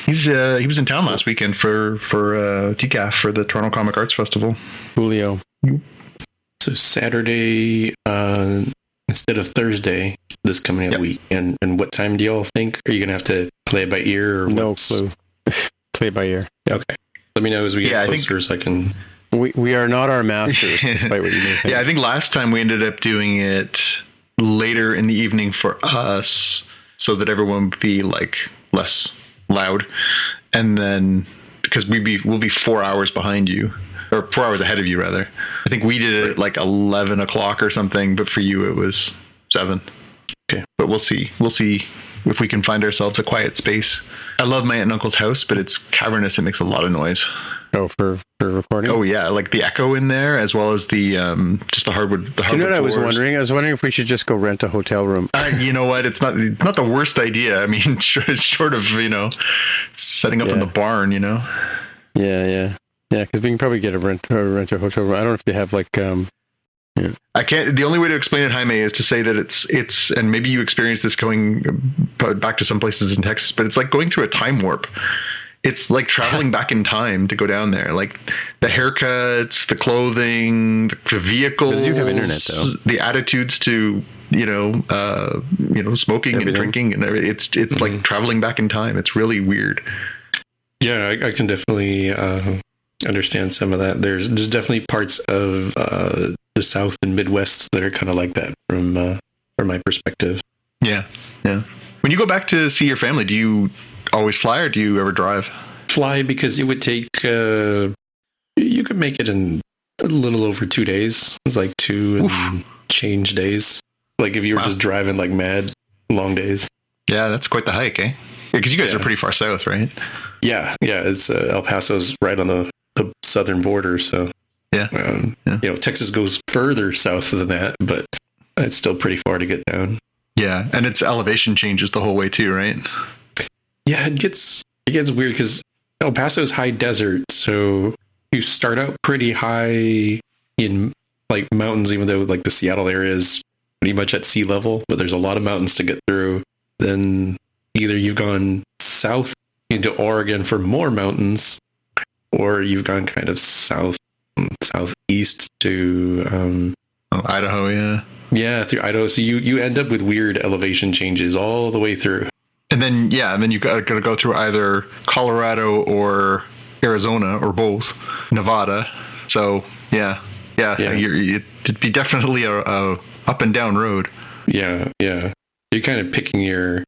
was in town last weekend for TCAF, for the Toronto Comic Arts Festival. Julio. So Saturday instead of Thursday this coming up week. And what time do y'all think? Are you gonna have to play it by ear? Or no clue. Play by ear. Okay. Let me know as we get closer, so I can. We are not our masters, despite what you may think. Yeah, I think last time we ended up doing it later in the evening for us, so that everyone would be like less loud, and then because we'll be 4 hours behind you, or 4 hours ahead of you rather. I think we did it at like 11 o'clock or something, but for you it was 7. Okay, but we'll see if we can find ourselves a quiet space. I love my aunt and uncle's house, but it's cavernous. It makes a lot of noise. Oh, for recording? Oh yeah, like the echo in there, as well as the just the hardwood. You know what I was wondering? I was wondering if we should just go rent a hotel room. You know what? It's not the worst idea. I mean, short of setting up in the barn. Yeah. Because we can probably get a rent a hotel room. I don't know if they have like. I can't. The only way to explain it, Jaime, is to say that it's, and maybe you experienced this going back to some places in Texas, but it's like going through a time warp. It's like traveling back in time to go down there. Like the haircuts, the clothing, the vehicles. They do have internet, though. The attitudes to smoking and drinking, and it's like traveling back in time. It's really weird. Yeah, I can definitely understand some of that. There's definitely parts of the South and Midwest that are kind of like that from my perspective. Yeah. When you go back to see your family, do you always fly or do you ever drive? Fly, because it would take you could make it in a little over 2 days. It's like 2 and change days. Like if you were just driving like mad, long days. Yeah, that's quite the hike, eh? Because you guys are pretty far south, right? Yeah. It's El Paso's right on the southern border, so Texas goes further south than that, but it's still pretty far to get down. Yeah, and its elevation changes the whole way too, right? Yeah, it gets weird because El Paso is high desert, so you start out pretty high in like mountains, even though like the Seattle area is pretty much at sea level, but there's a lot of mountains to get through. Then either you've gone south into Oregon for more mountains, or you've gone kind of southeast to Idaho, yeah, through Idaho. So you end up with weird elevation changes all the way through. And then you got to go through either Colorado or Arizona or both, Nevada. So it'd be definitely a up and down road. Yeah. You're kind of picking your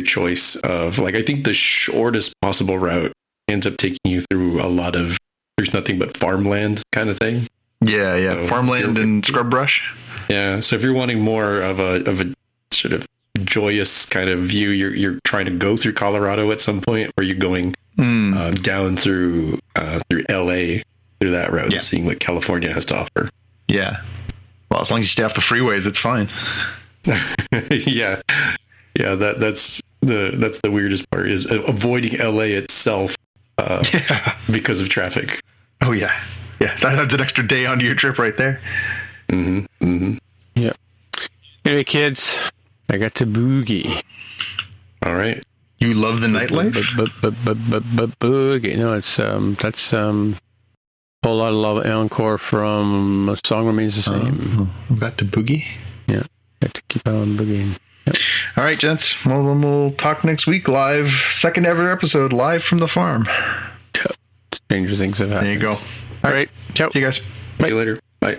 choice of, like, I think the shortest possible route ends up taking you through a lot of, there's nothing but farmland kind of thing. Yeah. So farmland and scrub brush. Yeah. So if you're wanting more of a sort of joyous kind of view, you're trying to go through Colorado at some point, or you're going down through LA through that road, seeing what California has to offer. Yeah. Well, as long as you stay off the freeways, it's fine. Yeah. That's the weirdest part, is avoiding LA itself because of traffic. Oh yeah. That adds an extra day onto your trip right there. Yeah. Anyway, kids, I got to boogie. All right. You love the nightlife? Boogie. No, it's that's a whole lot of love encore from A Song Remains the Same. Got to boogie? Yeah. Got to keep on boogieing. Yep. All right, gents. Well, then we'll talk next week live. Second ever episode live from the farm. Yeah. Stranger things have happened. There you go. All right. Ciao. See you guys. See you later. Bye.